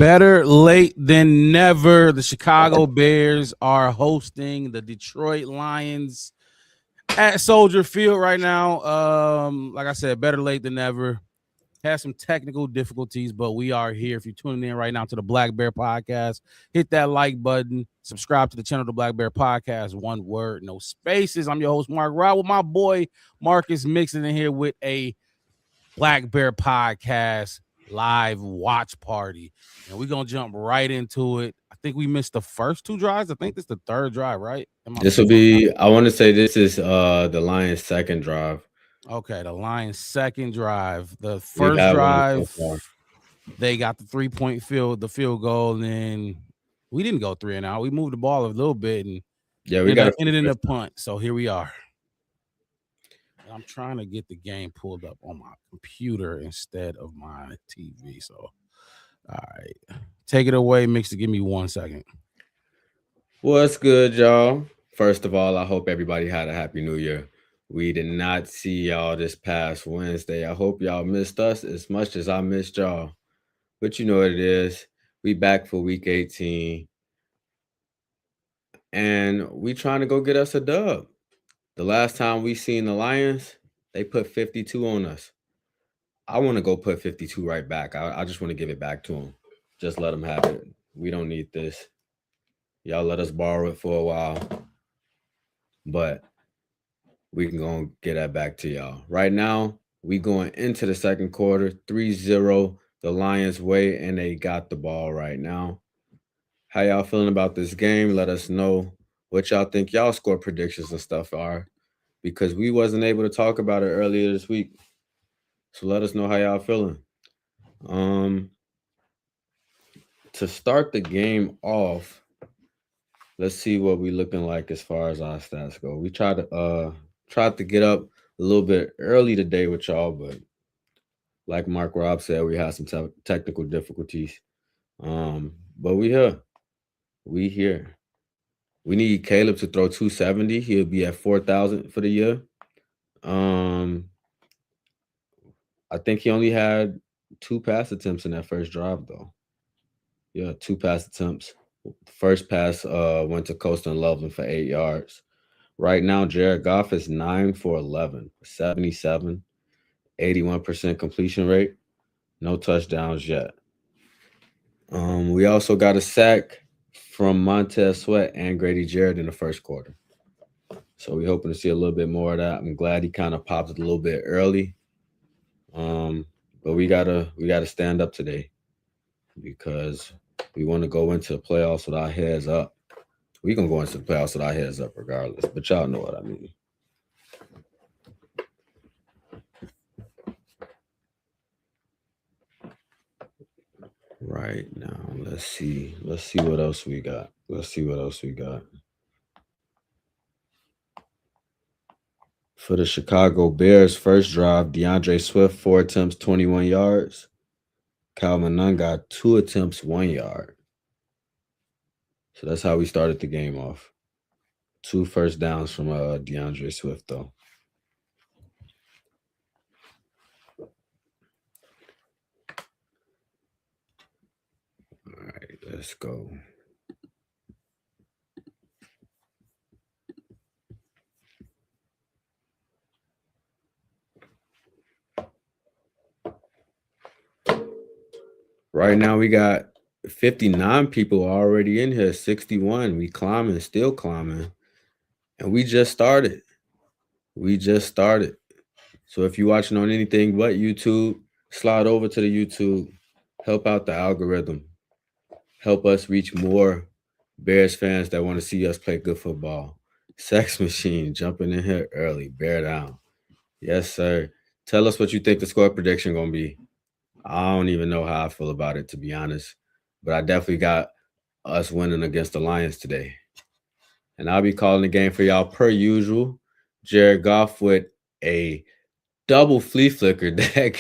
Better late than never. The Chicago Bears are hosting the Detroit Lions at Soldier Field right now. Like I said, better late than never. Had some technical difficulties, but we are here. If you're tuning in right now to the Black Bear Podcast, hit that like button. Subscribe to the channel, the Black Bear Podcast. One word, no spaces. I'm your host, Mark Rod, with my boy Marcus Mixon in here with a Black Bear Podcast live watch party. And we're going to jump right into it. I think we missed the first two drives. I think this is the third drive, right? This will be, I want to say this is the Lions' second drive. Okay, the Lions' second drive. The We've first had one drive, so far. they got the 3-point field goal, and then we didn't go 3 and out. We moved the ball a little bit, and Yeah, we got ended in a punt. So here we are. I'm trying to get the game pulled up on my computer instead of my TV. So, all right, take it away, Mixer. Give me 1 second. What's good, y'all? First of all, I hope everybody had a happy new year. We did not see y'all this past Wednesday. I hope y'all missed us as much as I missed y'all. But you know what it is. We back for week 18. And we trying to go get us a dub. The last time we seen the Lions, they put 52 on us. I want to go put 52 right back. I just want to give it back to them. Just let them have it. We don't need this. Y'all let us borrow it for a while. But we can go and get that back to y'all. Right now, we going into the second quarter, 3-0 the Lions way, and they got the ball right now. How y'all feeling about this game? Let us know what y'all think y'all score predictions and stuff are, because we wasn't able to talk about it earlier this week. So let us know how y'all feeling. To start the game off, let's see what we looking like as far as our stats go. We tried to get up a little bit early today with y'all, but like Mark Rob said, we had some technical difficulties. But we here. We here. We need Caleb to throw 270. He'll be at 4,000 for the year. I think he only had 2 pass attempts in that first drive, though. Yeah, 2 pass attempts. The first pass went to Coastal and Loveland for 8 yards. Right now, Jared Goff is 9 for 11, 77, 81% completion rate. No touchdowns yet. We also got a sack from Montez Sweat and Grady Jarrett in the first quarter. So we're hoping to see a little bit more of that. I'm glad he kind of popped it a little bit early. But we gotta stand up today, because we want to go into the playoffs with our heads up. We're gonna go into the playoffs with our heads up regardless, but y'all know what I mean. Right now, let's see what else we got. For the Chicago Bears, first drive, DeAndre Swift, 4 attempts, 21 yards. Calvin Nunn got 2 attempts, 1 yard. So that's how we started the game off. 2 first downs from DeAndre Swift, though. All right, let's go. Right now we got 59 people already in here, 61. We climbing, still climbing. And we just started. So if you're watching on anything but YouTube, slide over to the YouTube. Help out the algorithm. Help us reach more Bears fans that want to see us play good football. Sex Machine jumping in here early. Bear down. Yes, sir. Tell us what you think the score prediction going to be. I don't even know how I feel about it, to be honest. But I definitely got us winning against the Lions today. And I'll be calling the game for y'all per usual. Jared Goff with a double flea flicker that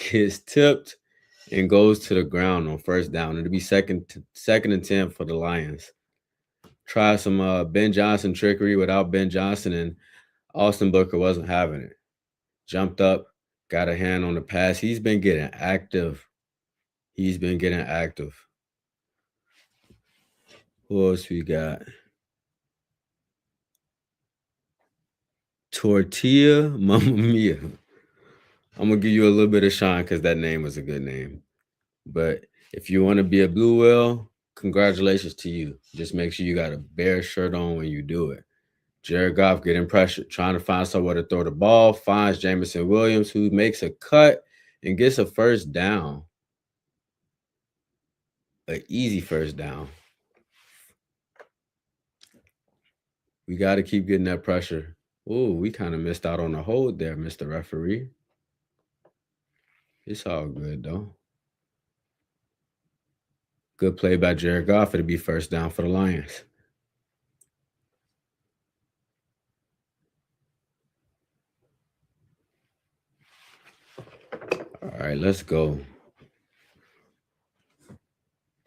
gets tipped and goes to the ground on first down. It'll be second and 10 for the Lions. Try some Ben Johnson trickery without Ben Johnson, and Austin Booker wasn't having it. Jumped up, got a hand on the pass. He's been getting active. He's been getting active. Who else we got? Tortilla Mamma Mia. I'm gonna give you a little bit of shine because that name was a good name. But if you want to be a blue whale, congratulations to you. Just make sure you got a bear shirt on when you do it. Jared Goff getting pressure, trying to find somewhere to throw the ball, finds Jameson Williams, who makes a cut and gets a first down. An easy first down. We got to keep getting that pressure. Ooh, we kind of missed out on the hold there, Mr. Referee. It's all good, though. Good play by Jared Goff. It'll be first down for the Lions. All right, let's go.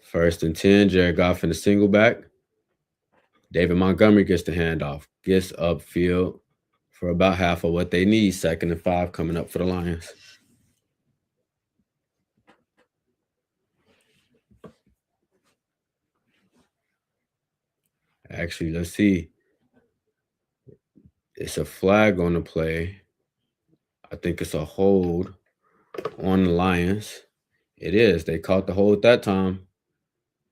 First and 10, Jared Goff in the single back. David Montgomery gets the handoff, gets upfield for about half of what they need. Second and 5 coming up for the Lions. Actually, let's see. It's a flag on the play. I think it's a hold on the Lions. It is. They caught the hold that time.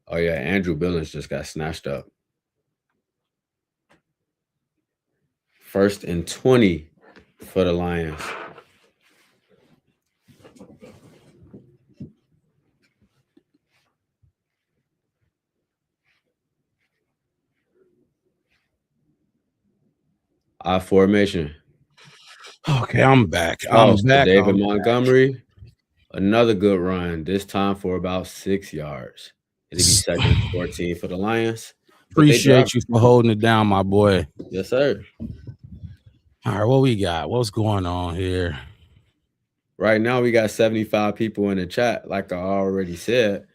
Oh, yeah, Andrew Billings just got snatched up. First and 20 for the Lions. I formation. Okay, I'm back. Toss I'm to back. David Montgomery. Another good run, this time for about 6 yards. It'll be second and 14 for the Lions. But they Appreciate dropped. you for holding it down, my boy. Yes, sir. All right, what we got? What's going on here? Right now, we got 75 people in the chat. Like I already said,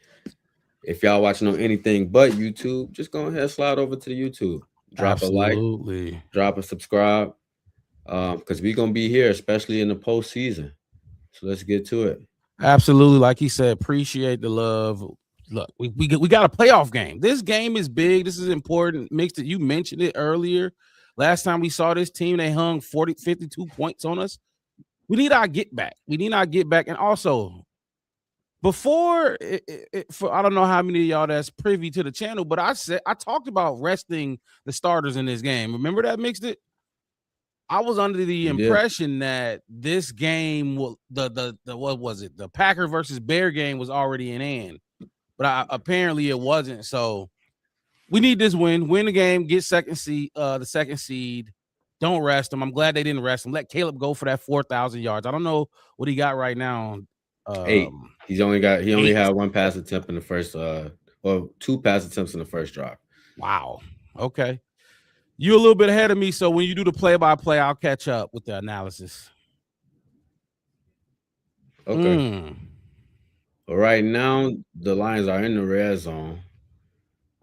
if y'all watching on anything but YouTube, just go ahead and slide over to the YouTube. Drop a like, drop a subscribe, because we're going to be here, especially in the postseason. So let's get to it. Absolutely. Like he said, appreciate the love. Look, we got a playoff game. This game is big. This is important. Mixed it. You mentioned it earlier. Last time we saw this team, they hung 52 points on us. We need our get back. And also, before for I don't know how many of y'all that's privy to the channel, but I talked about resting the starters in this game. Remember that, Mixed it? I was under the impression that this game will the what was it? The Packer versus Bear game was already in hand, but apparently it wasn't. So we need this win the game, get the second seed. Don't rest him. I'm glad they didn't rest him. Let Caleb go for that 4,000 yards. I don't know what he got right now. 8. He only had one pass attempt in the first. Well, 2 pass attempts in the first drive. Wow. Okay. You're a little bit ahead of me, so when you do the play-by-play, I'll catch up with the analysis. Okay. Well, right now, the Lions are in the red zone.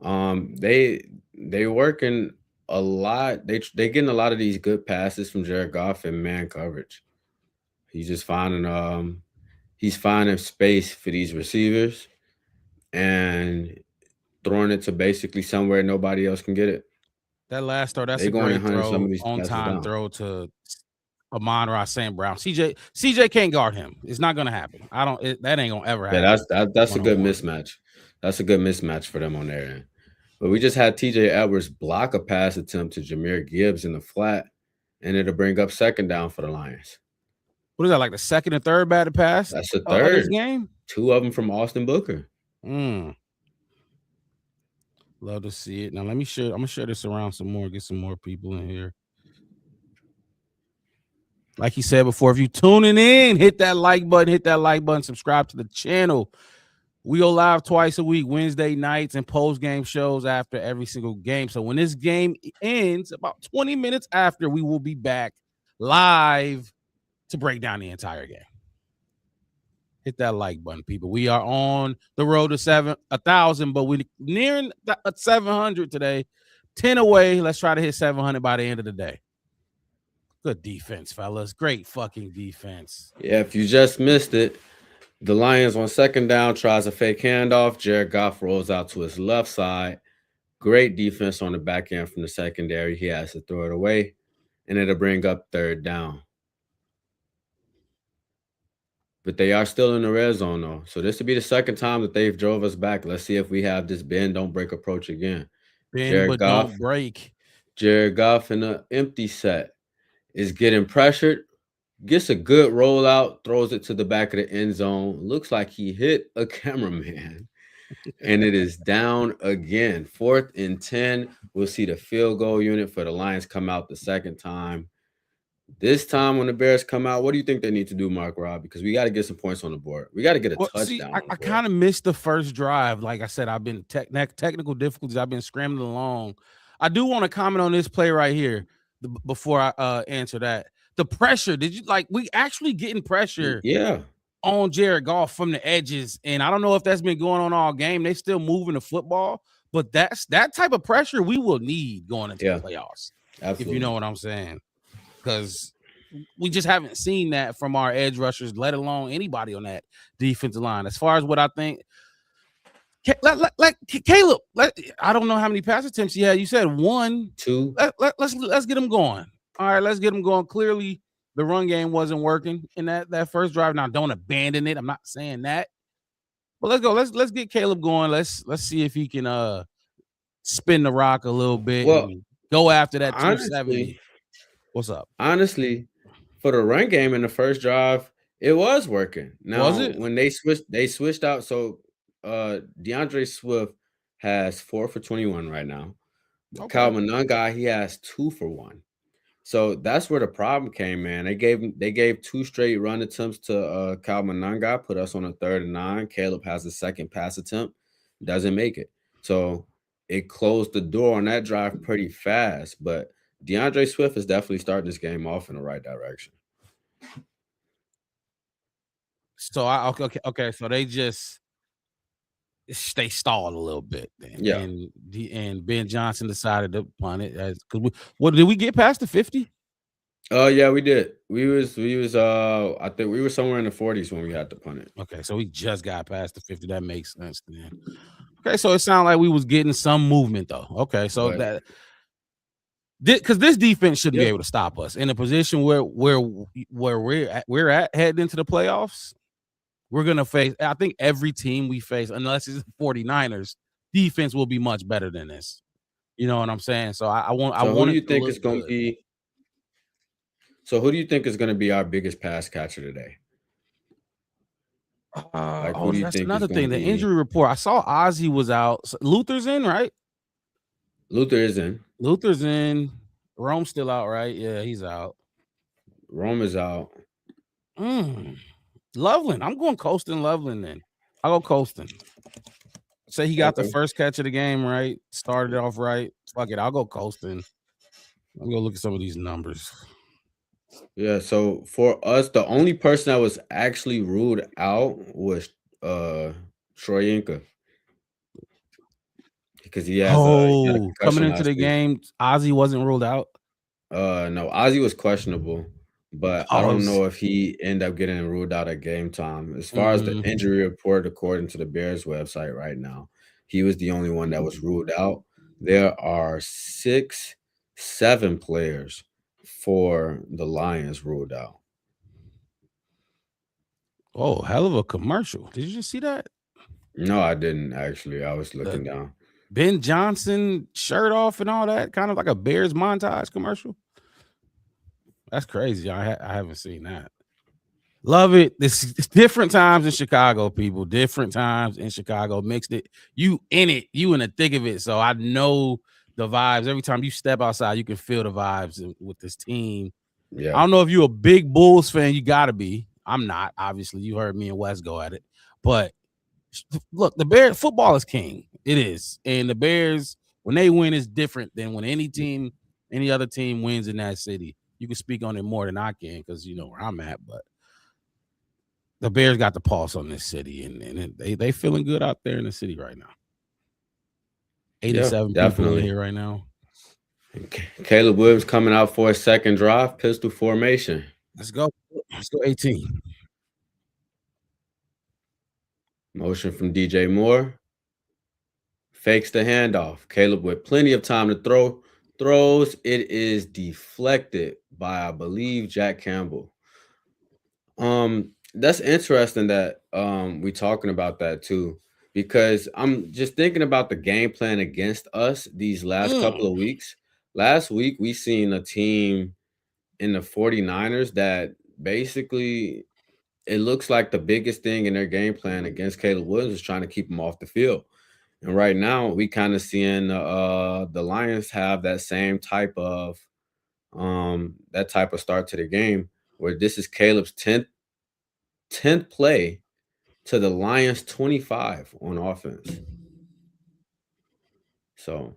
They working a lot. They getting a lot of these good passes from Jared Goff in man coverage. He's just finding space for these receivers and throwing it to basically somewhere nobody else can get it. That last throw, that's a great throw, on-time throw to Amon-Ra St. Brown. CJ can't guard him. It's not going to happen. That ain't going to ever happen. Yeah, that's a good mismatch. That's a good mismatch for them on their end. But we just had TJ Edwards block a pass attempt to Jahmyr Gibbs in the flat, and it'll bring up second down for the Lions. What is that, like the second and third batted pass? That's the third. This game? 2 of them from Austin Booker. Love to see it. Now, I'm going to share this around some more, get some more people in here. Like he said before, if you're tuning in, hit that like button, subscribe to the channel. We go live twice a week, Wednesday nights and post-game shows after every single game. So when this game ends, about 20 minutes after, we will be back live to break down the entire game. Hit that like button, people. We are on the road to 1,000, but we're nearing 700 today. 10 away. Let's try to hit 700 by the end of the day. Good defense, fellas. Great fucking defense. Yeah, if you just missed it, The Lions on second down tries a fake handoff. Jared Goff rolls out to his left side. Great defense on the back end from the secondary. He has to throw it away, and it'll bring up third down. But they are still in the red zone, though. So this will be the second time that they've drove us back. Let's see if we have this bend, don't break approach again. Bend Jared but Goff. don't break. Jared Goff in an empty set is getting pressured. Gets a good rollout, throws it to the back of the end zone. Looks like he hit a cameraman. And it is down again. 4th and 10. We'll see the field goal unit for the Lions come out the second time. This time when the Bears come out, what do you think they need to do, Mark Rob? Because we got to get some points on the board. We got to get a touchdown on the I board. kind of missed the first drive. Like I said, I've been technical difficulties. I've been scrambling along. I do want to comment on this play right here before I answer that. The pressure. Did you we actually getting pressure? Yeah. On Jared Goff from the edges, and I don't know if that's been going on all game. They still moving the football, but that's that type of pressure we will need going into the playoffs. Absolutely. If you know what I'm saying, because we just haven't seen that from our edge rushers, let alone anybody on that defensive line. As far as what I think, Caleb, I don't know how many pass attempts he had. You said 1, 2. Let's get him going. All right, let's get him going. Clearly, the run game wasn't working in that first drive. Now, don't abandon it. I'm not saying that, but let's go. Let's get Caleb going. Let's see if he can spin the rock a little bit and go after that 270. What's up? Honestly, for the run game in the first drive, it was working. Now, was it? When they switched out. So DeAndre Swift has 4 for 21 right now. Okay. Kyle Monangai, he has 2 for 1. So that's where the problem came, man. They gave 2 straight run attempts to Kyle Monangai, put us on a 3rd and 9. Caleb has a second pass attempt, doesn't make it. So it closed the door on that drive pretty fast. But DeAndre Swift is definitely starting this game off in the right direction. So okay. So they stalled a little bit then. Yeah. And Ben Johnson decided to punt it what did we get past the 50? Yeah, we did. We was I think we were somewhere in the 40s when we had to punt it. Okay, so we just got past the 50. That makes sense then. Okay, so it sounded like we was getting some movement though. Okay, so because this defense shouldn't be able to stop us in a position where we're at heading into the playoffs. We're going to face, I think every team we face, unless it's the 49ers, defense will be much better than this. You know what I'm saying? So who do you think is going to be? So who do you think is going to be our biggest pass catcher today? Who do you think another thing. The injury report. I saw Ozzy was out. So Luther's in, right? Luther is in. Luther's in. Rome's still out, right? Yeah, he's out. Rome is out. Loveland. I'm going Colston Loveland then. I'll go Colston. Say he got the first catch of the game, right? Started off right. Fuck it. I'll go Colston. I'm going to look at some of these numbers. Yeah, so for us, the only person that was actually ruled out was Troy Inca. Because he has coming into the game, Ozzy wasn't ruled out. No, Ozzy was questionable. But I don't know if he ended up getting ruled out at game time. As far as the injury report, according to the Bears website right now, he was the only one that was ruled out. There are 7 players for the Lions ruled out. Oh, hell of a commercial. Did you just see that? No, I didn't actually. I was looking down. Ben Johnson shirt off and all that, kind of like a Bears montage commercial. That's crazy. I haven't seen that. Love it. It's different times in Chicago, people. Different times in Chicago. Mixed it. You in it. You in the thick of it. So I know the vibes. Every time you step outside, you can feel the vibes with this team. Yeah. I don't know if you're a big Bulls fan. You got to be. I'm not. Obviously, you heard me and Wes go at it. But look, the Bears football is king. It is. And the Bears, when they win, is different than when any other team wins in that city. You can speak on it more than I can because you know where I'm at, but the Bears got the pulse on this city, and they feeling good out there in the city right now. 87 people in here right now. Caleb Williams coming out for a second drive, pistol formation. Let's go. Let's go 18. Motion from DJ Moore. Fakes the handoff. Caleb with plenty of time to throw. Throws. It is deflected by, I believe, Jack Campbell. That's interesting that we talking about that too, because I'm just thinking about the game plan against us these last couple of weeks. Last week we seen a team in the 49ers that basically it looks like the biggest thing in their game plan against Caleb Williams is trying to keep him off the field. And right now we kind of seeing the Lions have that type of start to the game where this is Caleb's 10th play to the Lions 25 on offense. So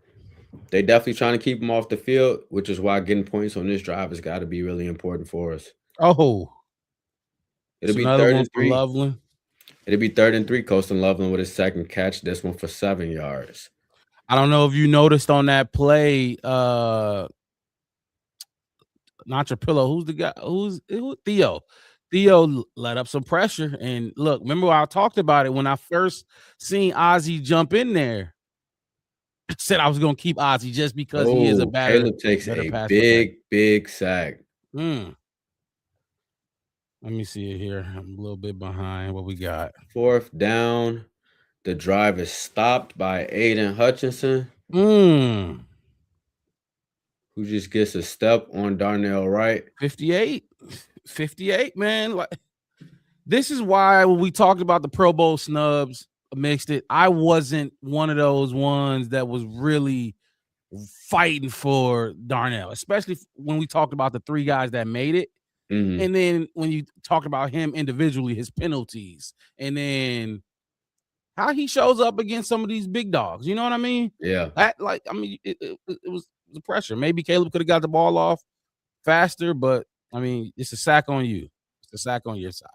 they definitely trying to keep him off the field, which is why getting points on this drive has got to be really important for us. Oh, It'll it's be another third one and for three. Loveland. It'll be 3rd and 3. Colston Loveland with his second catch. This one for 7 yards. I don't know if you noticed on that play, not your pillow. Who's the guy? Theo? Theo let up some pressure. And look, remember I talked about it when I first seen Ozzie jump in there. I said I was gonna keep Ozzie just because he is a Oh, better Caleb takes a pass protector. big sack. Let me see it here. I'm a little bit behind. What we got? 4th down. The drive is stopped by Aiden Hutchinson, Mm. who just gets a step on Darnell Wright. 58, man. Like, this is why when we talked about the Pro Bowl snubs mixed it, I wasn't one of those ones that was really fighting for Darnell, especially when we talked about the 3 guys that made it. Mhm. And then when you talk about him individually, his penalties, and then how he shows up against some of these big dogs. You know what I mean? Yeah. It was the pressure. Maybe Caleb could have got the ball off faster, but I mean, it's a sack on you. It's a sack on your side.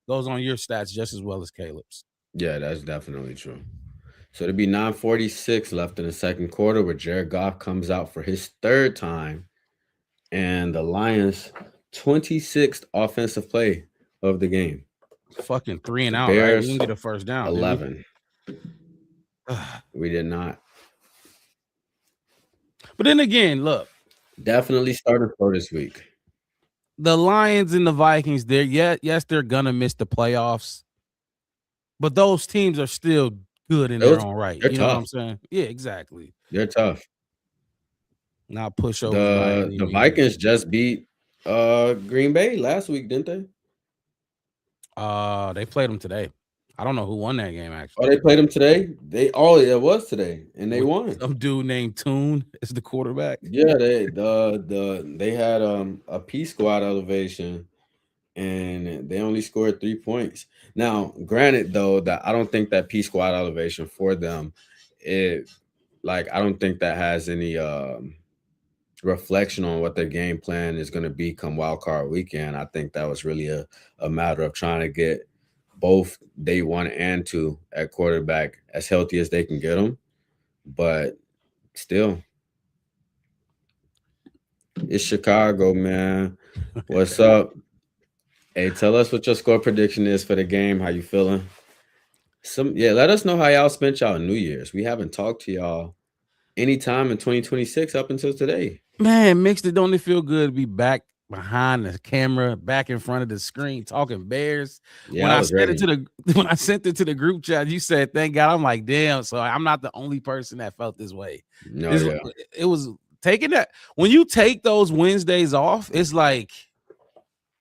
Goes on your stats just as well as Caleb's. Yeah, that's definitely true. So it'll be 9:46 left in the second quarter where Jared Goff comes out for his 3rd time. And the Lions' 26th offensive play of the game. Fucking 3 and The out, right? We Bears, didn't get a first down, 11. did we? We did not. But then again, look, Definitely starting for this week. the Lions and the Vikings, yes, they're gonna miss the playoffs, but those teams are still good in their own right. They're You know what tough. I'm saying? Yeah, exactly. They're tough. Not pushovers by any The means. Vikings just beat Green Bay last week, didn't they? They played them today. I don't know who won that game Oh, actually. they played them today. It was today, and they won. Some dude named Toon is the quarterback. Yeah, they had a P squad elevation, and they only scored 3 points. Now, granted though, that I don't think that P squad elevation for them, I don't think that has any reflection on what their game plan is going to be come wild card weekend. I think that was really a matter of trying to get both day 1 and 2 at quarterback as healthy as they can get them. But still, it's Chicago, man. What's up? Hey, tell us what your score prediction is for the game. How you feeling? Let us know how y'all spent y'all New Year's. We haven't talked to y'all anytime in 2026 up until today. Man, mixed it. Don't it feel good to be back behind the camera, back in front of the screen, talking Bears? Yeah, when I I was sent ready. when I sent it to the group chat, you said, "Thank God." I'm like, damn. So I'm not the only person that felt this way. No, yeah. It was taking that when you take those Wednesdays off, it's like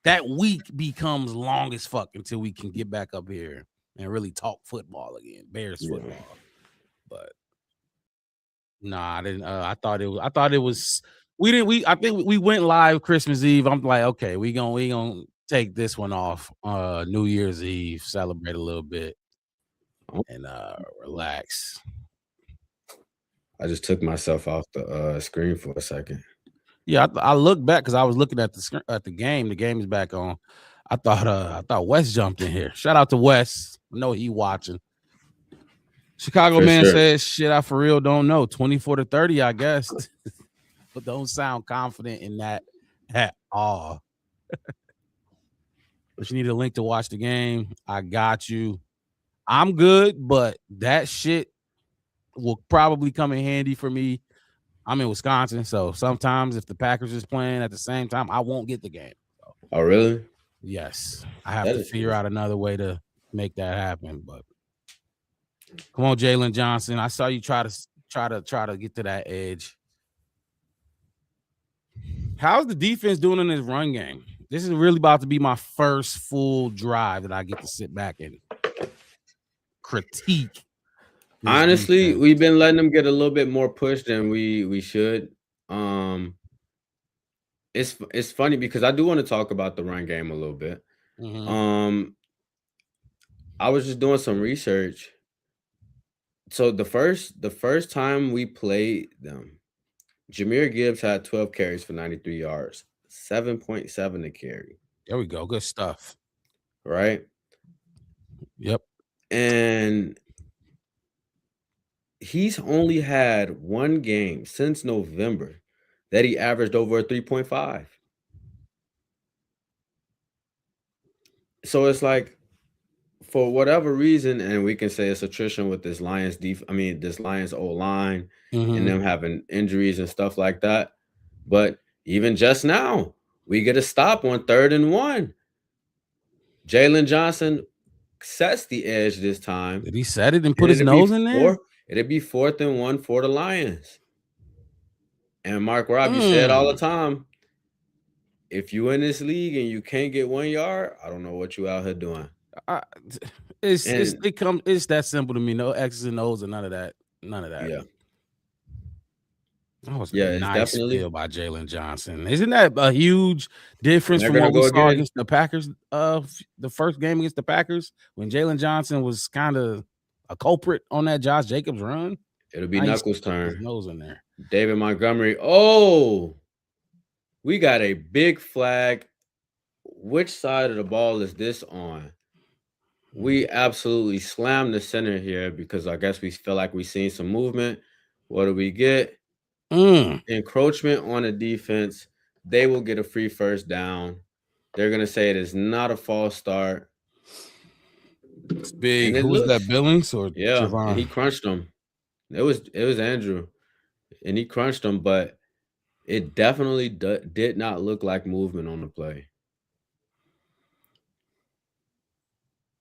that week becomes long as fuck until we can get back up here and really talk football again, Bears football. But nah, I didn't. I thought it was. We didn't. I think we went live Christmas Eve. I'm like, okay, we gonna take this one off. New Year's Eve, celebrate a little bit, and relax. I just took myself off the screen for a second. Yeah, I looked back because I was looking at the game. The game is back on. I thought Wes jumped in here. Shout out to Wes. I know he watching. Chicago For man sure. says, "Shit, I for real don't know. 24-30, I guess." But don't sound confident in that at all. If you need a link to watch the game, I got you. I'm good, but that shit will probably come in handy for me. I'm in Wisconsin, so sometimes if the Packers is playing at the same time, I won't get the game. So, Oh, really? yes, I have That to is figure out another way to make that happen. But come on, Jalen Johnson. I saw you try to get to that edge. How's the defense doing in this run game? This is really about to be my first full drive that I get to sit back and critique this honestly, defense. we've been letting them get a little bit more push than we should. Um, it's funny because I do want to talk about the run game a little bit. Mm-hmm. Um, I was just doing some research. So the first time we played them, Jameer Gibbs had 12 carries for 93 yards, 7.7 a carry, There we go. Good stuff. right? Yep. And he's only had one game since November that he averaged over a 3.5. So it's like, for whatever reason, and we can say it's attrition with this this Lions O line and Mm-hmm. them having injuries and stuff like that. But even just now, we get a stop on 3rd and 1. Jalen Johnson sets the edge this time, Did he set it and put and his nose in there? it'd be 4th and 1 for the Lions. And Mark Rob, you say it all the Mm. time. If you in this league and you can't get 1 yard, I don't know what you out here doing. I, it's And it's that simple to me. No X's and O's and none of that. None of that. yeah, That was a yeah, it's nice definitely. steal by Jalen Johnson. Isn't that a huge difference They're from gonna what we go saw again. against the Packers? The first game against the Packers when Jalen Johnson was kind of a culprit on that Josh Jacobs run. It'll be Now he's Knuckles' sticking his turn. nose in there. David Montgomery. Oh, we got a big flag. Which side of the ball is this on? We absolutely slammed the center here because I guess we feel like we seen some movement. What do we get? Mm. Encroachment on the defense. They will get a free first down. They're gonna say it is not a false start, It's big. and it Who was that? looks, Billings or yeah. And he Javon? crunched them. It was Andrew, and he crunched them, but it definitely did not look like movement on the play.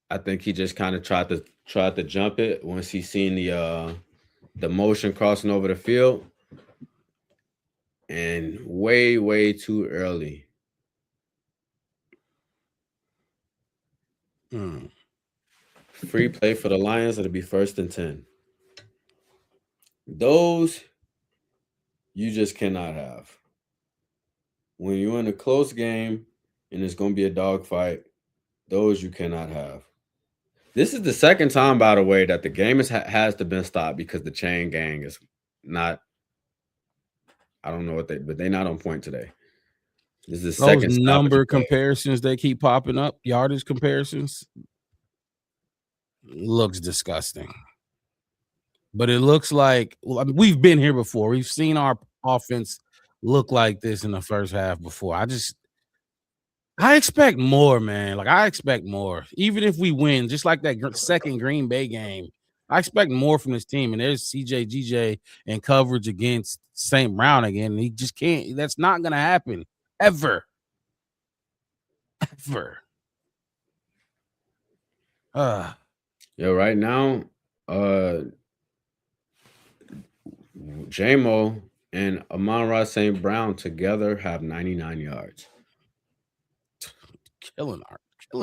I think he just kind of tried to jump it once he seen the motion crossing over the field, and way too early. Mm. Free play for the Lions. It'll be 1st and 10. Those you just cannot have. When you're in a close game and it's going to be a dogfight, those you cannot have. This is the second time, by the way, that the game has to been stopped because the chain gang is not. I don't know but they're not on point today. This is the Those second stoppage number play. comparisons they keep popping up, yardage comparisons, looks disgusting. But it looks like we've been here before. We've seen our offense look like this in the first half before. I expect more, man. Like I expect more. Even if we win, just like that second Green Bay game, I expect more from this team. And there's CJ GJ and coverage against St. Brown again. And he just can't. That's not gonna happen ever. Ever. Yo, right now, JMO and Amon-Ra St. Brown together have 99 yards. killing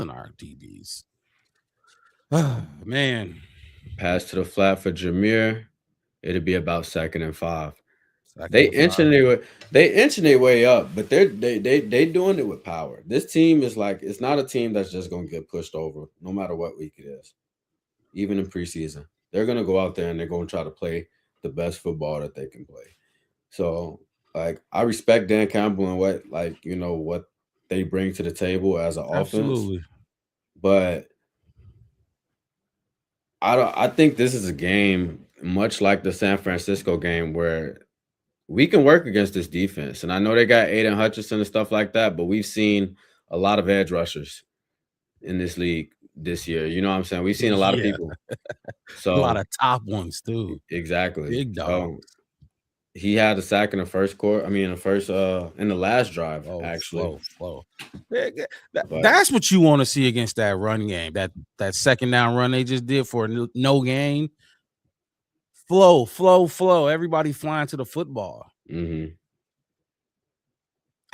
our DBs. Man. Pass to the flat for Jameer. It'll be about 2nd and 5. They Second and inching their way up, but they doing it with power. This team is like, it's not a team that's just gonna get pushed over no matter what week it is. Even in preseason, they're gonna go out there and they're gonna try to play the best football that they can play. So, like, I respect Dan Campbell and what they bring to the table as an offense, absolutely. but I think this is a game much like the San Francisco game where we can work against this defense. And I know they got Aiden Hutchinson and stuff like that, but we've seen a lot of edge rushers in this league this year. You know what I'm saying? We've seen a lot of Yeah, people. a lot So of top ones too, exactly. big So dogs. he had a sack in the first quarter. I mean, in the last drive, Oh, actually. flow. But That's what you want to see against that run game. That second down run they just did for no gain. Flow. Everybody flying to the football. mhm.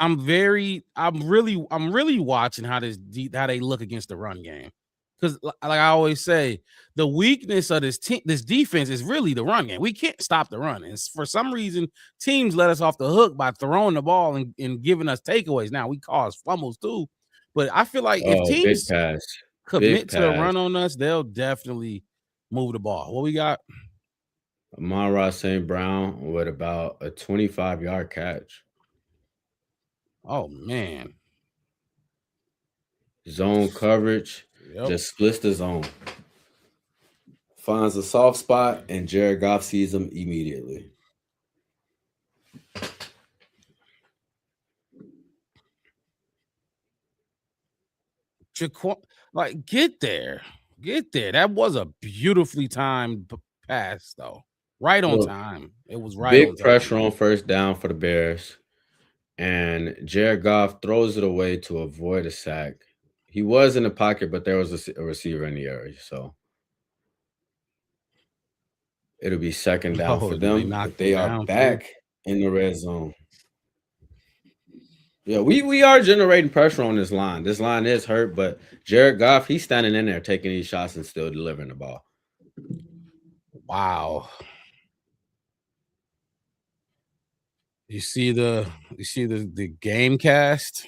I'm really watching how how they look against the run game. Because like I always say, the weakness of this defense is really the run game. We can't stop the run. And for some reason, teams let us off the hook by throwing the ball and giving us takeaways. Now we cause fumbles too. But I feel like if Oh, big teams pass. Big commit to the pass. run on us, they'll definitely move the ball. What we got? Amon-Ra St. Brown with about a 25-yard catch. Oh man. Zone coverage Yep. just splits the zone. Finds a soft spot, and Jared Goff sees him immediately. Like get there. That was a beautifully timed pass, though. Right on Look, time. It was right on big time. pressure on first down for the Bears, and Jared Goff throws it away to avoid a sack. He was in the pocket, but there was a receiver in the area, so it'll be second down Oh, for and they them. But knocked him they are down too. back in the red zone. Yeah, we are generating pressure on this line. This line is hurt, but Jared Goff, he's standing in there taking these shots and still delivering the ball. Wow. You see the game cast?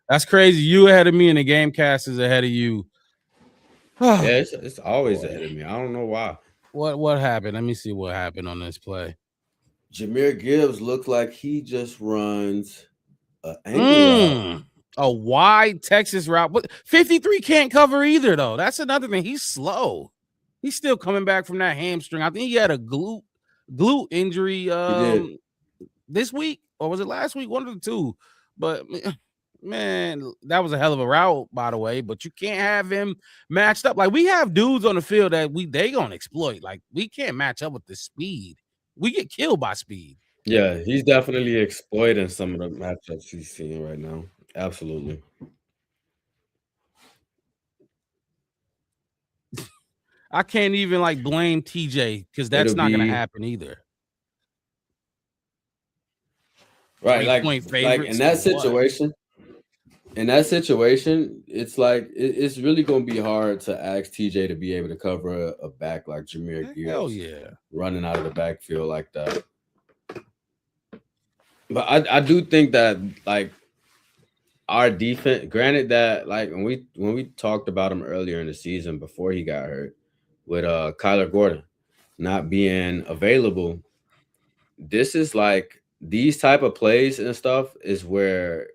That's crazy. You ahead of me and the game cast is ahead of you. Yeah, Oh it's always boy. ahead of me. I don't know why. What happened? Let me see what happened on this play. Jameer Gibbs looks like he just runs an angle route. A wide Texas route. But 53 can't cover either, though. That's another thing. He's slow. He's still coming back from that hamstring. I think he had a glute injury He did. this week, or was it last week? One of the two. But man, that was a hell of a route, by the way. But you can't have him matched up. Like we have dudes on the field that they gonna exploit. Like we can't match up with the speed. We get killed by speed. Yeah, he's definitely exploiting some of the matchups he's seeing right now. Absolutely. I can't even like blame TJ because that's It'll not gonna be happen either. right, 3-point like favorites for what? in that situation, it's like it's really gonna be hard to ask TJ to be able to cover a back like Jameer Hell Gibbs yeah. running out of the backfield like that. But I do think that like our defense, granted that like when we talked about him earlier in the season before he got hurt with Kyler Gordon not being available, this is like these type of plays and stuff is where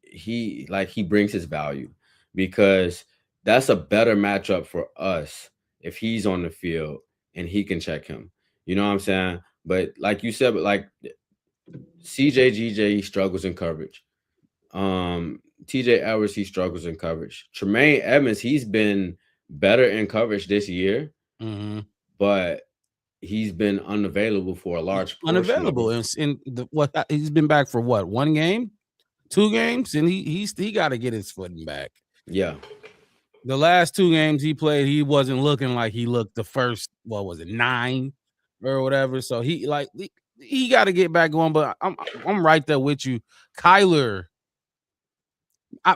he brings his value because that's a better matchup for us if he's on the field and he can check him. You know what I'm saying? But like you said, but like CJ he struggles in coverage. TJ Edwards, he struggles in coverage. Tremaine Edmonds, he's been better in coverage this year, but he's been unavailable for a large portion of Unavailable. it. What he's been back for what? 1 game? 2 games? And he got to get his footing back. Yeah. The last 2 games he played, he wasn't looking like he looked the first, what was it, 9 or whatever. So he got to get back going. But I'm right there with you. Kyler,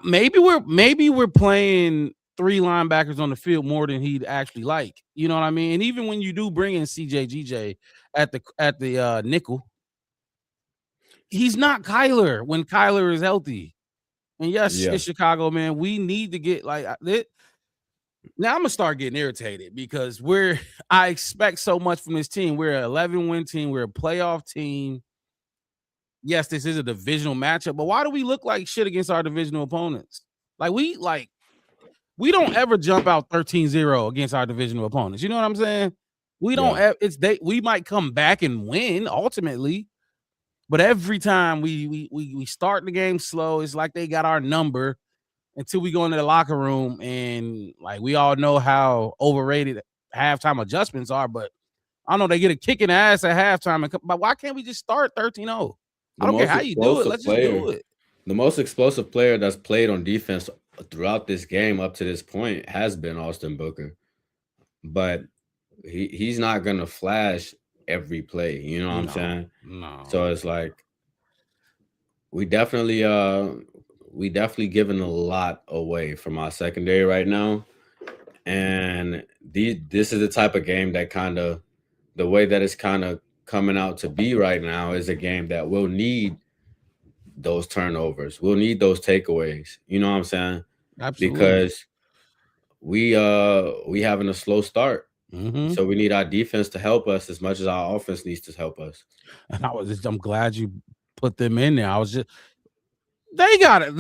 maybe we're playing 3 linebackers on the field more than he'd actually like. You know what I mean? And even when you do bring in CJ at the nickel, he's not Kyler when Kyler is healthy. And yes, Yeah. it's Chicago, man. We need to get like it. Now I'm gonna start getting irritated because I expect so much from this team. We're an 11-win team. We're a playoff team. Yes, this is a divisional matchup, but why do we look like shit against our divisional opponents? We don't ever jump out 13-0 against our divisional opponents. You know what I'm saying? We don't Yeah. we might come back and win ultimately, but every time we start the game slow, it's like they got our number until we go into the locker room and like we all know how overrated halftime adjustments are, but I don't know they get a kick in the ass at halftime. But why can't we just start 13-0? I The don't care most how you do it. explosive Let's just do player, it. the most explosive player that's played on defense throughout this game up to this point has been Austin Booker. But he's not gonna flash every play. You know what I'm No, saying? no. So it's like we definitely we definitely giving a lot away from our secondary right now. And this is the type of game that kind of the way that it's kind of coming out to be right now is a game that will need those turnovers. We'll need those takeaways. You know what I'm saying? Absolutely. Because we having a slow start. Hmm. So we need our defense to help us as much as our offense needs to help us. And I'm glad you put them in there. I was just they got it.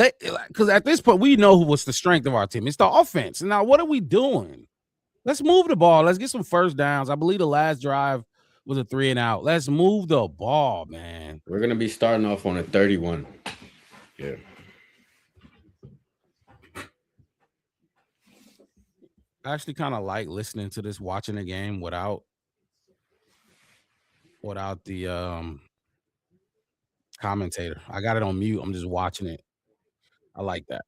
Because at this point we know what's the strength of our team. It's the offense. Now what are we doing? Let's move the ball. Let's get some first downs. I believe the last drive was a 3 and out. Let's move the ball, man. We're gonna be starting off on a 31. Yeah. I actually kind of like listening to this, watching the game without the commentator. I got it on mute. I'm just watching it. I like that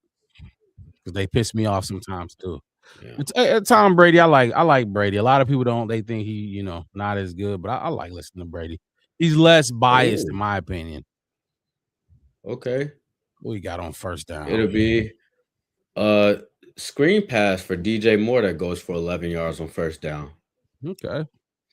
because they piss me off sometimes too. Yeah. It's Tom Brady. I like Brady. A lot of people don't. They think he, not as good, but I like listening to Brady. He's less biased, in Oh, my opinion. okay. What we got on first down? It'll be a screen pass for DJ Moore that goes for 11 yards on first down. Okay.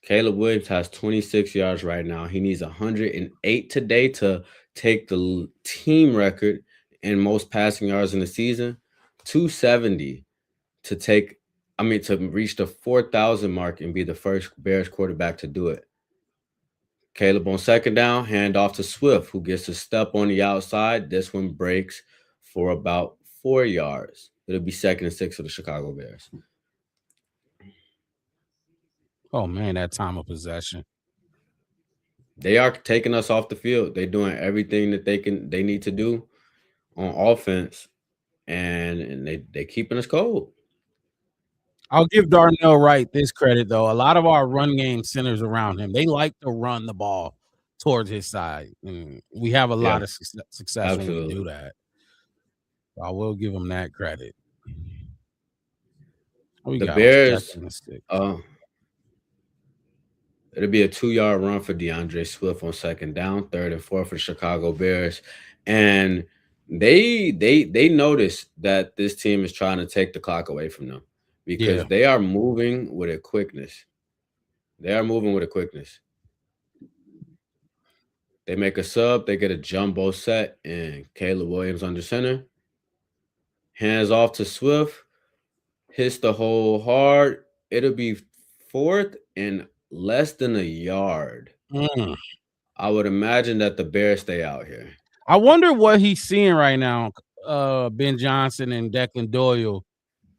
Caleb Williams has 26 yards right now. He needs 108 today to take the team record in most passing yards in the season. 270 to take, to reach the 4,000 mark and be the first Bears quarterback to do it. Caleb on second down, hand off to Swift, who gets a step on the outside. This one breaks for about 4 yards. It'll be 2nd and 6 for the Chicago Bears. Oh man, that time of possession. They are taking us off the field. They're doing everything that they need to do on offense, and they keeping us cold. I'll give Darnell Wright this credit though. A lot of our run game centers around him. They like to run the ball towards his side. And we have a Yeah, lot of success when we do absolutely. that. I will give him that credit. What we The got on Bears, 2nd and 6? uh, it'll be a 2 yard run for DeAndre Swift on second down, 3rd and 4 for the Chicago Bears, and they notice that this team is trying to take the clock away from them because Yeah. they are moving with a quickness. They are moving with a quickness. They make a sub, they get a jumbo set, and Caleb Williams under center. Hands off to Swift, hits the hole hard. It'll be 4th and less than a yard. Mm. I would imagine that the Bears stay out here. I wonder what he's seeing right now, Ben Johnson and Declan Doyle,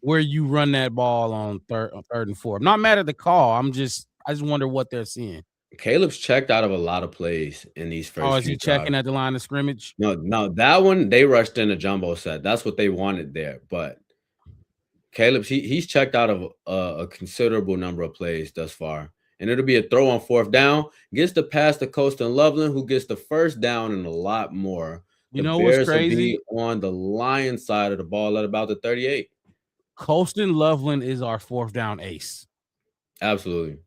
where you run that ball on 3rd and 4. I'm not mad at the call. I just wonder what they're seeing. Caleb's checked out of a lot of plays in these Oh, first is he few drives. checking at the line of scrimmage? No, that one they rushed in a jumbo set. That's what they wanted there. But Caleb's he's checked out of a considerable number of plays thus far. And it'll be a throw on 4th down. Gets the pass to Colston Loveland, who gets the first down and a lot more. You The know what's Bears will be crazy? on the Lions side of the ball at about the 38. Colston Loveland is our 4th down ace. Absolutely.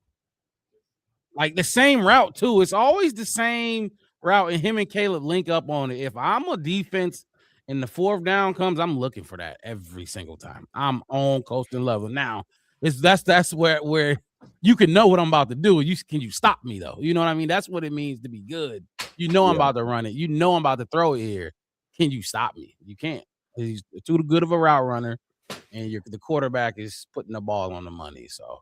Like the same route too. It's always the same route, and him and Caleb link up on it. If I'm a defense and the 4th down comes, I'm looking for that every single time. I'm on Colston Loveland. Now, that's where you can know what I'm about to do. Can you stop me though? You know what I mean? That's what it means to be good. You know I'm Yeah. about to run it. You know I'm about to throw it here. Can you stop me? You can't. He's too good of a route runner, and the quarterback is putting the ball on the money. So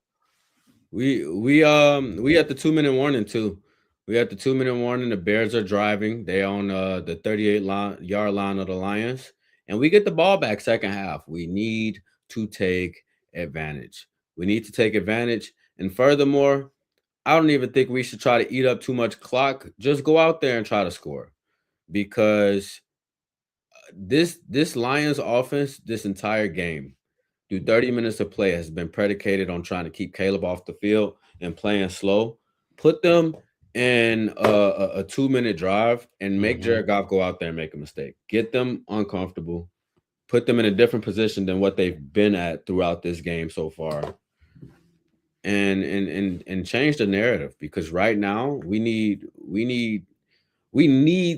We at the 2 minute warning too. We at the 2 minute warning. The Bears are driving. They on the 38 yard line of the Lions, and we get the ball back second half. We need to take advantage. We need to take advantage, and furthermore, I don't even think we should try to eat up too much clock. Just go out there and try to score, because this Lions offense, this entire game, through 30 minutes of play, has been predicated on trying to keep Caleb off the field and playing slow. Put them in a 2-minute drive and make Jared Goff go out there and make a mistake. Get them uncomfortable. Put them in a different position than what they've been at throughout this game so far. And change the narrative, because right now we need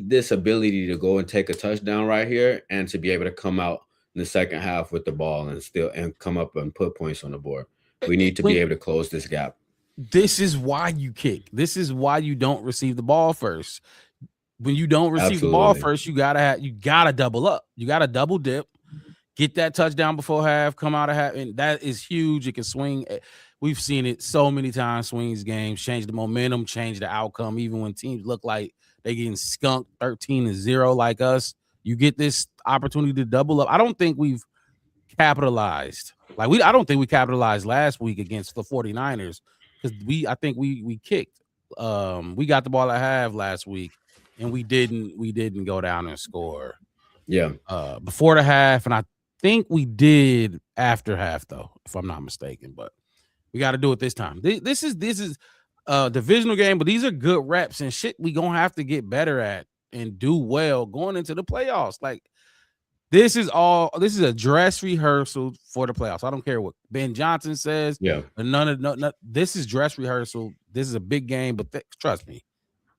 this ability to go and take a touchdown right here and to be able to come out in the second half with the ball and still and come up and put points on the board. We need to be able to close this gap. This is why you kick. This is why you don't receive the ball first. When you don't receive the ball first, you gotta double up. You gotta double dip, get that touchdown before half, come out of half, and that is huge. It can swing. We've seen it so many times. Swings games, change the momentum, change the outcome. Even when teams look like they getting skunked 13-0 like us, you get this opportunity to double up. I don't think we've capitalized. I don't think we capitalized last week against the 49ers because I think we kicked. We got the ball at half last week, and we didn't go down and score. Yeah. Before the half, and I think we did after half though, if I'm not mistaken. But we got to do it this time. This is a divisional game, but these are good reps and shit we gonna have to get better at and do well going into the playoffs. Like this is a dress rehearsal for the playoffs. I don't care what Ben Johnson says. Yeah. None. This is dress rehearsal. This is a big game, but trust me,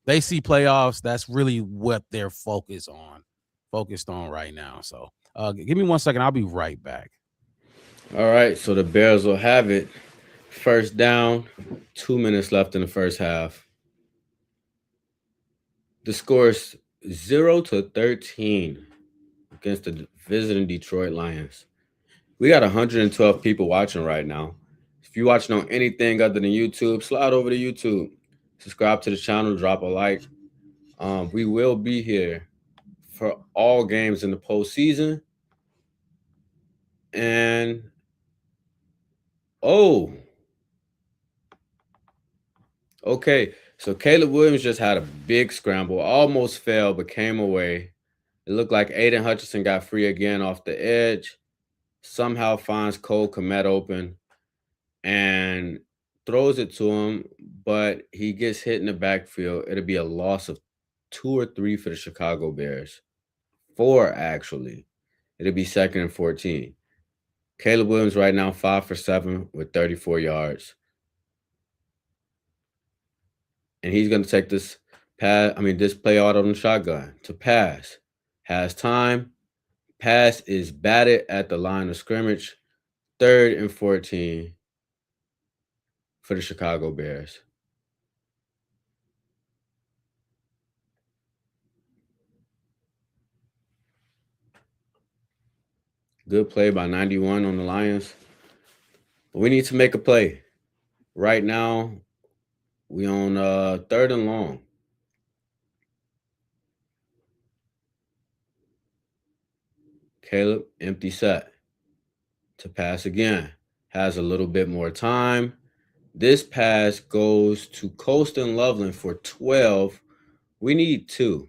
they see playoffs. That's really what they're focused on right now. So give me 1 second. I'll be right back. All right. So the Bears will have it. First down, 2 minutes left in the first half. The score is 0-13 against the visiting Detroit Lions. We got 112 people watching right now. If you're watching on anything other than YouTube, slide over to YouTube. Subscribe to the channel, drop a like. We will be here for all games in the postseason. And okay, so Caleb Williams just had a big scramble, almost fell, but came away. It looked like Aiden Hutchinson got free again off the edge, somehow finds Cole Kmet open and throws it to him, but he gets hit in the backfield. It'll be a loss of 2 or 3 for the Chicago Bears. 4, actually. It'll be 2nd and 14. Caleb Williams right now 5 for 7 with 34 yards. And he's going to take this play out on the shotgun to pass. Has time. Pass is batted at the line of scrimmage. 3rd and 14 for the Chicago Bears. Good play by 91 on the Lions. But we need to make a play. Right now, we on 3rd and long. Caleb, empty set. To pass again. Has a little bit more time. This pass goes to Colston Loveland for 12. We need 2.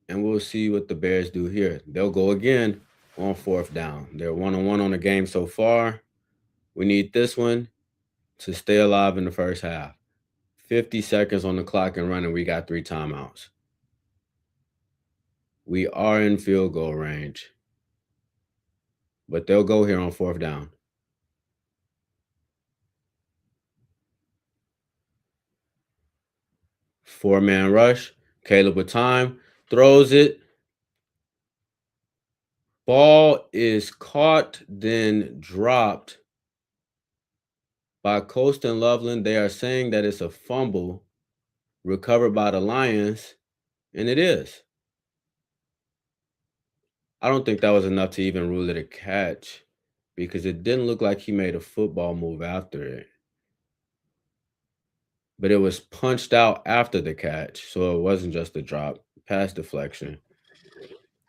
And we'll see what the Bears do here. They'll go again on 4th down. They're 1-on-1 on the game so far. We need this one to stay alive in the first half. 50 seconds on the clock and running. We got 3 timeouts. We are in field goal range. But they'll go here on 4th down. Four-man rush. Caleb with time. Throws it. Ball is caught, then dropped by Colston Loveland. They are saying that it's a fumble recovered by the Lions, and it is. I don't think that was enough to even rule it a catch because it didn't look like he made a football move after it. But it was punched out after the catch, so it wasn't just a drop. Pass deflection.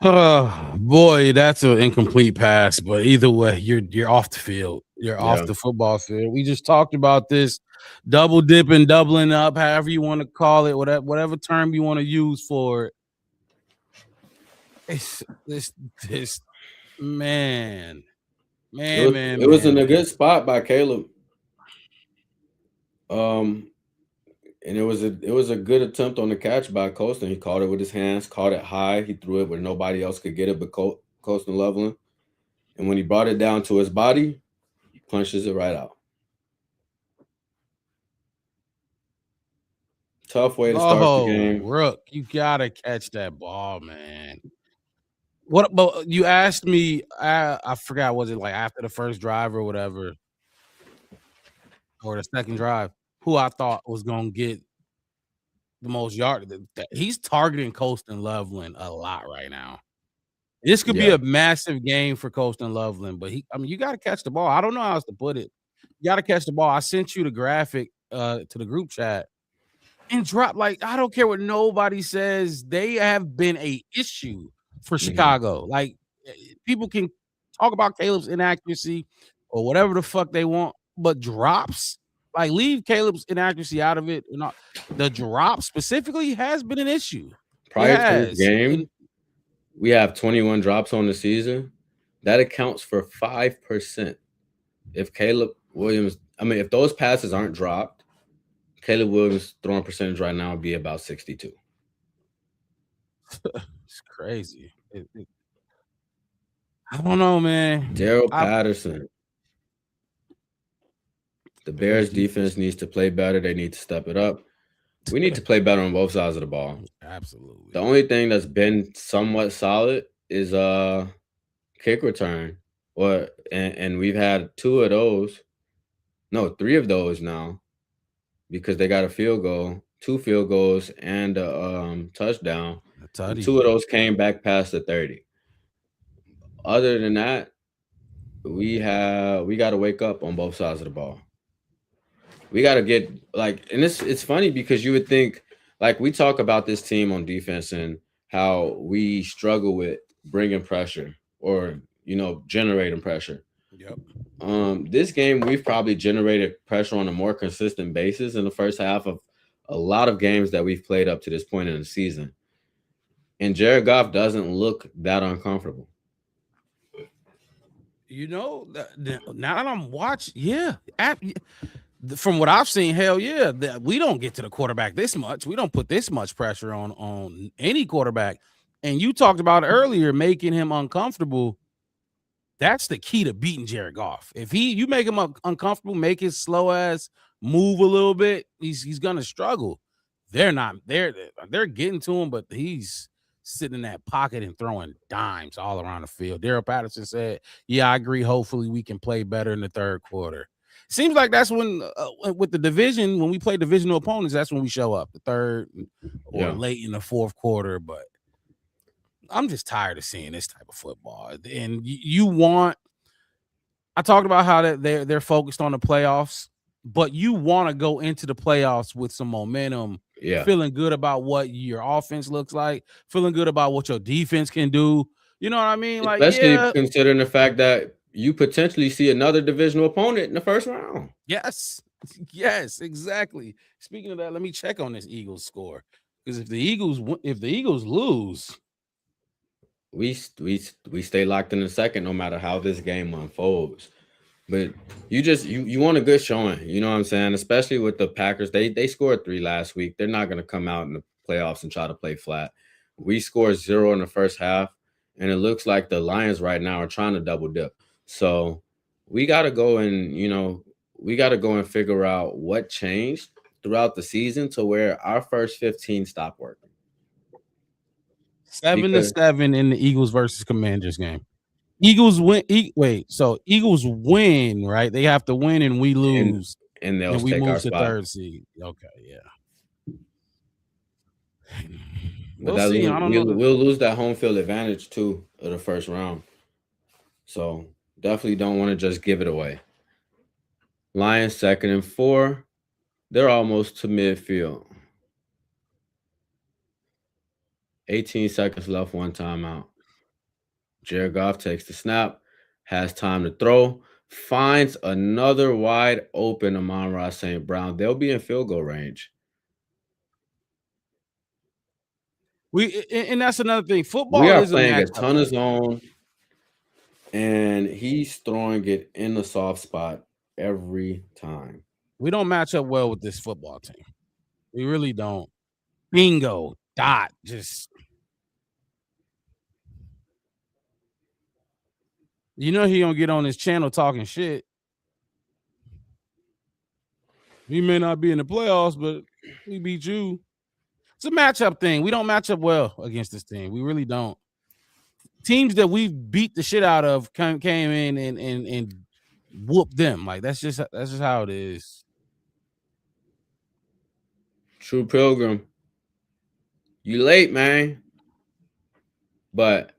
Oh boy, that's an incomplete pass. But either way, you're off the field. You're off the football field. We just talked about this double dipping, doubling up, however you want to call it, whatever term you want to use for it. It's this man, It man, was man, it was man, in a man. good spot by Caleb. Um, and it was a good attempt on the catch by Colston. He caught it with his hands, caught it high. He threw it where nobody else could get it but Colston Loveland. And when he brought it down to his body, he punches it right out. Tough way to start the Oh, game. Rook, you gotta catch that ball, man. What? But you asked me. I forgot. Was it like after the first drive or whatever, or the second drive? Who I thought was gonna get the most yard? He's targeting Colston Loveland a lot right now. This could be Yeah. a massive game for Colston Loveland, but I mean, you got to catch the ball. I don't know how else to put it. You got to catch the ball. I sent you the graphic to the group chat and drop. Like, I don't care what nobody says. They have been a issue for Mhm. Chicago. Like, people can talk about Caleb's inaccuracy or whatever the fuck they want, but drops, like, leave Caleb's inaccuracy out of it. You know, the drop specifically has been an issue. It Prior to this has, and game, we have 21 drops on the season. That accounts for 5%. If Caleb Williams, I mean, if those passes aren't dropped, Caleb Williams' throwing percentage right now would be about 62. it's crazy. I don't know, man. Daryl I Patterson, the Bears Bears defense, defense needs to play better. They need to step it up. We need to play better on both sides of the ball. The absolutely. only thing that's been somewhat solid is kick return. And we've had two of those, no, three of those now, because they got a field goal, two field goals, and a touchdown. A And two tutty. of those came back past the 30. Other than that, we got to wake up on both sides of the ball. We got to get like, and it's funny because you would think like we talk about this team on defense and how we struggle with bringing pressure or generating pressure. Yep. This game we've probably generated pressure on a more consistent basis in the first half of a lot of games that we've played up to this point in the season. And Jared Goff doesn't look that uncomfortable. You know, now that I'm watching, from what I've seen, hell yeah, we don't get to the quarterback this much. We don't put this much pressure on any quarterback. And you talked about earlier making him uncomfortable. That's the key to beating Jared Goff. If you make him uncomfortable, make his slow ass move a little bit, he's gonna struggle. They're getting to him, but he's sitting in that pocket and throwing dimes all around the field. Daryl Patterson said, "Yeah, I agree. Hopefully, we can play better in the third quarter." Seems like that's when with the division, when we play divisional opponents, that's when we show up, the third or Yeah. late in the fourth quarter. But I'm just tired of seeing this type of football. And you want I talked about how that they're focused on the playoffs, but you want to go into the playoffs with some momentum, Yeah. feeling good about what your offense looks like, feeling good about what your defense can do. You know what I mean? Like, Especially yeah, considering the fact that you potentially see another divisional opponent in the first round. yes, yes, exactly. Speaking of that, let me check on this Eagles score because if the Eagles lose, We stay locked in the second no matter how this game unfolds. But you want a good showing, you know what I'm saying? Especially with the Packers. They scored 3 last week. They're not gonna come out in the playoffs and try to play flat. We scored 0 in the first half, and it looks like the Lions right now are trying to double dip. So we gotta go and figure out what changed throughout the season to where our first 15 stopped working. 7 to Because 7 in the Eagles versus Commanders game. Eagles win. Wait, so Eagles win, right? They have to win, and we and lose, and they'll and we take move our to spot. third seed. Okay, yeah. But We'll see. I don't know. we'll lose that home field advantage too of the first round. So definitely don't want to just give it away. Lions 2nd and 4. They're almost to midfield. 18 seconds left, one timeout. Jared Goff takes the snap, has time to throw, finds another wide open Amon-Ra St. Brown. They'll be in field goal range. and that's another thing. We Football are is a playing a matchup ton of thing. zone, and he's throwing it in the soft spot every time. We don't match up well with this football team. We really don't. Bingo. Dot. Just he gonna get on his channel talking shit. We may not be in the playoffs, but we beat you. It's a matchup thing. We don't match up well against this team. We really don't. Teams that we've beat the shit out of came in and whooped them. Like that's just how it is. True Pilgrim, you late, man. But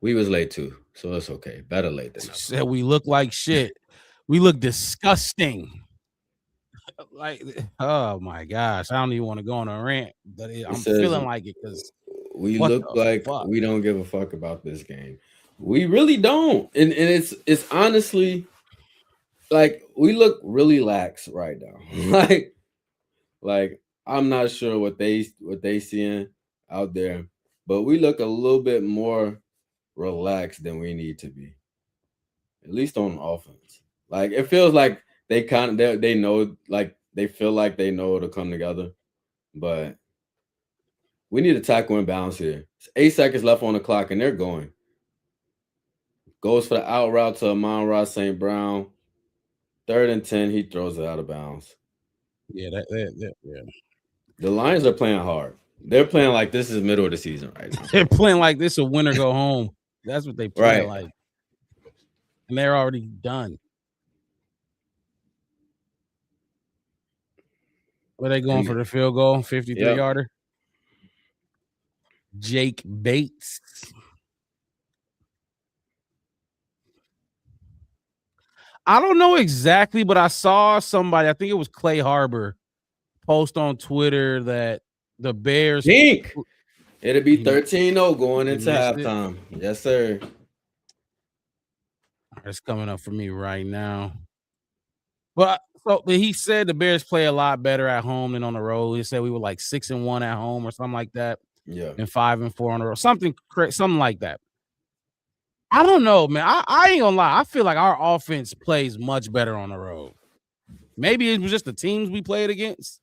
we was late too, so it's okay. Better late than never. Said we look like shit. We look disgusting. Like, oh my gosh, I don't even want to go on a rant, but It I'm says feeling like it because we what look the like fuck? we don't give a fuck about this game. We really don't, and it's honestly like we look really lax right now. like I'm not sure what they seeing out there, but we look a little bit more relaxed than we need to be, at least on offense. Like it feels like they know, like they feel like they know to come together, but we need a tackle and balance here. It's 8 seconds left on the clock, and they're going. Goes for the out route to Amon-Ra St. Brown. 3rd and 10, he throws it out of bounds. Yeah, yeah. The Lions are playing hard. They're playing like this is middle of the season right now. They're playing like this a win or go home. That's what they playing Right. like. And they're already done. Were they going for the field goal? 53-yarder? Jake Bates. I don't know exactly, but I saw somebody, I think it was Clay Harbor, post on Twitter that the Bears. Pink. It'll be 13-0 going into halftime. Yes, sir. It's coming up for me right now. But he said the Bears play a lot better at home than on the road. He said we were like 6-1 at home or something like that. Yeah. And 5-4 on the road. Something like that. I don't know, man. I ain't gonna lie. I feel like our offense plays much better on the road. Maybe it was just the teams we played against.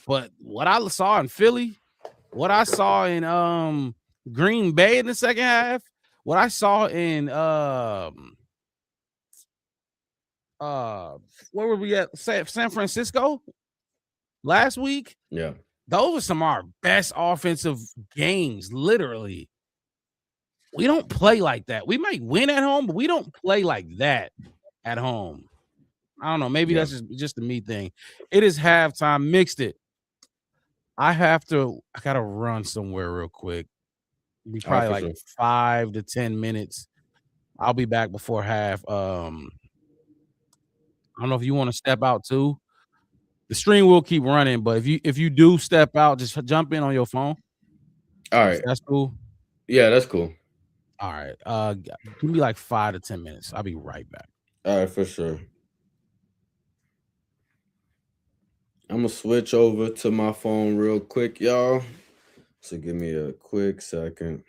But what I saw in Philly, what I saw in Green Bay in the second half, what I saw in where were we at? San Francisco last week? Yeah. Those are some of our best offensive games, literally. We don't play like that. We might win at home, but we don't play like that at home. I don't know. Maybe that's just a me thing. It is halftime. Mixed it. I gotta run somewhere real quick. It'll be probably like 5 to 10 minutes. I'll be back before half. I don't know if you want to step out too. The stream will keep running, but if you do step out, just jump in on your phone. All right. That's cool. Yeah, that's cool. All right. Give me like 5 to 10 minutes. I'll be right back. All right, for sure. I'm gonna switch over to my phone real quick, y'all. So give me a quick second.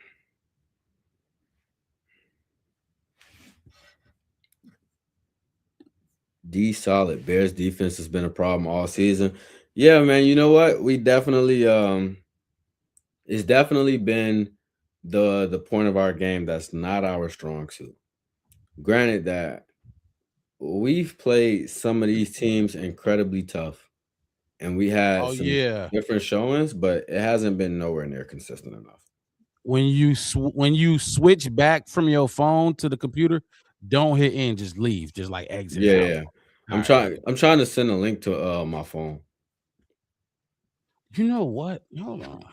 Solid. Bears defense has been a problem all season. Yeah, man. You know what? We definitely it's definitely been the point of our game that's not our strong suit. Granted that we've played some of these teams incredibly tough, and we had some different showings, but it hasn't been nowhere near consistent enough. When you switch back from your phone to the computer, don't hit end, just leave, just like exit out. Yeah. I'm trying to send a link to my phone. You know what? Hold on.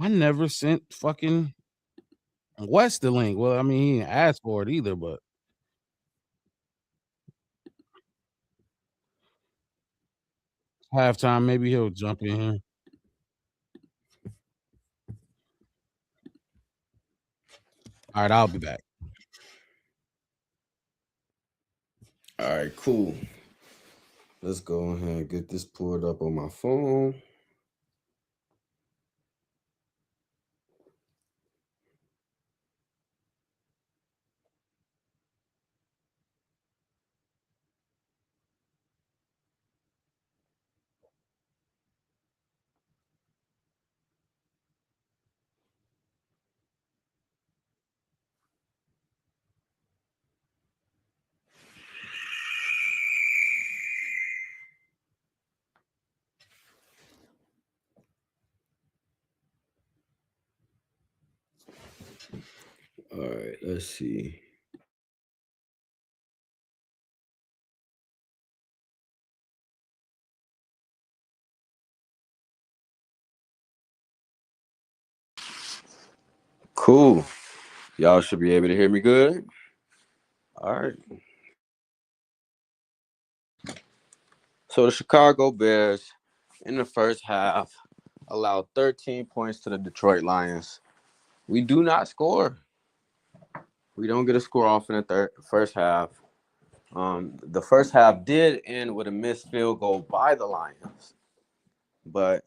I never sent fucking West the link. Well, I mean, he didn't ask for it either, but halftime, maybe he'll jump in here. All right, I'll be back. All right, cool. Let's go ahead and get this pulled up on my phone. All right, let's see. Cool. Y'all should be able to hear me good. All right. So the Chicago Bears in the first half allowed 13 points to the Detroit Lions. We do not score. We don't get a score off in the first half. The first half did end with a missed field goal by the Lions, but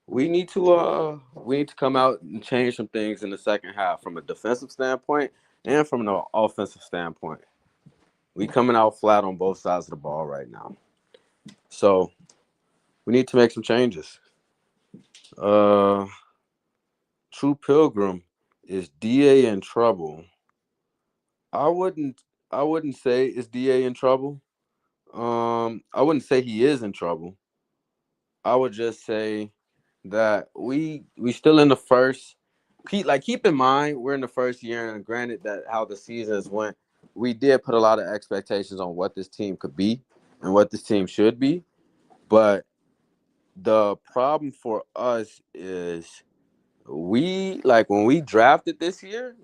we need to come out and change some things in the second half from a defensive standpoint and from an offensive standpoint. We coming out flat on both sides of the ball right now, so we need to make some changes. Uh, True Pilgrim, is DA in trouble? I wouldn't. I wouldn't say is DA in trouble. I wouldn't say he is in trouble. I would just say that we still in the first. Keep in mind we're in the first year, and granted that how the seasons went, we did put a lot of expectations on what this team could be and what this team should be. But the problem for us is we like when we drafted this year,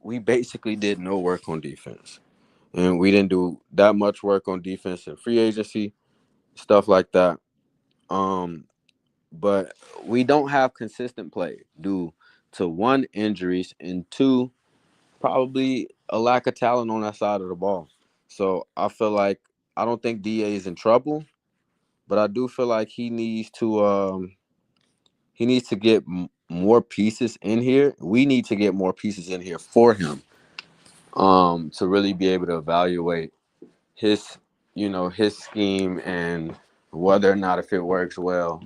we basically did no work on defense, and we didn't do that much work on defense and free agency stuff like that. Um, but we don't have consistent play due to one, injuries, and two, probably a lack of talent on that side of the ball. So I feel like I don't think Da is in trouble, but I do feel like he needs to get more pieces in here. We need to get more pieces in here for him to really be able to evaluate his his scheme and whether or not if it works well.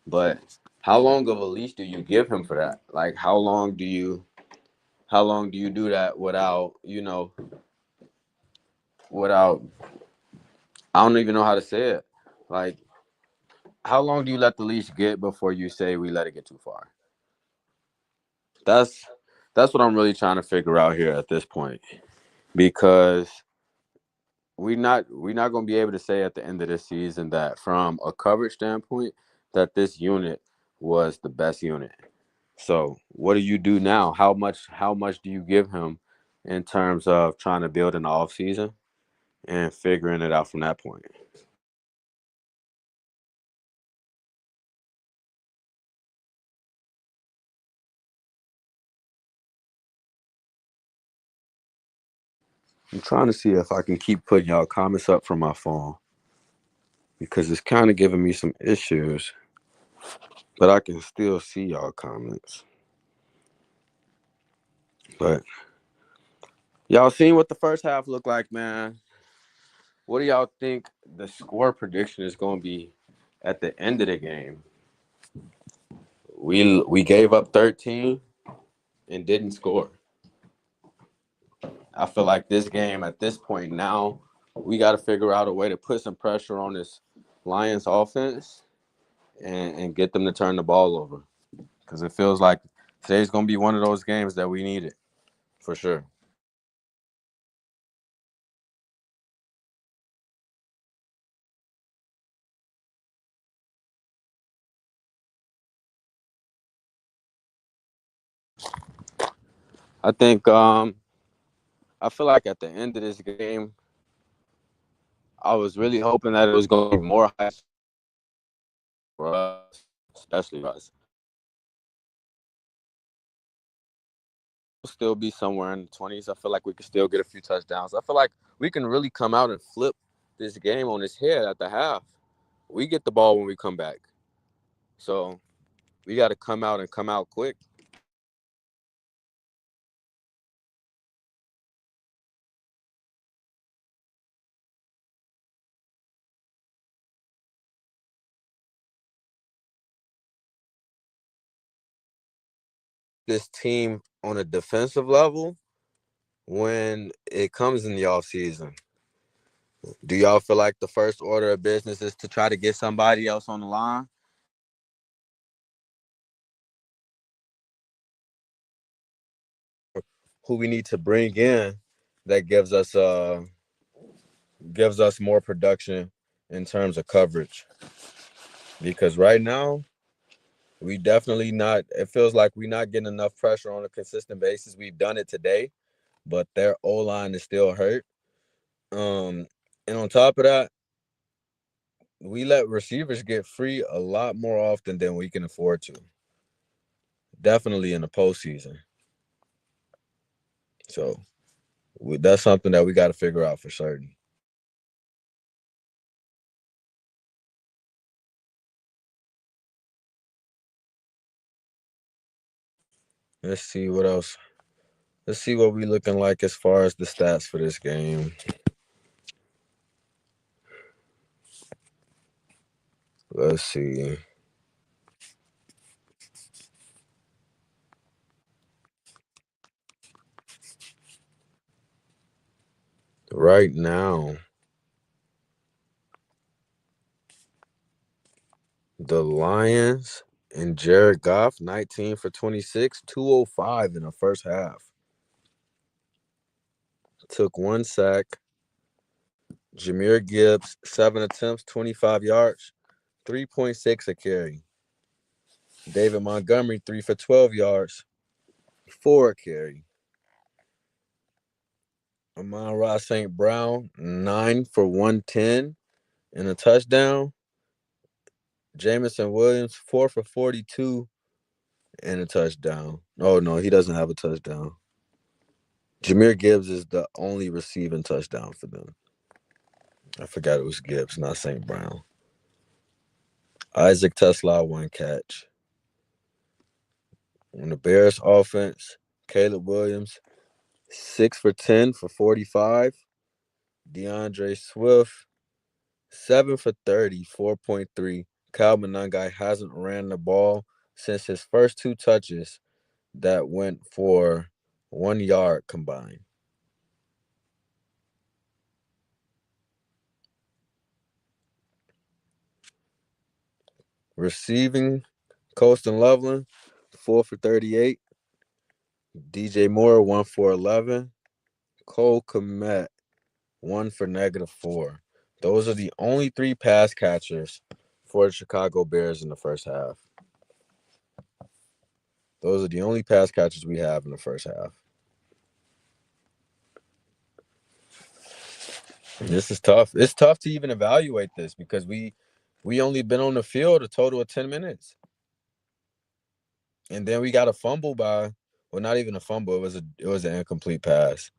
But how long of a leash do you give him for that? Like how long do you do that without without I don't even know how to say it. Like how long do you let the leash get before you say we let it get too far? That's that's what I'm really trying to figure out here at this point because we're not going to be able to say at the end of this season that from a coverage standpoint that this unit was the best unit. So what do you do now? How much do you give him in terms of trying to build an off season and figuring it out from that point? I'm trying to see if I can keep putting y'all comments up from my phone because it's kind of giving me some issues, but I can still see y'all comments. But y'all seen what the first half looked like, man. What do y'all think the score prediction is going to be at the end of the game? We gave up 13 and didn't score. I feel like this game at this point now, we got to figure out a way to put some pressure on this Lions offense and get them to turn the ball over because it feels like today's going to be one of those games that we need it for sure. I think I feel like at the end of this game, I was really hoping that it was going to be more high for us, especially us. Still be somewhere in the 20s. I feel like we could still get a few touchdowns. I feel like we can really come out and flip this game on its head at the half. We get the ball when we come back. So we got to come out and come out quick. This team on a defensive level when it comes in the offseason. Do y'all feel like the first order of business is to try to get somebody else on the line? who we need to bring in that gives us more production in terms of coverage. Because right now, we definitely not. It feels like we're not getting enough pressure on a consistent basis. We've done it today, but their O line is still hurt. Um, and on top of that, we let receivers get free a lot more often than we can afford to. Definitely in the postseason. So that's something that we got to figure out for certain. Let's see what else. Let's see what we looking like as far as the stats for this game. Let's see. Right now, the Lions and Jared Goff, 19 for 26, 205 in the first half. Took one sack. Jameer Gibbs, 7 attempts, 25 yards, 3.6 a carry. David Montgomery, 3 for 12 yards, 4 a carry. Amon-Ra St. Brown, 9 for 110 and a touchdown. Jamison Williams, 4 for 42 and a touchdown. Oh, no, he doesn't have a touchdown. Jameer Gibbs is the only receiving touchdown for them. I forgot it was Gibbs, not St. Brown. Isaac Tesla, 1 catch. On the Bears offense, Caleb Williams, 6 for 10 for 45. DeAndre Swift, 7 for 30, 4.3. Kyle Monangai hasn't ran the ball since his first 2 touches that went for 1 yard combined. Receiving, Colston Loveland, 4 for 38. DJ Moore, 1 for 11. Cole Kmet, 1 for -4. Those are the only 3 pass catchers for the Chicago Bears in the first half. Those are the only pass catchers we have in the first half. This is tough. It's tough to even evaluate this because we only been on the field a total of 10 minutes. And then we got a fumble by, well, not even a fumble, it was an incomplete pass.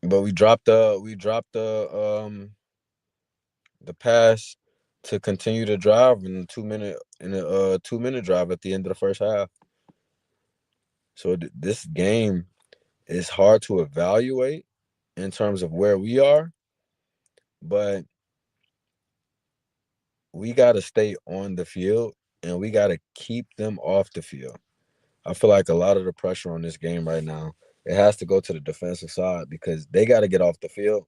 But we dropped the pass to continue to drive in a 2-minute drive at the end of the first half. So this game is hard to evaluate in terms of where we are, but we got to stay on the field and we got to keep them off the field. I feel like a lot of the pressure on this game right now, it has to go to the defensive side because they got to get off the field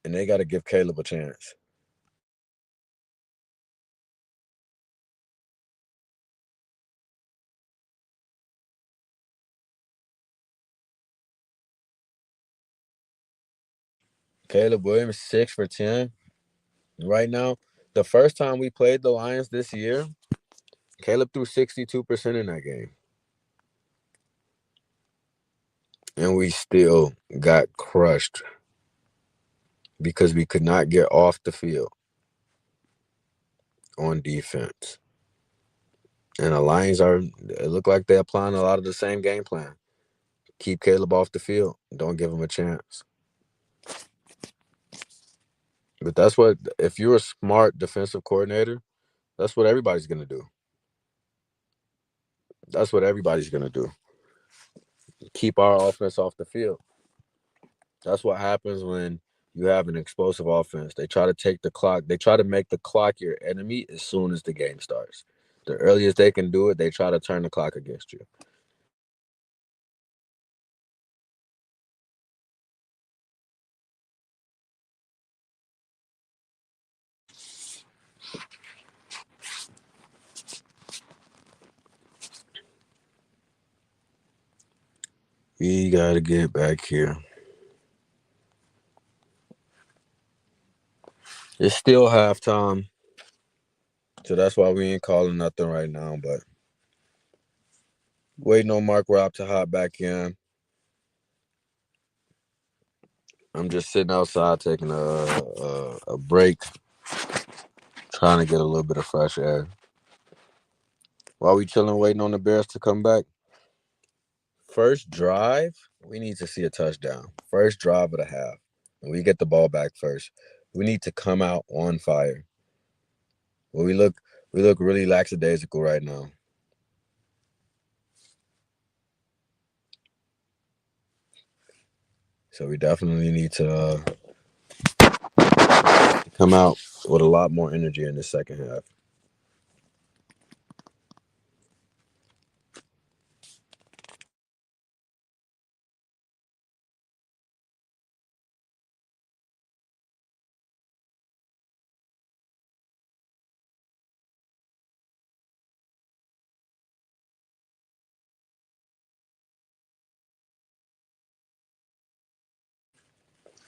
and they got to give Caleb a chance. Caleb Williams, 6 for 10. Right now, the first time we played the Lions this year, Caleb threw 62% in that game. And we still got crushed because we could not get off the field on defense. And the Lions it look like they're applying a lot of the same game plan. Keep Caleb off the field. Don't give him a chance. But if you're a smart defensive coordinator, that's what everybody's going to do. That's what everybody's going to do. Keep our offense off the field. That's what happens when you have an explosive offense. They try to take the clock. They try to make the clock your enemy as soon as the game starts. The earliest they can do it, they try to turn the clock against you. We gotta get back here. It's still halftime, so that's why we ain't calling nothing right now. But waiting on Mark Rob to hop back in. I'm just sitting outside taking a break, trying to get a little bit of fresh air. While we chilling, waiting on the Bears to come back. First drive, we need to see a touchdown. First drive of the half, and we get the ball back first. We need to come out on fire. Well, we look really lackadaisical right now. So we definitely need to come out with a lot more energy in the second half.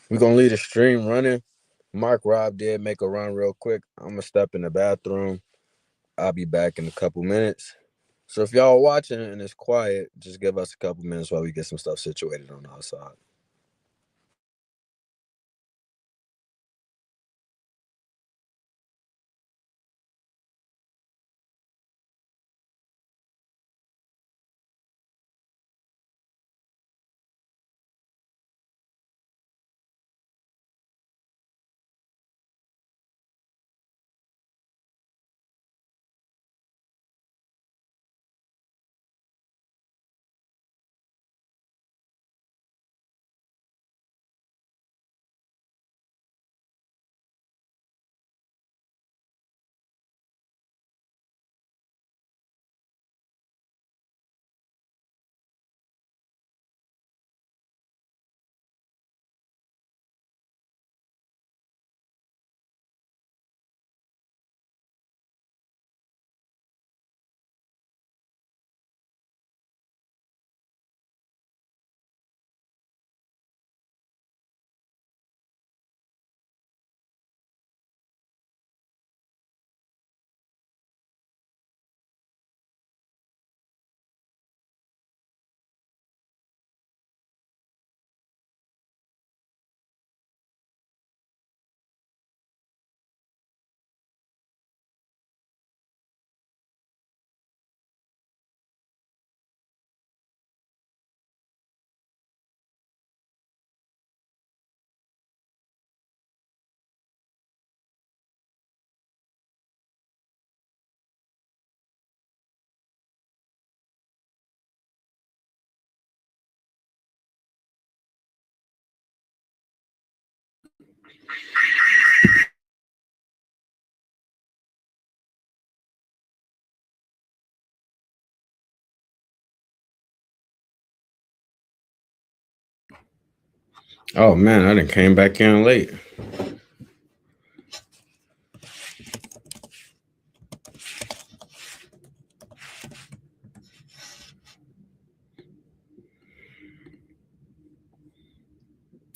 We're gonna leave the stream running. Mark Rob did make a run real quick. I'm gonna step in the bathroom. I'll be back in a couple minutes. So if y'all watching and it's quiet, just give us a couple minutes while we get some stuff situated on the outside. Oh man, I didn't came back in late.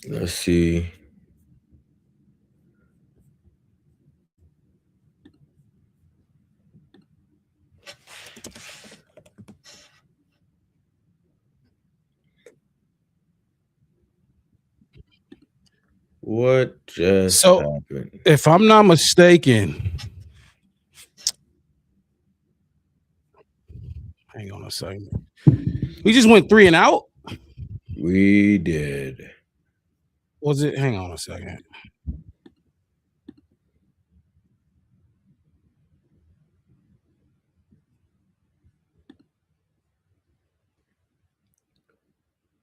Let's see. What just So, happened? if I'm not mistaken, hang on a second. We just went 3 and out. We did. Was it? Hang on a second.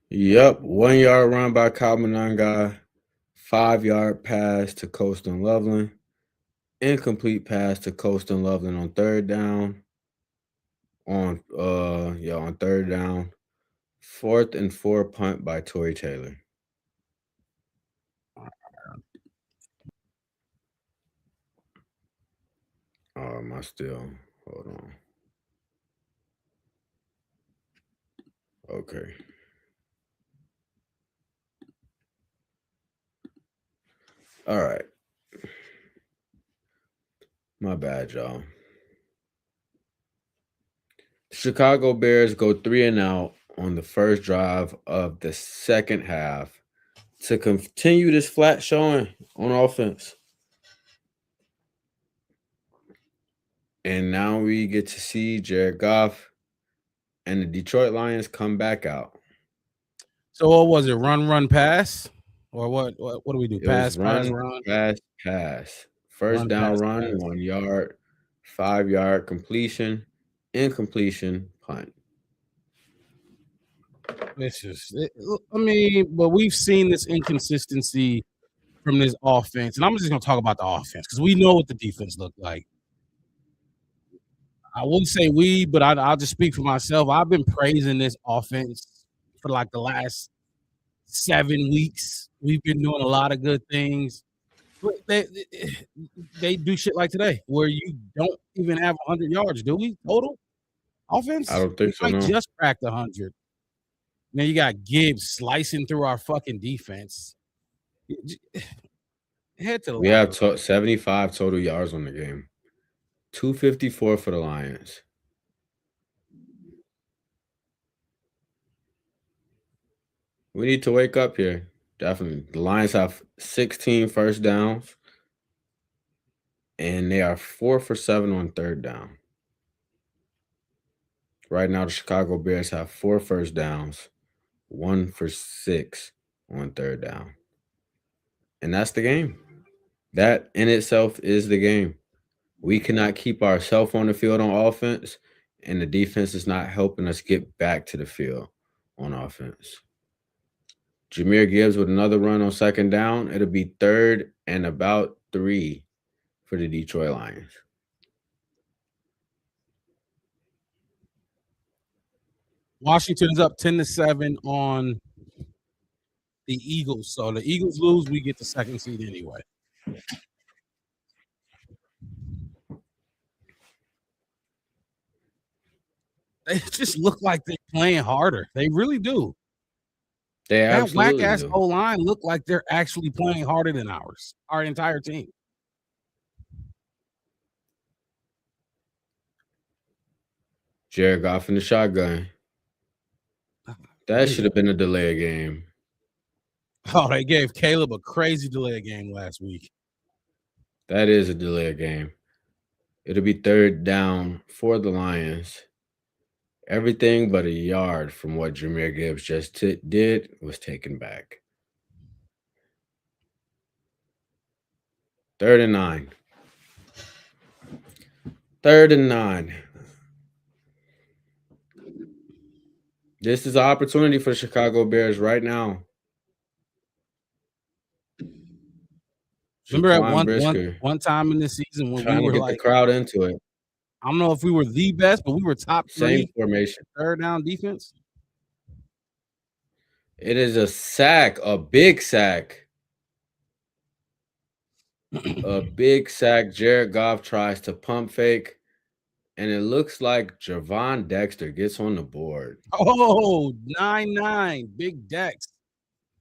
Yep, 1 yard run by Kalmananga, 5 yard pass to Colston Loveland, incomplete pass to Colston Loveland on third down. On third down, 4th and 4 punt by Tory Taylor. Am I still? Hold on. Okay. All right. My bad, y'all. Chicago Bears go 3-and-out on the first drive of the second half to continue this flat showing on offense. And now we get to see Jared Goff and the Detroit Lions come back out. So what was it? Run, pass, or what? What do we do? It was Pass, run, run, pass. First run, down pass, run, pass. 1 yard, 5 yard completion, incompletion, punt. It's just, I mean, but we've seen this inconsistency from this offense, and I'm just gonna talk about the offense because we know what the defense looked like. I wouldn't say we, but I'll just speak for myself. I've been praising this offense for like the last 7 weeks. We've been doing a lot of good things. But they do shit like today where you don't even have 100 yards, do we? Total I offense? don't We think so, might no. just crack the 100. Now you got Gibbs slicing through our fucking defense. Head to the We locker have room. 75 total yards on the game. 254 for the Lions. We need to wake up here. Definitely. The Lions have 16 first downs, and they are 4 for 7 on third down. Right now, the Chicago Bears have 4 first downs, 1 for 6 on third down. And that's the game. That in itself is the game. We cannot keep ourselves on the field on offense, and the defense is not helping us get back to the field on offense. Jahmyr Gibbs with another run on second down. It'll be 3rd and about 3 for the Detroit Lions. Washington's up 10-7 on the Eagles. So the Eagles lose, we get the second seed anyway. They just look like they're playing harder. They really do. They That whack absolutely ass do. O line look like they're actually playing harder than ours, our entire team. Jared Goff in the shotgun. That should have been a delay game. Oh, they gave Caleb a crazy delay game last week. That is a delay game. It'll be 3rd down for the Lions. Everything but a yard from what Jahmyr Gibbs just did was taken back. 3rd and 9. 3rd and 9. This is an opportunity for the Chicago Bears right now. Remember at Brisker one time in this season when we trying to were get the like, crowd into it. I don't know if we were the best, but we were top Same 3 formation. third down defense. It is a sack, a big sack. A big sack. Jared Goff tries to pump fake, and it looks like Javon Dexter gets on the board. Oh, 9-9. Big Dex.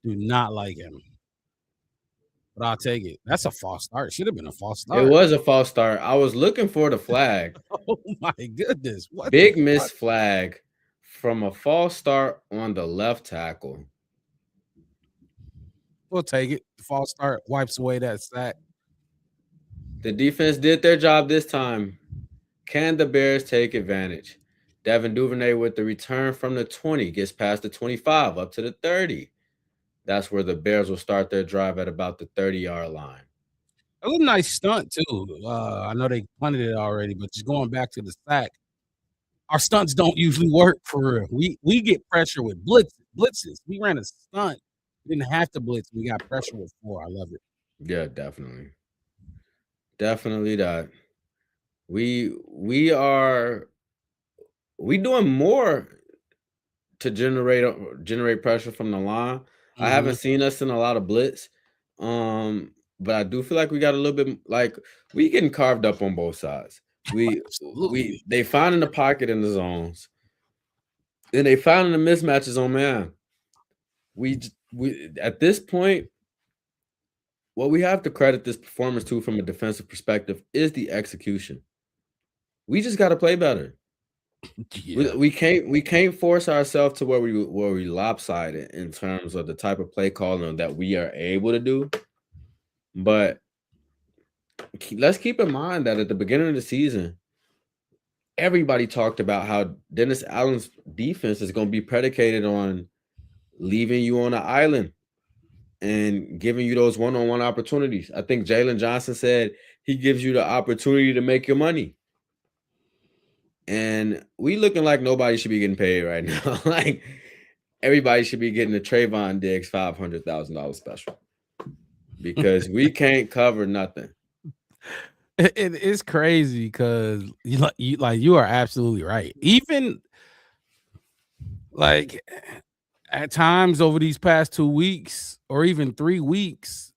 Do not like him. But I'll take it. That's a false start. Should have been a false start. It was a false start. I was looking for the flag. Oh my goodness. What Big miss flag from a false start on the left tackle. We'll take it. The false start wipes away that sack. The defense did their job this time. Can the Bears take advantage? Devin Duvernay with the return from the 20 gets past the 25 up to the 30. That's where the Bears will start their drive at about the 30-yard line. A little nice stunt too. I know they punted it already, but just going back to the sack, our stunts don't usually work for real. We get pressure with blitzes. We ran a stunt. We didn't have to blitz. We got pressure with 4. I love it. Yeah, definitely. Definitely that. We doing more to generate pressure from the line. Mm-hmm. I haven't seen us in a lot of blitz. But I do feel like we got a little bit like we getting carved up on both sides. They finding the pocket in the zones, and they finding the mismatches on man. We at this point, what we have to credit this performance to from a defensive perspective is the execution. We just got to play better. Yeah. We can't force ourselves to where we lopsided in terms of the type of play calling that we are able to do. But let's keep in mind that at the beginning of the season, everybody talked about how Dennis Allen's defense is going to be predicated on leaving you on an island and giving you those one-on-one opportunities. I think Jalen Johnson said he gives you the opportunity to make your money. And we looking like nobody should be getting paid right now. Like everybody should be getting a Trayvon Diggs $500,000 special because we can't cover nothing. It's crazy because you are absolutely right. Even like at times over these past 2 weeks or even 3 weeks,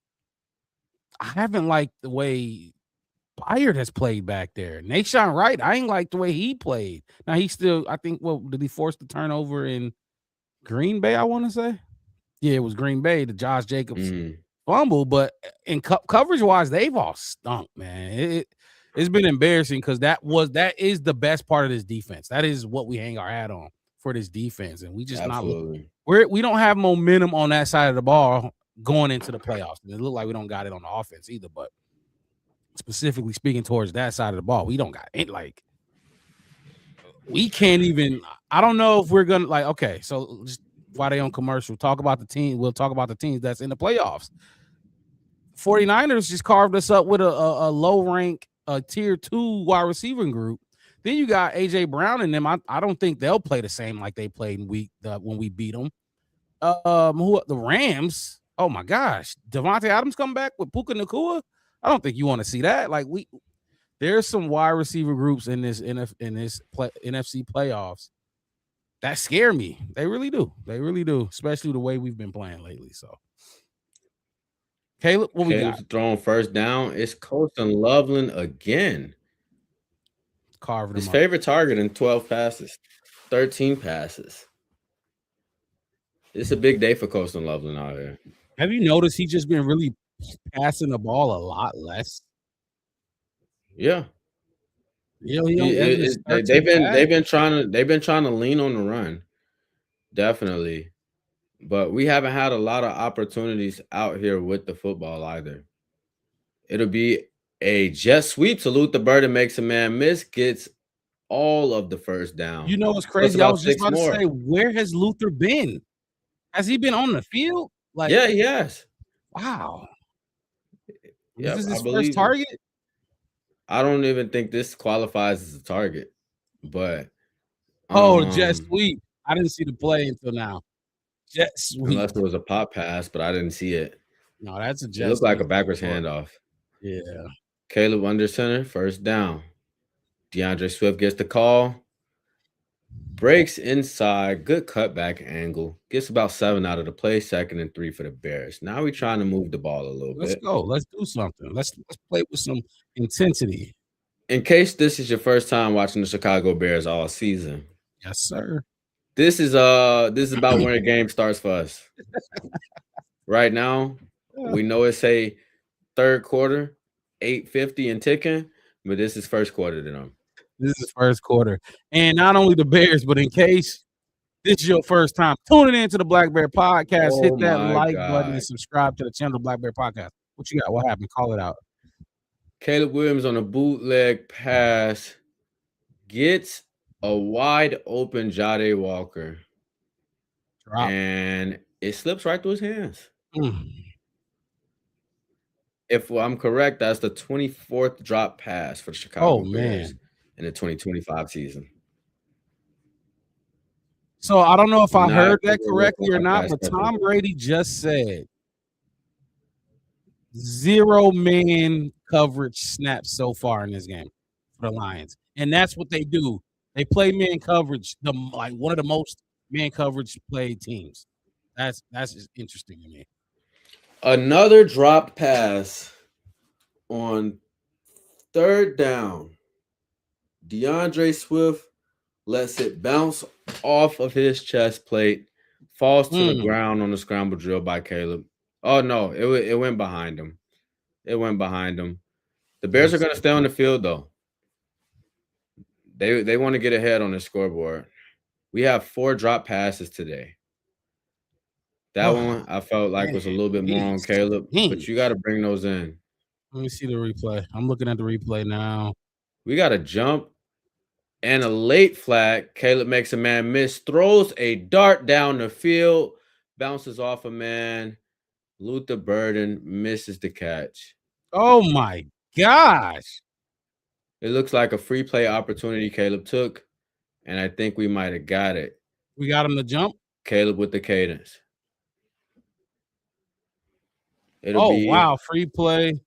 I haven't liked the way Byard has played back there. Nashawn Wright, I ain't like the way he played. Now he still, I think, what did he force the turnover in Green Bay? I want to say, yeah, it was Green Bay, the Josh Jacobs fumble. But in coverage wise, they've all stunk, man. It's been embarrassing because that is the best part of this defense. That is what we hang our hat on for this defense, and we just Absolutely. we don't have momentum on that side of the ball going into the playoffs. And it looked like we don't got it on the offense either, but specifically speaking towards that side of the ball, we don't got it. Like we can't even. I don't know if we're gonna like. Okay, so just while they on commercial, talk about the team. We'll talk about the teams that's in the playoffs. 49ers just carved us up with a low rank, tier 2 wide receiving group. Then you got AJ Brown and them. I don't think they'll play the same like they played in when we beat them. The Rams? Oh my gosh, Devontae Adams come back with Puka Nacua. I don't think you want to see that. Like there's some wide receiver groups in this NFC playoffs that scare me. They really do. They really do, especially the way we've been playing lately. So, Caleb, what we got? Caleb's throwing first down. It's Colston Loveland again. Carving His him up. favorite target in 12 passes, 13 passes. It's a big day for Colston Loveland out here. Have you noticed he's just been really passing the ball a lot less? Yeah. Yeah, They've been trying to lean on the run, definitely, but we haven't had a lot of opportunities out here with the football either. It'll be a jet sweep. Salute the bird and makes a man miss. Gets all of the first down. You know what's So it's crazy? I about was just 6 about to more. say, where has Luther been? Has he been on the field? Like, Yeah, he has. wow. Yep, Is this I his first believe it. target? I don't even think this qualifies as a target, but Oh, jet sweep. I didn't see the play until now. Jet sweep. unless it was a pop pass, but I didn't see it. No, that's a jet It looked sweep. like a backwards handoff. Yeah. Caleb under center, first down. DeAndre Swift gets the call. Breaks inside, good cutback angle. Gets about 7 out of the play, 2nd and 3 for the Bears. Now we're trying to move the ball a little Let's bit. go. Let's do something. Let's play with some intensity. In case this is your first time watching the Chicago Bears all season, yes, sir. This is about when a game starts for us. Right now, we know it's a third quarter, 8:50 and ticking, but this is first quarter to them. This is first quarter. And not only the Bears, but in case this is your first time tuning into the Black Bear Podcast, hit that like button and subscribe to the channel, Black Bear Podcast. What you got? What happened? Call it out. Caleb Williams on a bootleg pass gets a wide open Jade Walker. Drop. And it slips right through his hands. If I'm correct, that's the 24th drop pass for the Chicago Bears in the 2025 season. So I don't know if I heard that correctly or not, but Tom Brady just said 0 man coverage snaps so far in this game for the Lions. And that's what they do. They play man coverage, one of the most man coverage played teams. That's just interesting to me. Another drop pass on third down. DeAndre Swift lets it bounce off of his chest plate, falls to the ground on the scramble drill by Caleb. Oh no, it went behind him. It went behind them. The Bears are going to stay on the field though. They want to get ahead on the scoreboard. We have 4 drop passes today. That one I felt like was a little bit more on Caleb, but you got to bring those in. Let me see the replay. I'm looking at the replay now. We got a jump and a late flag. Caleb makes a man miss, throws a dart down the field, bounces off a man. Luther Burden misses the catch. Oh my gosh. It looks like a free play opportunity Caleb took, and I think we might have got it. We got him to jump. Caleb with the cadence. Wow, free play.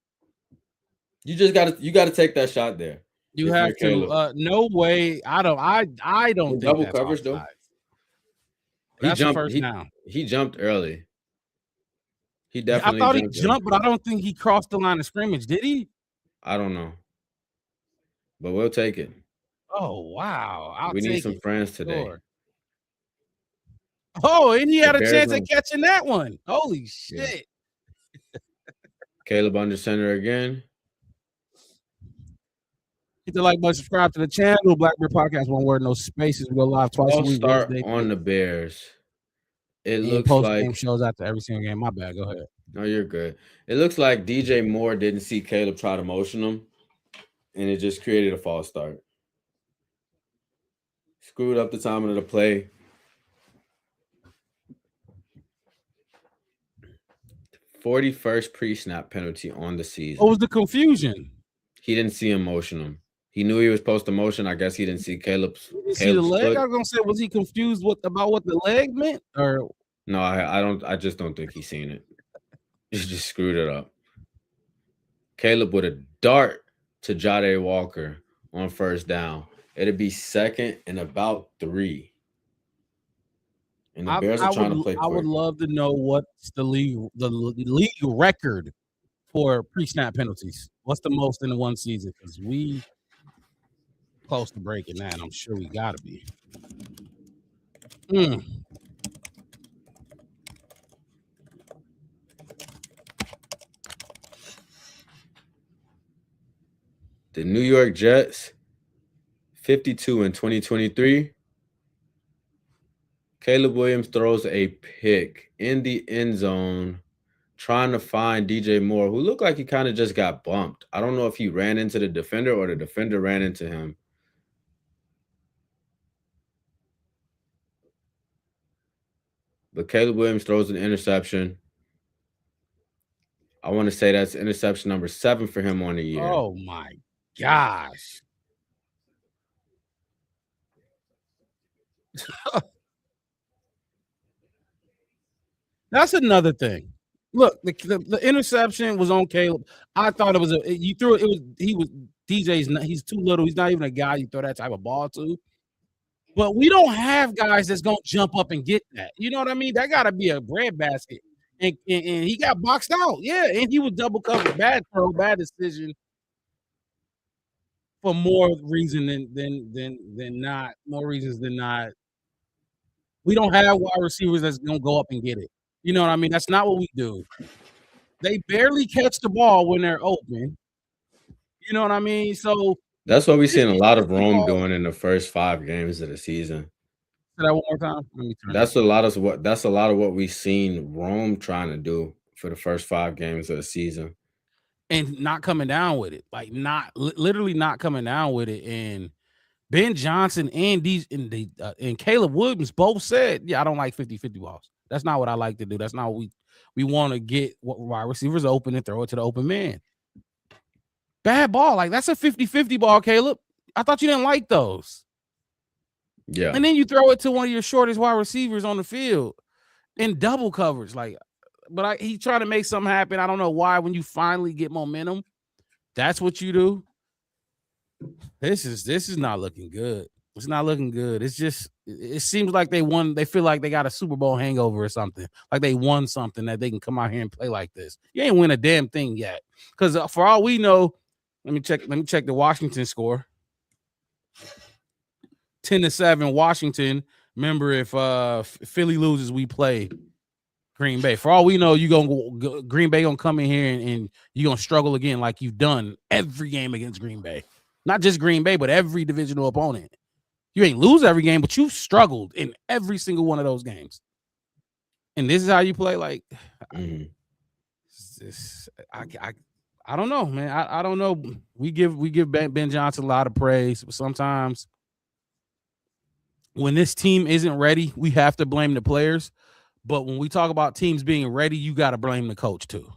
You gotta take that shot there. You have to. No way. I don't think double that's coverage though. That's jumped first down. He jumped early. He I thought he jumped, but I don't think he crossed the line of scrimmage. Did he? I don't know, but we'll take it. Oh wow! We need some friends today. Sure. Oh, and he had a chance at catching that one. Holy shit! Yeah. Caleb under center again. Hit the like button, subscribe to the channel. Blackbeard Podcast, one word, no spaces. We go live twice a week. Start on the Bears. It looks like shows after every single game. My bad. Go ahead. No, you're good. It looks like DJ Moore didn't see Caleb try to motion him, and it just created a false start. Screwed up the timing of the play. 41st pre-snap penalty on the season. What was the confusion? He didn't see him motion him. He knew he was supposed to motion. I guess he didn't see Caleb's. See the leg? Foot. I was gonna say, was he confused about what the leg meant? Or no, I don't. I just don't think he's seen it. He just screwed it up. Caleb with a dart to Jade Walker on first down. It'd be 2nd and about 3. And the Bears are trying to play quick. I would love to know what's the league record for pre-snap penalties. What's the most in one season? Because we close to breaking that. I'm sure we gotta be. The New York Jets, 52 in 2023. Caleb Williams throws a pick in the end zone, trying to find DJ Moore, who looked like he kind of just got bumped. I don't know if he ran into the defender or the defender ran into him. But Caleb Williams throws an interception. I want to say that's interception number 7 for him on the year. Oh, my gosh. That's another thing. Look, the interception was on Caleb. I thought it was he was DJ's. He's too little. He's not even a guy you throw that type of ball to. But we don't have guys that's gonna jump up and get that. You know what I mean? That got to be a breadbasket. And he got boxed out. Yeah, and he was double covered. Bad throw, bad decision. For more reason than not. More reasons than not. We don't have wide receivers that's gonna go up and get it. You know what I mean? That's not what we do. They barely catch the ball when they're open. You know what I mean? So that's what we've seen a lot of Rome doing in the first 5 games of the season. Say that one more time. That's a lot of what we've seen Rome trying to do for the first 5 games of the season. And not coming down with it. Like literally not coming down with it. And Ben Johnson and Caleb Williams both said, yeah, I don't like 50-50 balls. That's not what I like to do. That's not what we want to get wide receivers open and throw it to the open man. Bad ball. Like, that's a 50-50 ball, Caleb. I thought you didn't like those. Yeah. And then you throw it to one of your shortest wide receivers on the field in double coverage. Like, but he's trying to make something happen. I don't know why. When you finally get momentum, that's what you do. This is not looking good. It's not looking good. It's just, it seems like they won. They feel like they got a Super Bowl hangover or something. Like they won something that they can come out here and play like this. You ain't win a damn thing yet. Because for all we know, let me check the Washington score. 10-7 Washington. Remember, if Philly loses, we play. Green Bay. For all we know, you gonna Green Bay gonna come in here and you gonna struggle again like you've done every game against Green Bay. Not just Green Bay, but every divisional opponent. You ain't lose every game, but you've struggled in every single one of those games. And this is how you play. Like, I don't know, man. I don't know. We give Ben Johnson a lot of praise, but sometimes when this team isn't ready, we have to blame the players. But when we talk about teams being ready, you got to blame the coach too.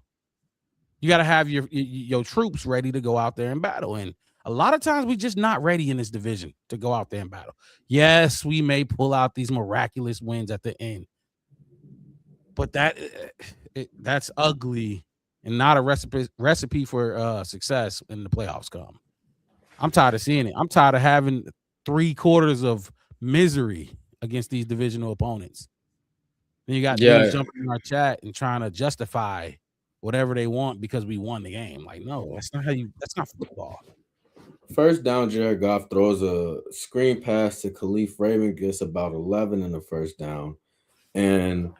You got to have your troops ready to go out there and battle. And a lot of times we just not ready in this division to go out there and battle. Yes, we may pull out these miraculous wins at the end, but that's ugly and not a recipe for success when the playoffs come. I'm tired of seeing it. I'm tired of having 3/4 of misery against these divisional opponents. Then you got dudes jumping in our chat and trying to justify whatever they want because we won the game. Like, no, that's not football. First down, Jared Goff throws a screen pass to Khalif Raymond, gets about 11 in the first down. And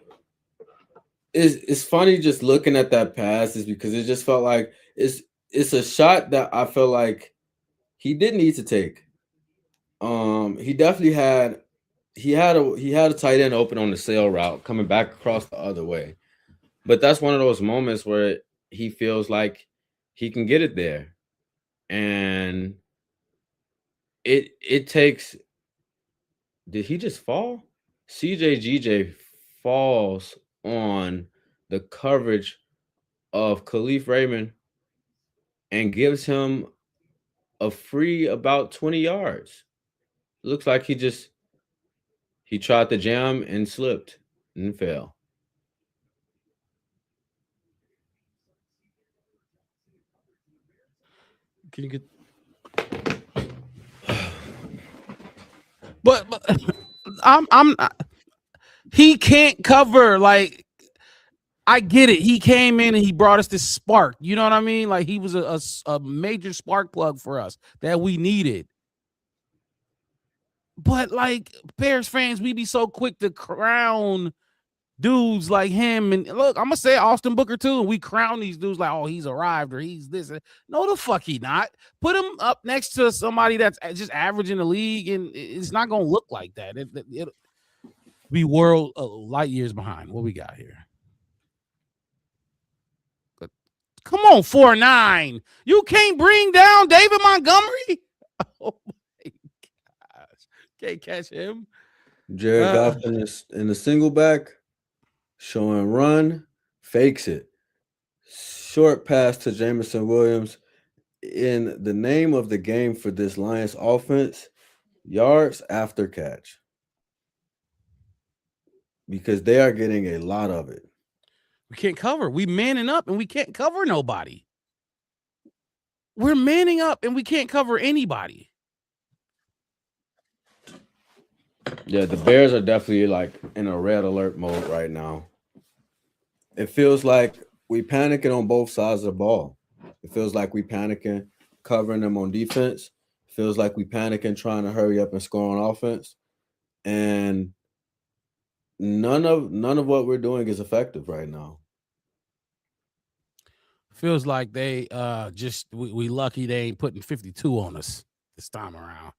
it's funny just looking at that pass is because it just felt like it's a shot that I feel like he didn't need to take. He definitely had a tight end open on the sail route coming back across the other way. But that's one of those moments where he feels like he can get it there. And it takes. Did he just fall? CJGJ falls on the coverage of Khalif Raymond and gives him a free about 20 yards. Looks like he tried to jam and slipped and fell. Can you get? But I'm he can't cover. Like, I get it. He came in and he brought us this spark. You know what I mean? Like, he was a major spark plug for us that we needed. But like Bears fans, we be so quick to crown dudes like him. And look, I'm gonna say Austin Booker too. And we crown these dudes like, oh, he's arrived or he's this. No, the fuck he not. Put him up next to somebody that's just average in the league, and it's not gonna look like that. It'll be world light years behind. What we got here? Come on, 4-9. You can't bring down David Montgomery. Oh my gosh, can't catch him. Jared Goff in the single back, showing run, fakes it. Short pass to Jameson Williams. In the name of the game for this Lions offense, yards after catch. Because they are getting a lot of it. We can't cover. We manning up and we can't cover nobody. We're manning up and we can't cover anybody. Yeah, the Bears are definitely like in a red alert mode right now. It feels like we panicking on both sides of the ball. It feels like we panicking covering them on defense. It feels like we panicking trying to hurry up and score on offense. And none of what we're doing is effective right now. Feels like they we lucky they ain't putting 52 on us this time around.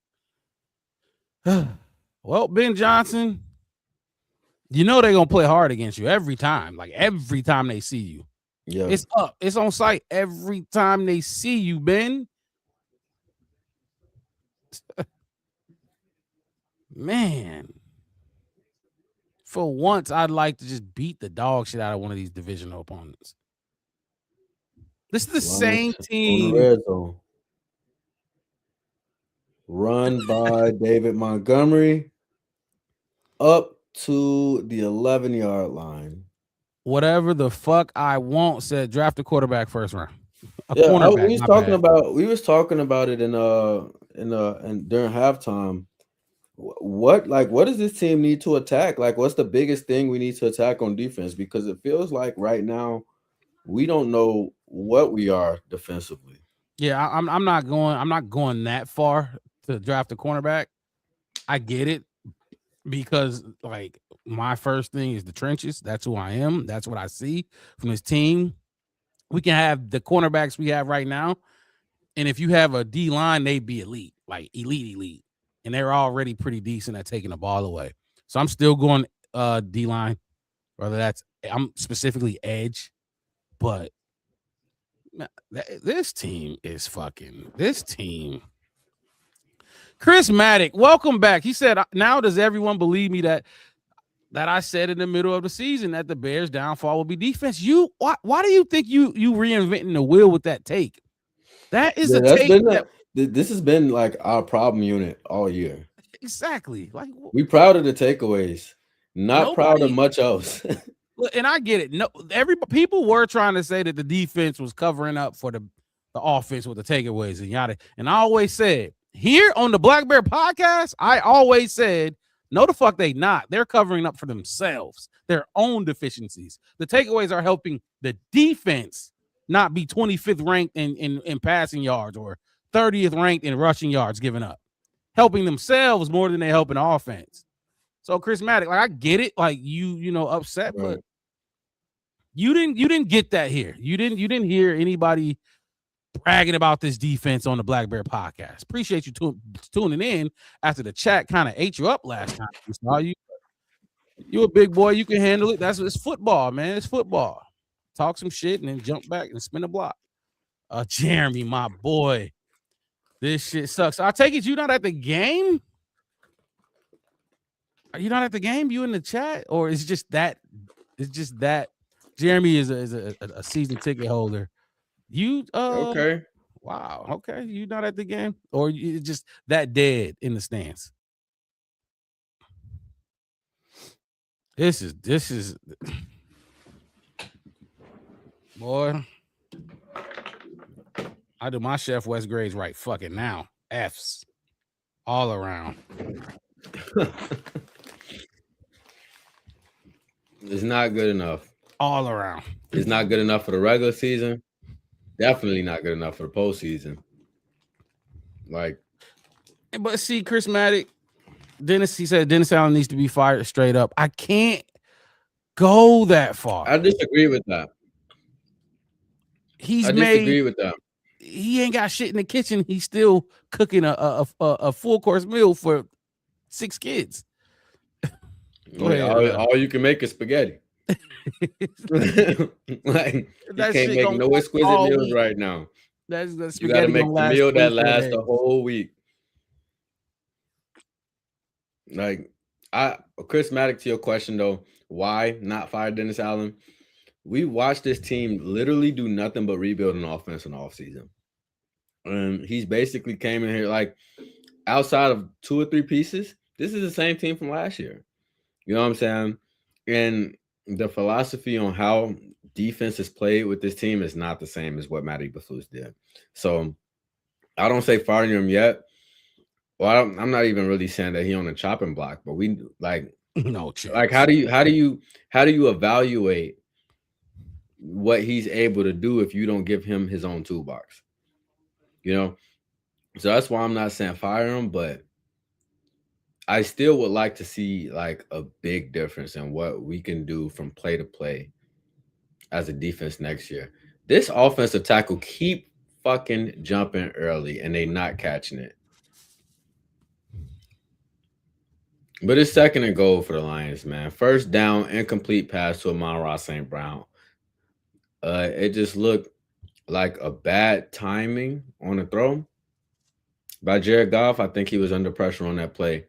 Well, Ben Johnson, you know they're gonna play hard against you every time. Like every time they see you. Yeah, it's up. It's on site every time they see you, Ben. Man. For once, I'd like to just beat the dog shit out of one of these divisional opponents. This is the same team. Red zone. Run by David Montgomery up to the 11-yard line. Whatever the fuck I want, said draft a quarterback first round. We was talking about it in during halftime. What does this team need to attack? Like, what's the biggest thing we need to attack on defense? Because it feels like right now we don't know what we are defensively. Yeah, I'm not going that far to draft a cornerback. I get it because like my first thing is the trenches. That's who I am. That's what I see from this team. We can have the cornerbacks we have right now, and if you have a D line, they'd be elite, like elite, and they're already pretty decent at taking the ball away. So I'm still going D line, whether that's I'm specifically edge, but this team is fucking this team. Chris Maddock, welcome back. He said, "Now does everyone believe me that I said in the middle of the season that the Bears' downfall will be defense? You why do you think you reinventing the wheel with that take? That is a that's take been that this has been like our problem unit all year. exactly like We proud of the takeaways, not proud of nobody. much else. And I get it. No, people were trying to say that the defense was covering up for the offense with the takeaways and yada. And I always said here on the Black Bear podcast, I always said, no, the fuck they not. They're covering up for themselves, their own deficiencies. The takeaways are helping the defense not be 25th ranked in passing yards or 30th ranked in rushing yards given up, helping themselves more than they helping the offense. So Chris Maddock, like I get it, like you know upset, Right. but you didn't get that here. You didn't hear anybody bragging about this defense on the Black Bear podcast. Appreciate you tuning in after the chat kind of ate you up last time. We saw you. You a big boy. You can handle it. It's football, man. It's football. Talk some shit and then jump back and spin a block. Jeremy, my boy. This shit sucks. I take it you not at the game? Are you not at the game? You in the chat? Or is just that? It's just that Jeremy is a season ticket holder. You Okay. wow, okay. You not at the game? Or you just that dead in the stands? This is boy. I do my Chef West grades right fucking now. F's all around. It's not good enough. All around. It's not good enough for the regular season. Definitely not good enough for the postseason. Like, but see, Chris Maddock, he said Dennis Allen needs to be fired straight up. I can't go that far. I disagree with that. He ain't got shit in the kitchen. He's still cooking a full course meal for 6 kids. Go ahead, all you can make is spaghetti. Like you can't make no exquisite meals right now. That's you got to make the meal that lasts the whole week. Like Chris Maddock, to your question though, why not fire Dennis Allen? We watched this team literally do nothing but rebuild an offense in the offseason. And he's basically came in here like outside of 2 or 3 pieces. This is the same team from last year. You know what I'm saying? And the philosophy on how defense is played with this team is not the same as what Matty Eberflus did. So I don't say firing him yet. Well, I'm not even really saying that he on the chopping block, but we like no chance. Like how do you evaluate what he's able to do if you don't give him his own toolbox? You know, so that's why I'm not saying fire him, but I still would like to see like a big difference in what we can do from play to play as a defense next year. This offensive tackle keep fucking jumping early and they not catching it. But it's 2nd and goal for the Lions, man. First down, incomplete pass to Amon-Ra St. Brown. It just looked like a bad timing on the throw by Jared Goff. I think he was under pressure on that play.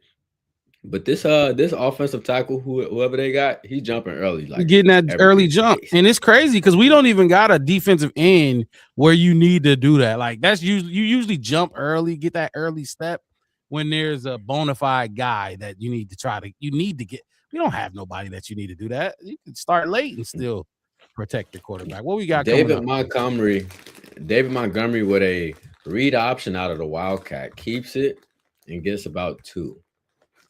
But this offensive tackle, whoever they got, he's jumping early, like getting that early jump, and it's crazy because we don't even got a defensive end where you need to do that. Like that's usually you usually jump early, get that early step when there's a bona fide guy that you need to get. We don't have nobody that you need to do that. You can start late and still protect the quarterback. What we got? David Montgomery with a read option out of the Wildcat keeps it and gets about 2.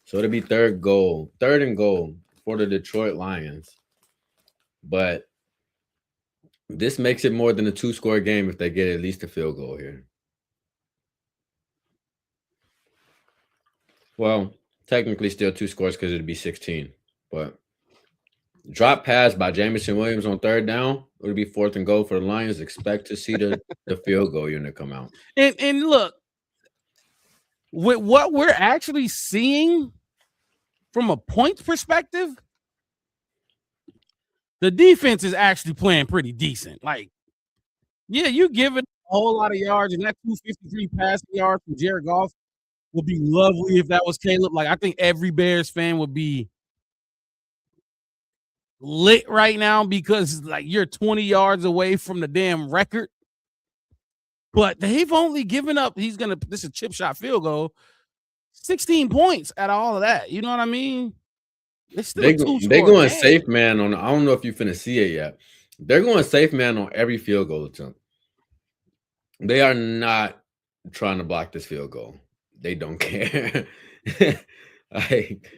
So it'll be 3rd and goal for the Detroit Lions. But this makes it more than a 2-score game if they get at least a field goal here. Well, technically still 2 scores because it'd be 16. But drop pass by Jamison Williams on third down. It would be 4th and goal for the Lions. Expect to see the field goal unit come out. And look, with what we're actually seeing from a points perspective, the defense is actually playing pretty decent. Like, yeah, you give it a whole lot of yards, and that 253 passing yards from Jared Goff would be lovely if that was Caleb. Like, I think every Bears fan would be lit right now because like you're 20 yards away from the damn record. But they've only given up. This is a chip shot field goal, 16 points out of all of that. You know what I mean? It's still They a two-score they going game. safe man on. I don't know if you finna see it yet. They're going safe man on every field goal attempt. They are not trying to block this field goal. They don't care. Like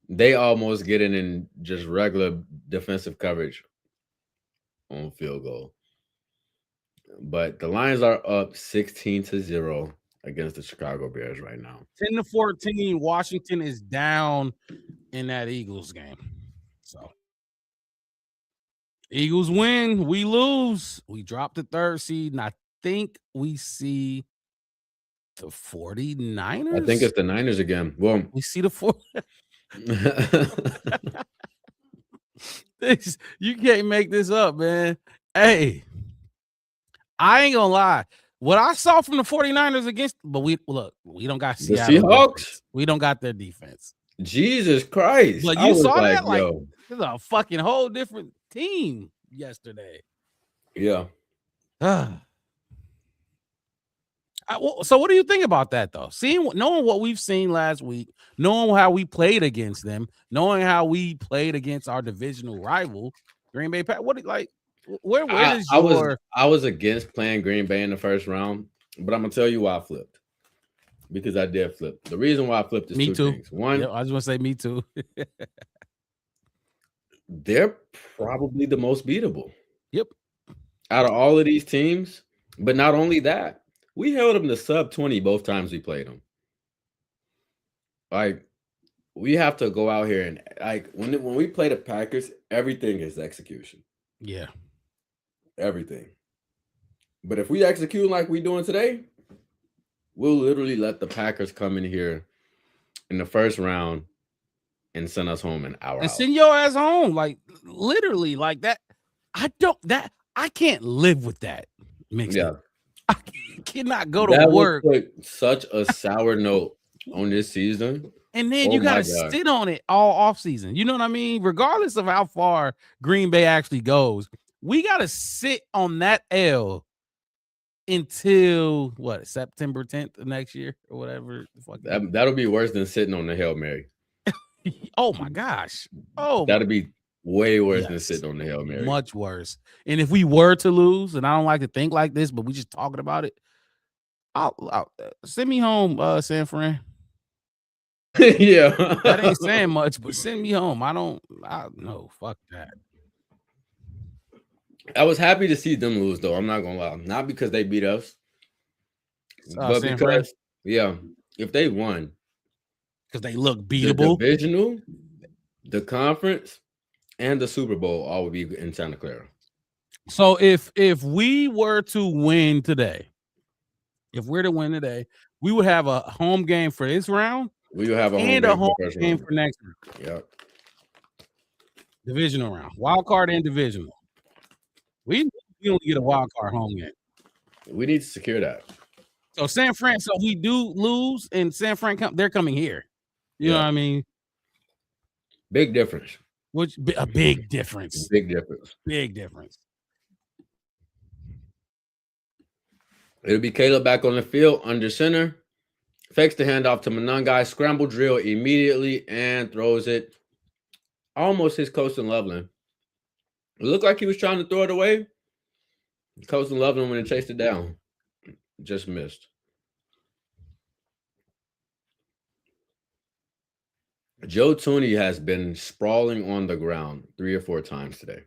they almost get in just regular defensive coverage on field goal. But the Lions are up 16-0 against the Chicago Bears right now. 10-14. Washington is down in that Eagles game. So Eagles win, we lose. We drop the 3rd seed, and I think we see the 49ers. I think it's the Niners again. Well, we see the 4. You can't make this up, man. Hey, I ain't gonna lie. What I saw from the 49ers but we don't got Seattle. The Seahawks? Defense. We don't got their defense. Jesus Christ. But you saw that? Like, it's a fucking whole different team yesterday. Yeah. So what do you think about that, though? Knowing what we've seen last week, knowing how we played against them, knowing how we played against our divisional rival, Green Bay Packers. Where does I was against playing Green Bay in the first round, but I'm gonna tell you why I flipped. Because I did flip. The reason why I flipped is two things. One, I just want to say me too. They're probably the most beatable. Yep. Out of all of these teams, but not only that, we held them to sub 20 both times we played them. Like, we have to go out here and like when we play the Packers, everything is execution. Yeah. Everything. But if we execute like we doing today, we'll literally let the Packers come in here in the first round and send us home an hour. And send your ass home. Like literally, like that. I can't live with that. Yeah. I cannot go to work. Put such a sour note on this season. And then you gotta sit on it all off season. You know what I mean? Regardless of how far Green Bay actually goes, we gotta sit on that L until September 10th of next year or whatever. That'll be worse than sitting on the Hail Mary. Oh my gosh. Oh, that'll be way worse than sitting on the Hail Mary. Much worse. And if we were to lose, and I don't like to think like this, but we just talking about it, I'll send me home, San Fran. Yeah. That ain't saying much, but send me home. No, fuck that. I was happy to see them lose, though. I'm not gonna lie. Not because they beat us, but San because if they won, because they look beatable. The divisional, the conference, and the Super Bowl all would be in Santa Clara. So if we were to win today, we would have a home game for this round. We will have a home game for next round. Yep. Divisional round, wild card and divisional. We only get a wild card home game. We need to secure that. So San Fran. So we do lose, and San Fran they're coming here. You know what I mean? Big difference. A big difference. Big difference. Big difference. It'll be Caleb back on the field under center. Fakes the handoff to Monangai. Scramble drill immediately and throws it. Almost his Coach and Loveland. It looked like he was trying to throw it away. Coach and Loveland, when he chased it down, just missed. Joe Tooney has been sprawling on the ground 3 or 4 times today.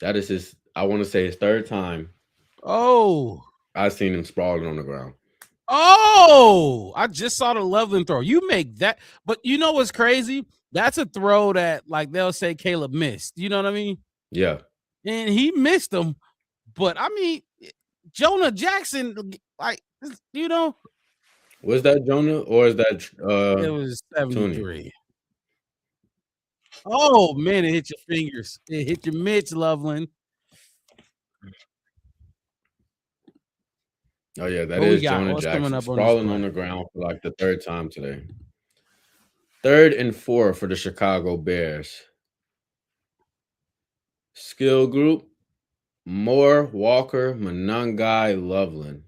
That is his 3rd time. Oh. I've seen him sprawling on the ground. Oh, I just saw the Loveland throw. You make that, but you know what's crazy? That's a throw that like they'll say Caleb missed. You know what I mean? Yeah. And he missed them. But I mean, Jonah Jackson, like you know, Was that Jonah or is that it was Tooney? 73. Oh man, it hit your fingers. It hit your mitts, Loveland. Oh yeah, that What we is got? Jonah What's coming Jackson up on this sprawling on play? the ground for like the third time today. 3rd and 4 for the Chicago Bears. Skill group: Moore, Walker, Monangai, Loveland.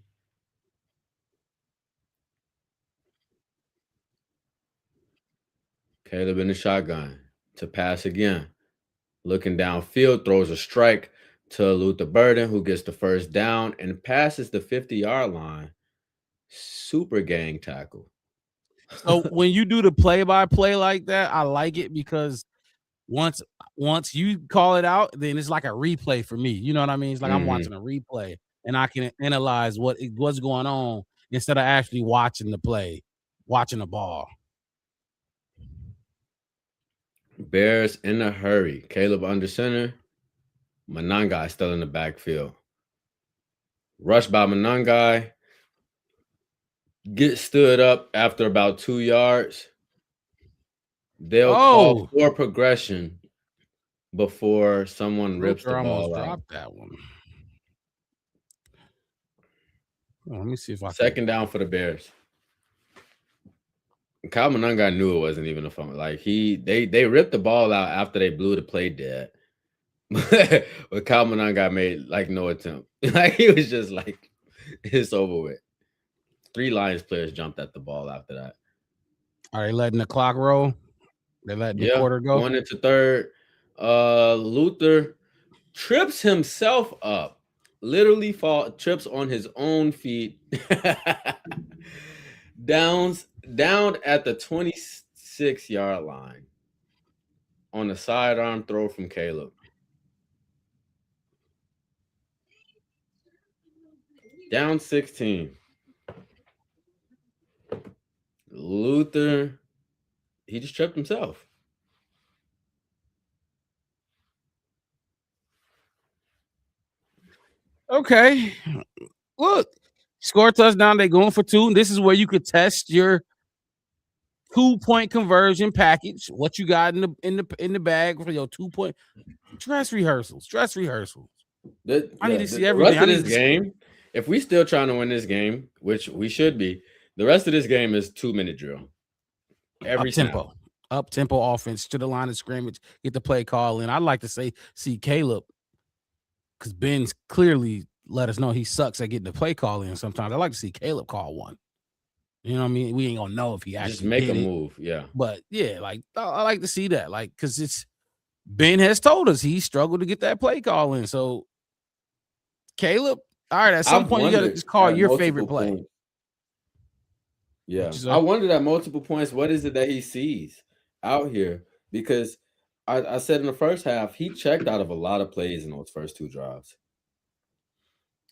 Caleb in the shotgun to pass again. Looking downfield, throws a strike to Luther Burden, who gets the first down and passes the 50-yard line. Super gang tackle. So when you do the play-by-play like that, I like it because once once you call it out, then it's like a replay for me. You know what I mean? It's like I'm Hmm. watching a replay and I can analyze what's going on instead of actually watching the play, watching the ball. Bears in a hurry. Caleb under center. Monangai still in the backfield. Rush by Monangai. Get stood up after about 2 yards. They'll call Oh, for progression before someone rips the Luther almost ball out. dropped that one. Oh, let me see if I can. 2nd down for the Bears. Kyle Monangai knew it wasn't even a fumble. Like they ripped the ball out after they blew the play dead. But Kyle Monangai made like no attempt. Like he was just like, it's over with. 3 Lions players jumped at the ball after that. Are they letting the clock roll? They letting the Yeah, quarter go? going into third. Luther trips himself up. Literally trips on his own feet. Down at the 26-yard line on a sidearm throw from Caleb. Down 16. Luther, he just tripped himself. Okay. Look, score a touchdown. They going for 2. This is where you could test your 2-point conversion package. What you got in the bag for your 2-point dress rehearsals. I need to see The everything. rest I of need this to game, if we still trying to win this game, which we should be, the rest of this game is 2-minute drill. Every snap. up tempo offense to the line of scrimmage. Get the play call in. I'd like to see Caleb because Ben's clearly let us know he sucks at getting the play call in. Sometimes I like to see Caleb call one. You know what I mean? We ain't gonna know if he Just actually make did a it, move. Yeah. but yeah, like I like to see that, like because it's Ben has told us he struggled to get that play call in. So Caleb, all right, at some I've point you got to wondered just call at your favorite multiple play. points. Yeah. What you I say? wondered at multiple points what is it that he sees out here? Because I said in the first half, he checked out of a lot of plays in those first 2 drives.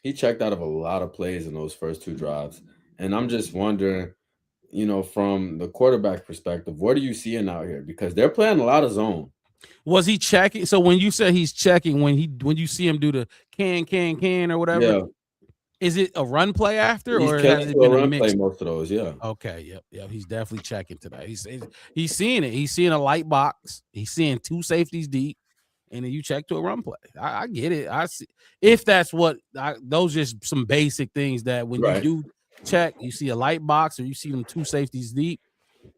He checked out of a lot of plays in those first 2 drives. And I'm just wondering, from the quarterback perspective, what are you seeing out here? Because they're playing a lot of zone. Was he checking? So when you said he's checking, when you see him do the can or whatever, Yeah. is it a run play after, He's or killing has it to a been a run play mix? most of those. Yeah. Okay, yep. He's definitely checking today. He's seeing it. He's seeing a light box. He's seeing 2 safeties deep, and then you check to a run play. I get it. I see if that's what those just some basic things that when you Right. do check, you see a light box or you see them 2 safeties deep,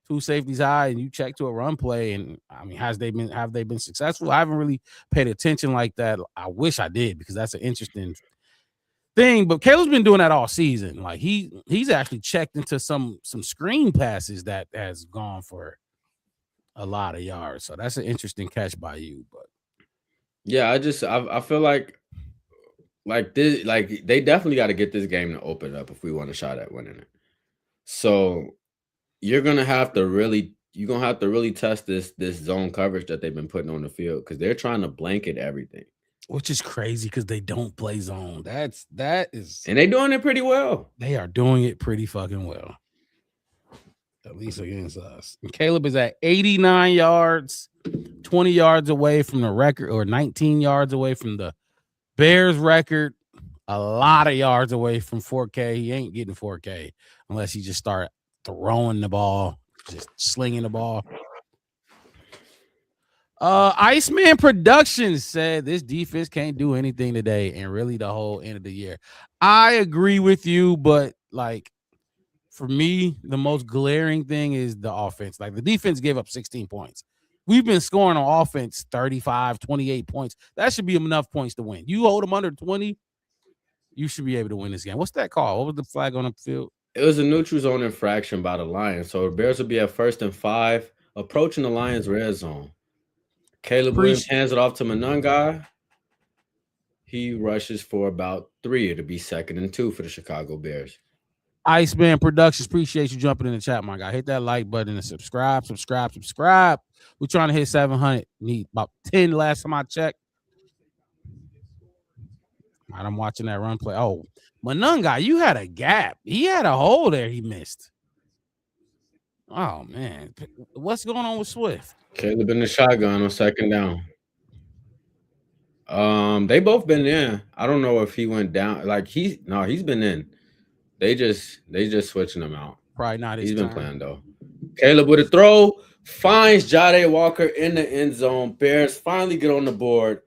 2 safeties high, and you check to a run play. And I mean, have they been successful? I haven't really paid attention like that. I wish I did because that's an interesting thing. But Caleb's been doing that all season. Like he's actually checked into some screen passes that has gone for a lot of yards. So that's an interesting catch by you. But Yeah, I feel like this, like they definitely got to get this game to open up if we want a shot at winning it. So you're gonna have to really test this zone coverage that they've been putting on the field because they're trying to blanket everything. which is crazy because they don't play zone. That is And they doing it pretty well. they are doing it pretty fucking well, at least against us. And Caleb is at 89 yards, 20 yards away from the record, or 19 yards away from the Bears record. A lot of yards away from 4K. He ain't getting 4K unless he just start throwing the ball, just slinging the ball. Iceman Productions said this defense can't do anything today and really the whole end of the year. I agree with you, but like for me, the most glaring thing is the offense. Like the defense gave up 16 points. We've been scoring on offense 35, 28 points. That should be enough points to win. You hold them under 20, you should be able to win this game. What's that call? What was the flag on the field? It was a neutral zone infraction by the Lions. So the Bears will be at 1st and 5, approaching the Lions red zone. Caleb Williams hands it off to Monangai. He rushes for about 3 to be 2nd and 2 for the Chicago Bears. Iceman Productions, appreciate you jumping in the chat, my guy. Hit that like button and subscribe. We're trying to hit 700. Need about 10 last time I checked. All right, I'm watching that run play. Oh, Monangai, you had a gap. He had a hole there he missed. Oh, man. What's going on with Swift? Caleb in the shotgun on 2nd down. They both been in. I don't know if he went down. Like he's been in. They just switching him out. Probably not his He's time. been playing though. Caleb with a throw finds Jade Walker in the end zone. Bears finally get on the board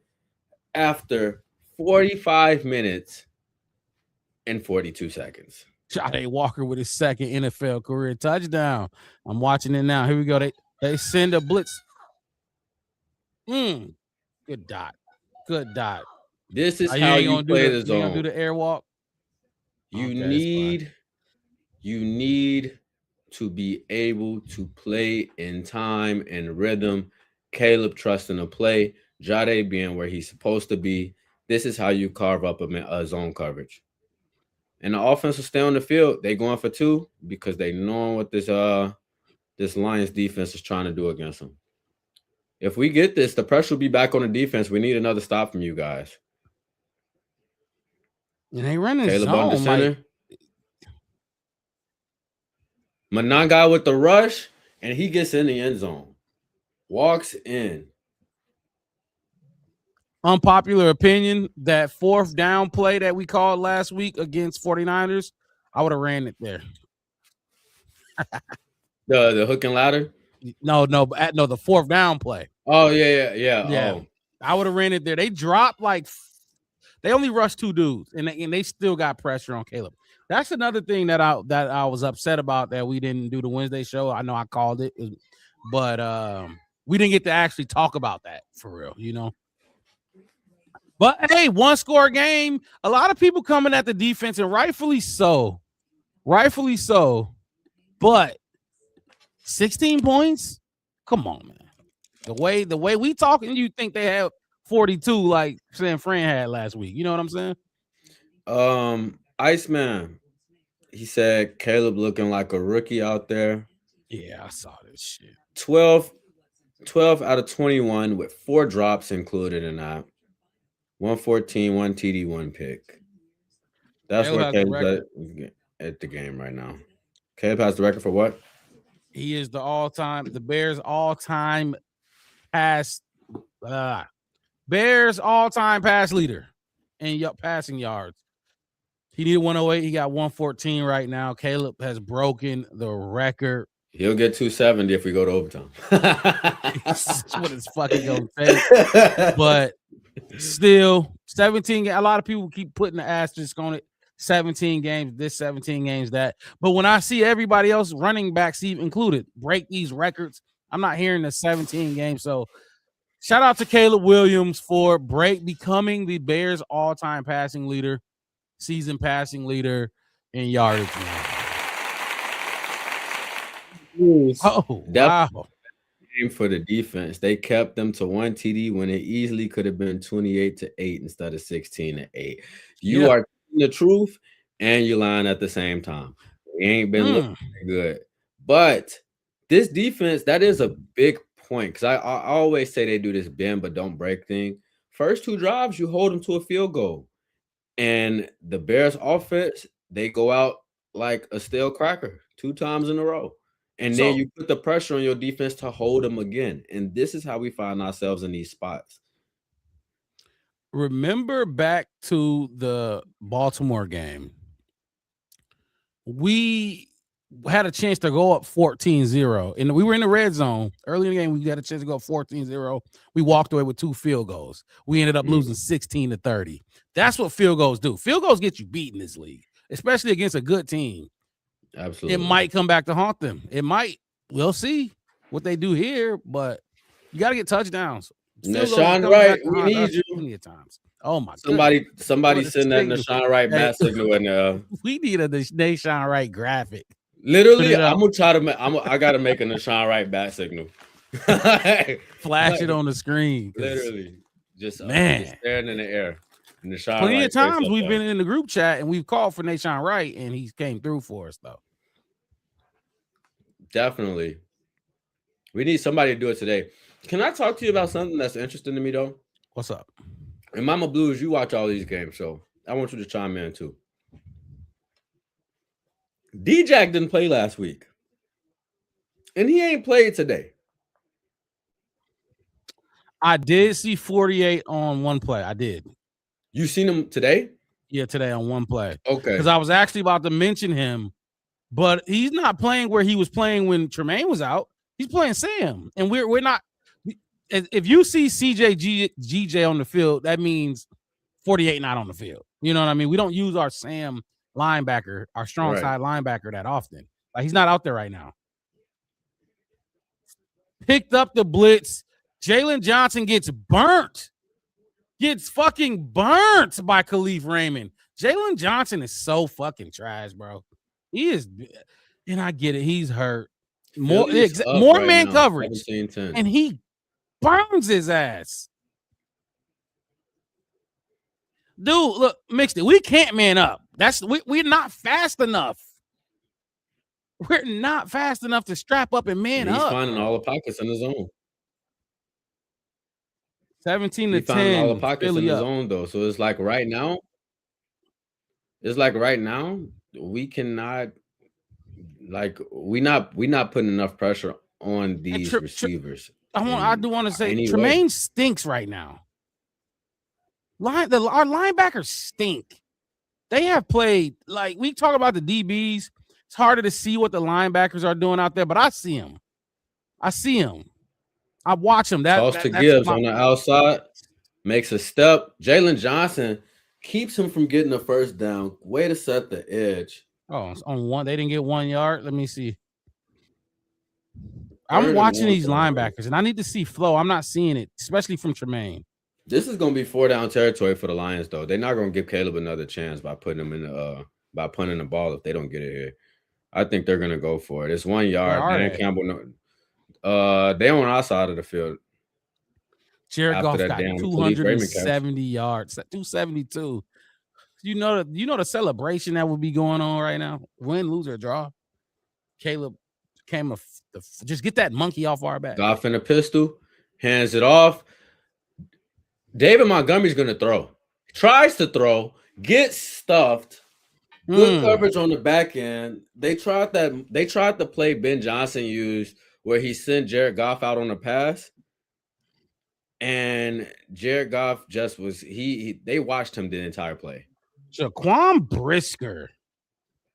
after 45 minutes and 42 seconds. Jade Walker with his second NFL career touchdown. I'm watching it now. Here we go. They send a blitz. Good dot. Good dot. This is how you play the zone. You gonna do the airwalk? You need to be able to play in time and rhythm. Caleb trusting the play. Jade being where he's supposed to be. This is how you carve up a zone coverage. And the offense will stay on the field. They going for 2 because they know what this Lions defense is trying to do against them. If we get this, the pressure will be back on the defense. We need another stop from you guys. And they running Caleb zone, under center. Monangai with the rush, and he gets in the end zone. Walks in. Unpopular opinion, that 4th down play that we called last week against 49ers, I would have ran it there. The hook and ladder? No, the 4th down play. Oh, yeah. Oh. I would have ran it there. They dropped they only rushed 2 dudes, and they still got pressure on Caleb. That's another thing that I was upset about, that we didn't do the Wednesday show. I know I called it, but we didn't get to actually talk about that for real, you know. But hey, 1-score game. A lot of people coming at the defense, and rightfully so. But 16 points? Come on, man. The way we talking, you think they have 42 like San Fran had last week. You know what I'm saying? Iceman, he said Caleb looking like a rookie out there. Yeah, I saw this shit. 12 out of 21 with 4 drops included in that. 114, 1 TD, 1 pick. That's where Caleb's at the game right now. Caleb has the record for what? He is the Bears all-time pass leader in passing yards. He needed 108. He got 114 right now. Caleb has broken the record. He'll get 270 if we go to overtime. That's what it's fucking gonna take. But still, 17. A lot of people keep putting the asterisk on it. 17 games, this 17 games, that. But when I see everybody else, running backs included, break these records, I'm not hearing the 17 games. So shout out to Caleb Williams for becoming the Bears all-time passing leader, season passing leader in yardage. Oh, wow. For the defense, they kept them to 1 TD when it easily could have been 28-8 instead of 16-8. You are the truth and you're lying at the same time. It ain't been looking good. But this defense, that is a big point, because I always say they do this bend but don't break thing. First 2 drives, you hold them to a field goal. And the Bears offense, they go out like a stale cracker 2 times in a row. And then So you put the pressure on your defense to hold them again. And this is how we find ourselves in these spots. remember back to the Baltimore game. We had a chance to go up 14-0. And we were in the red zone. Early in the game, we had a chance to go up 14-0. We walked away with 2 field goals. We ended up losing 16-30. That's what field goals do. Field goals get you beat in this league, especially against a good team. Absolutely. It might come back to haunt them. It might. We'll see what they do here, but you got to get touchdowns. Nashawn Wright, we need you. Plenty of times. Oh my! Somebody What a send that signal. Nashawn Wright bat signal in there. We need a Nashawn Wright graphic. Literally, I'm gonna try to. I gotta make a Nashawn Wright bat signal. Flash it on the screen. Literally, just man, staring in the air. Nashawn plenty Wright of times we've been in the group chat and we've called for Nashawn Wright, and he came through for us though. Definitely, we need somebody to do it today. Can I talk to you about something that's interesting to me though? What's up? And Mama Blues, you watch all these games, so I want you to chime in too. D-Jack didn't play last week. And he ain't played today. I did see 48 on one play. I did. You seen him today? Yeah, today on one play. Okay. Because I was actually about to mention him, but he's not playing where he was playing when Tremaine was out. He's playing Sam. And we're not. If you see GJ on the field, that means 48 not on the field. You know what I mean? We don't use our Sam linebacker, our strong side linebacker that often. Like he's not out there right now. Picked up the blitz. Jalen Johnson gets burnt. Gets fucking burnt by Khalif Raymond. Jalen Johnson is so fucking trash, bro. He is, and I get it. He's hurt. More man coverage. And he burns his ass. Dude, look, mixed it. We can't man up. We're not fast enough. We're not fast enough to strap up and man up. He's finding all the pockets in his own. 17 to 10. Finding all the pockets in his own though. So it's like right now, we cannot, like, we not putting enough pressure on these receivers. I do want to say Tremaine stinks right now. Our linebackers stink. They have played, like, we talk about the DBs. It's harder to see what the linebackers are doing out there, but I see them. I watch them. Toss to Gibbs on the outside, makes a step. Jalen Johnson keeps him from getting the first down. Way to set the edge. Oh, it's on one. They didn't get 1 yard. Let me see. I'm watching these linebackers, and I need to see flow. I'm not seeing it, especially from Tremaine. This is going to be 4-down territory for the Lions, though. They're not going to give Caleb another chance by putting him in by punting the ball if they don't get it here. I think they're going to go for it. It's 1 yard. Dan Campbell. They on our side of the field. Jared Goff got 270 yards, 272. You know the celebration that would be going on right now. Win, lose, or draw. Caleb came just get that monkey off our back. Goff in a pistol, hands it off. David Montgomery's gonna throw. Tries to throw, gets stuffed. Good coverage on the back end. They tried the play Ben Johnson used where he sent Jared Goff out on a pass. And Jared Goff just was they watched him the entire play. Jaquan Brisker.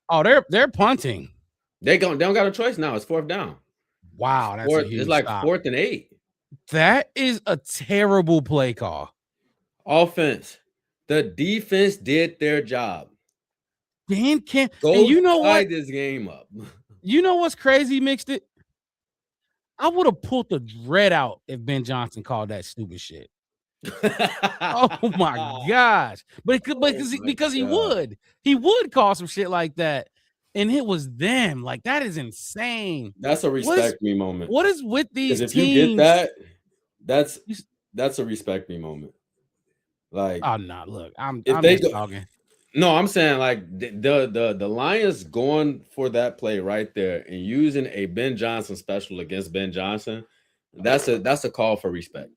Oh, they're punting. They don't got a choice now. It's 4th down. Wow, that's a huge it's like stop. 4th and 8. That is a terrible play call. Offense. The defense did their job. Dan can't. Go and you know what? this game up. You know what's crazy, Mixed It? I would have pulled the dread out if Ben Johnson called that stupid shit. Oh my gosh! Because he would call some shit like that, and it was them. Like, that is insane. That's a respect me moment. What is with these teams? If you get that, that's a respect me moment. Like, oh no, look, I'm just talking. No, I'm saying, like, the Lions going for that play right there and using a Ben Johnson special against Ben Johnson. That's a call for respect.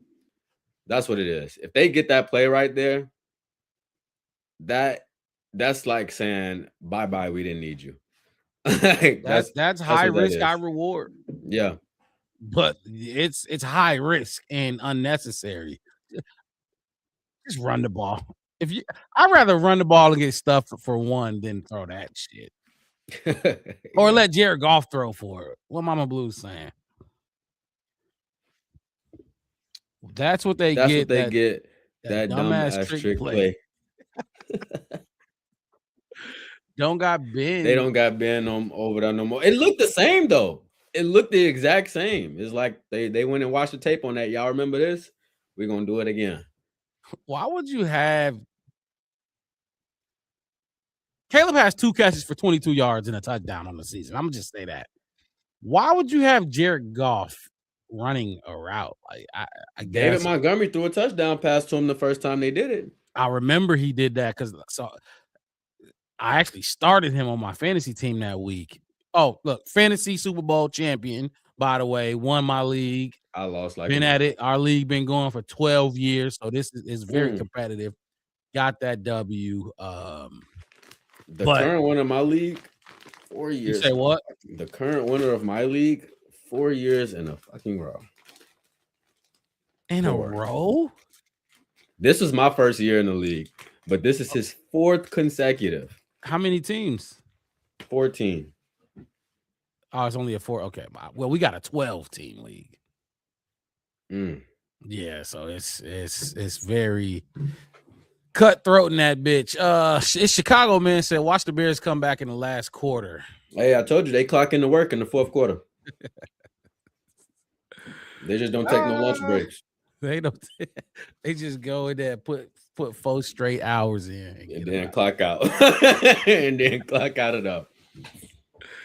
That's what it is. If they get that play right there, that's like saying bye bye. We didn't need you. Like, That's that's high what that risk, high is. reward, Yeah. but it's high risk and unnecessary. Just run the ball. If you, I'd rather run the ball and get stuffed for one than throw that shit, or Yeah. let Jared Goff throw for it. What Mama Blue's saying. That's what they That's what get. they That get. that That dumb dumbass ass trick trick play. play. Don't got They Ben. don't got Ben on over there no more. It looked the same though. It looked the exact same. It's like they went and watched the tape on that. Y'all remember this? We're gonna do it again. Why would you have Caleb has 2 catches for 22 yards and a touchdown on the season? I'm gonna just say that. Why would you have Jared Goff running a route? Like I David guess Montgomery threw a touchdown pass to him the first time they did it. I remember he did that because I actually started him on my fantasy team that week. Oh, look, fantasy Super Bowl champion, by the way, won my league. I lost like Been a at it. Our league been going for 12 years, so this is very mm. competitive. Got that W. The But current winner of my league, 4 you years. say what? The current winner of my league, 4 years in a fucking row. In a 4. row? This is my first year in the league, but this is his 4th consecutive. How many teams? 14. Oh, it's only a 4. Okay. Well, we got a 12-team league. Mm. Yeah, so it's very cutthroat in that bitch. It's Chicago, man. Said watch the Bears come back in the last quarter. Hey, I told you they clock into work in the 4th quarter. They just don't take no lunch breaks. They don't. They just go in there, put 4 straight hours in, And then clock out. And then clock out it up.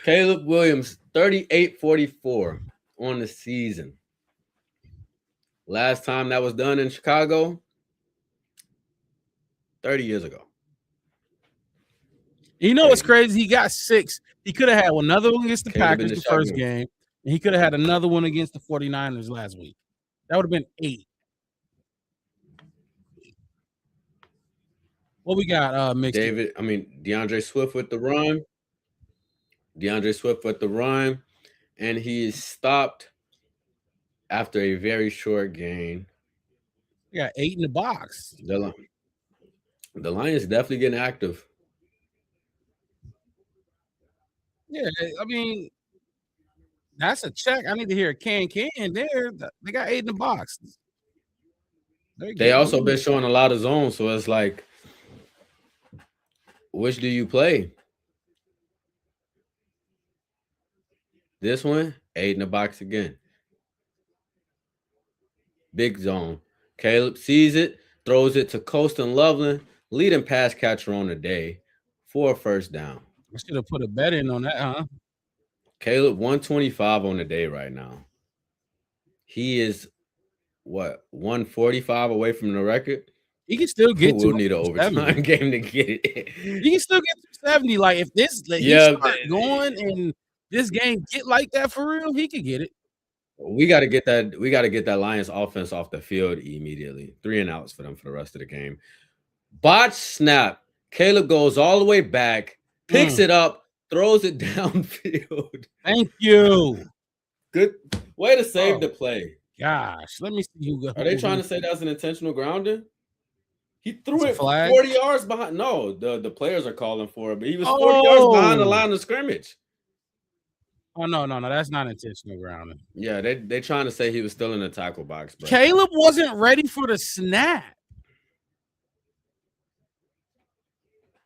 Caleb Williams, 38-44 on the season. Last time that was done in Chicago, 30 years ago. You know what's crazy? He got 6. He could have had another one against the Packers the first game, and he could have had another one against the 49ers last week. That would have been 8. What we got, mixed DeAndre Swift with the run. And he is stopped after a very short gain. We got 8 in the box. The Lions definitely getting active. Yeah, I mean, that's a check. I need to hear a can there. They got 8 in the box. They also been showing a lot of zones, so it's like, which do you play? This one, 8 in the box again. Big zone. Caleb sees it, throws it to Colston Loveland, leading pass catcher on the day for a first down. I should have put a bet in on that, huh? Caleb 125 on the day right now. He is 145 away from the record. He can still get we'll need an overtime game to get it. He can still get to 70. Like if this he start going and this game get like that for real, he could get it. We got to get that. We got to get that Lions offense off the field immediately. 3 and outs for them for the rest of the game. Botch snap. Caleb goes all the way back, picks it up, throws it downfield. Thank you. Good way to save the play. Gosh, let me see who. Are they trying to say that's an intentional grounding? He threw it 40 yards behind. No, the players are calling for it, but he was 40 yards behind the line of scrimmage. Oh, no, that's not intentional grounding. Yeah, they trying to say he was still in the tackle box. But Caleb wasn't ready for the snap.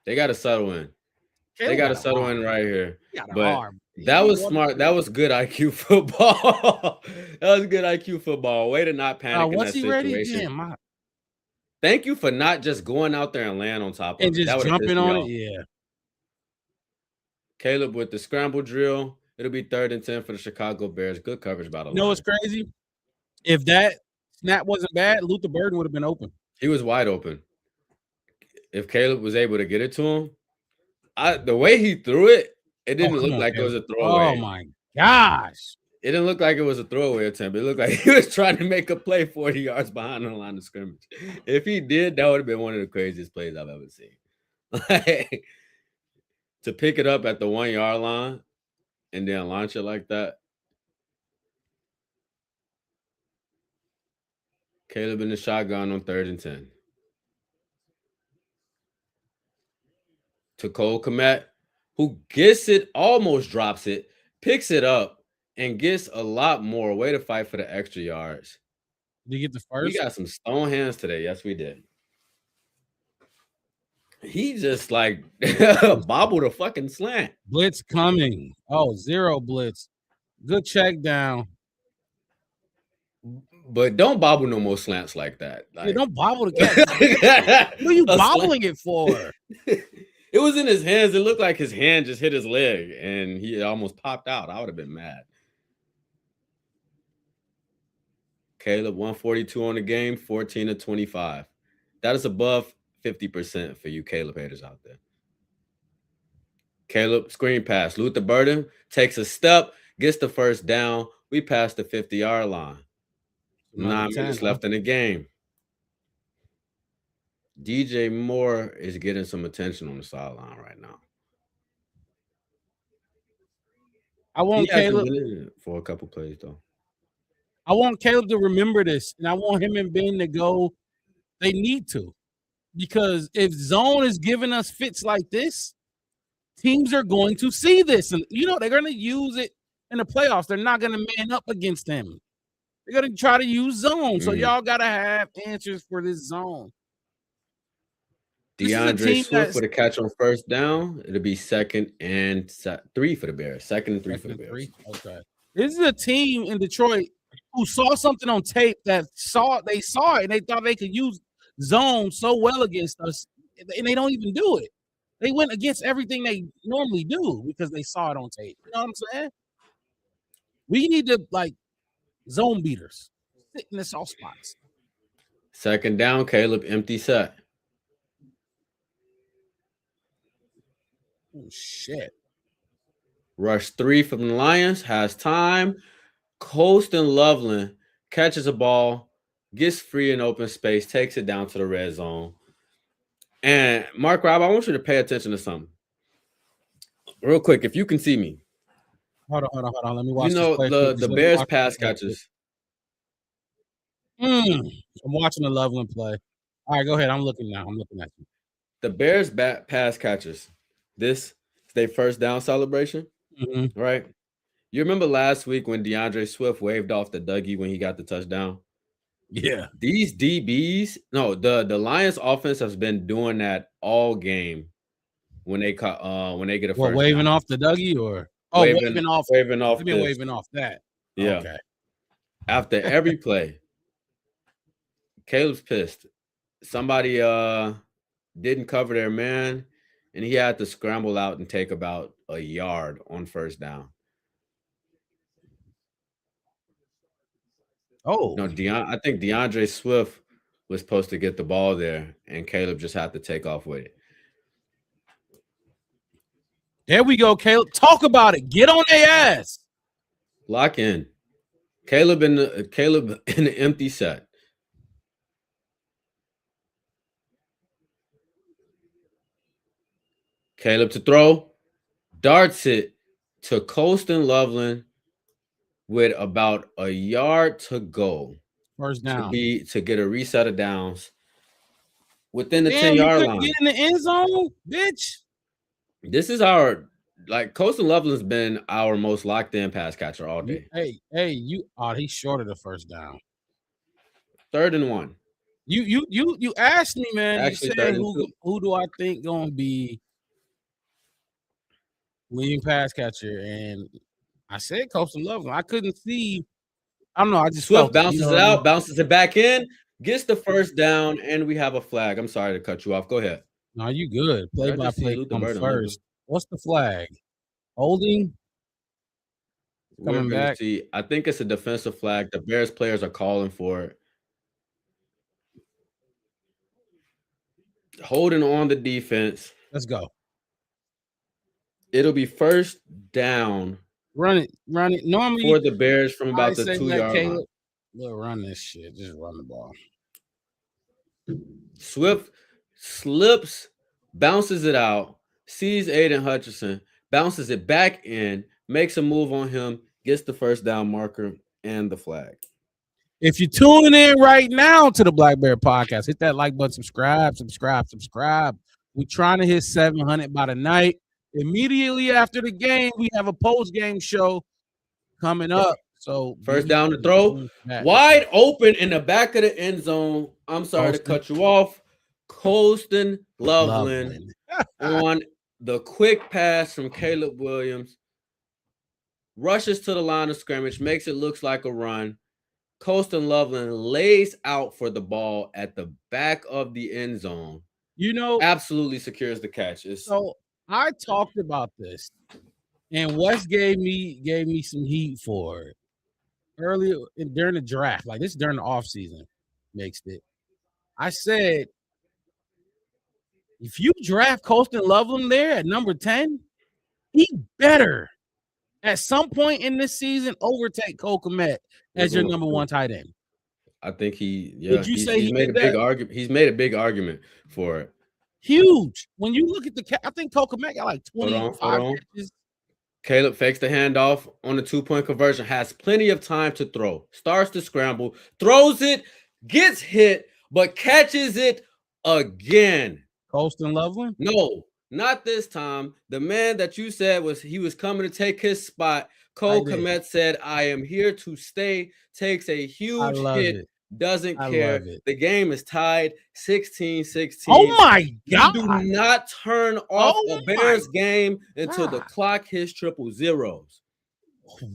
They got to settle in. They got to settle in right here. But that was smart. That was good IQ football. That was good IQ football. Way to not panic in that situation. Thank you for not just going out there and laying on top of it. And just jumping on it, yeah. Caleb with the scramble drill. It'll be 3rd and 10 for the Chicago Bears. Good coverage by the line. You know what's crazy? If that snap wasn't bad, Luther Burden would have been open. He was wide open. If Caleb was able to get it to him, the way he threw it, it didn't look like it was a throwaway. Oh, my gosh. It didn't look like it was a throwaway attempt. It looked like he was trying to make a play 40 yards behind the line of scrimmage. If he did, that would have been one of the craziest plays I've ever seen. Like, to pick it up at the 1 yard line and then launch it like that. Caleb in the shotgun on 3rd and 10. To Cole Komet, who gets it, almost drops it, picks it up, and gets a lot more. Way to fight for the extra yards. Did you get the We first? got some stone hands today. Yes, we did. He just like bobbled a fucking slant. Blitz coming. Oh, 0 blitz. Good check down. But don't bobble no more slants like that. Yeah, Like, don't bobble the cat. What are you bobbling it for? It was in his hands. It looked like his hand just hit his leg and he almost popped out. I would have been mad. Caleb, 142 on the game, 14-25. That is above 50% for you Caleb haters out there. Caleb, screen pass. Luther Burden takes a step, gets the first down. We passed the 50-yard line. 9 minutes left in the game. DJ Moore is getting some attention on the sideline right now. I want Caleb for a couple plays though. I want Caleb to remember this, and I want him and Ben to go. They need to, because if zone is giving us fits like this, teams are going to see this, and they're going to use it in the playoffs. They're not going to man up against them. They're going to try to use zone. So y'all got to have answers for this zone. DeAndre Swift with a catch on first down. It'll be 2nd and 3 for the Bears. 2nd and 3 for the Bears. Okay. This is a team in Detroit who saw something on tape they saw it and they thought they could use zone so well against us, and they don't even do it. They went against everything they normally do because they saw it on tape. You know what I'm saying? We need to zone beaters, sit in the soft spots. 2nd down, Caleb, empty set. Oh shit! Rush 3 from the Lions, has time. Colston Loveland catches a ball, gets free in open space, takes it down to the red zone. And Mark Rob, I want you to pay attention to something. Real quick, if you can see me. Hold on. Let me watch. The Bears pass catches. I'm watching the Loveland play. All right, go ahead. I'm looking now. I'm looking at you. The Bears pass catches. This is their first down celebration, right? You remember last week when DeAndre Swift waved off the Dougie when he got the touchdown? Yeah. These DBs, the Lions offense has been doing that all game when they get a first waving down. Off the Dougie or waving off. Waving off that. Yeah. Okay. After every play, Caleb's pissed. Somebody didn't cover their man, and he had to scramble out and take about a yard on first down. Oh. No, I think DeAndre Swift was supposed to get the ball there, and Caleb just had to take off with it. There we go, Caleb. Talk about it. Get on their ass. Lock in. Caleb in the empty set. Caleb to throw. Darts it to Colston Loveland with about a yard to go. First down. To get a reset of downs within the 10-yard line. Get in the end zone, bitch. This is Colston Loveland's been our most locked in pass catcher all day. He's short of the first down. 3rd and 1. You asked me, man. Actually, you said who do I think gonna be leading pass catcher, and I said Colston Loveland. I couldn't see. I don't know. I just Swift bounces it out, bounces it back in, gets the first down, and we have a flag. I'm sorry to cut you off. Go ahead. No, you good. Play by play comes first. What's the flag? Holding. Coming back. See, I think it's a defensive flag. The Bears players are calling for it. Holding on the defense. Let's go. It'll be first down Run it. Normally, for the Bears from I about the say let 2-yard line. Caleb run this shit. Just run the ball. Swift slips, bounces it out, sees Aiden Hutchinson, bounces it back in, makes a move on him, gets the first down marker and the flag. If you're tuning in right now to the Black Bear Podcast, hit that like button, subscribe. We're trying to hit 700 by the night. Immediately after the game, we have a post-game show coming up. So First be down to throw, wide open in the back of the end zone. I'm sorry to cut you off. Colston Loveland on the quick pass from Caleb Williams. Rushes to the line of scrimmage, makes it look like a run. Colston Loveland lays out for the ball at the back of the end zone. Absolutely secures the catch. So I talked about this, and Wes gave me some heat for it earlier during the draft. Like this during the offseason, mixed it. I said, if you draft Colston Loveland there at number 10, he better at some point in this season overtake Cole Kmet as your number one tight end. I think Would you say he's made a big argument. He's made a big argument for it. Huge. When you look at I think Cole Kmet got like 25 catches. Caleb fakes the handoff on the 2-point conversion, has plenty of time to throw, starts to scramble, throws it, gets hit, but catches it again. Colston Loveland? No, not this time. The man that you said he was coming to take his spot, Cole Kmet said, I am here to stay, takes a huge hit, doesn't care. The game is tied 16-16. Oh my God. You do not turn off a Bears game until the clock hits triple zeros.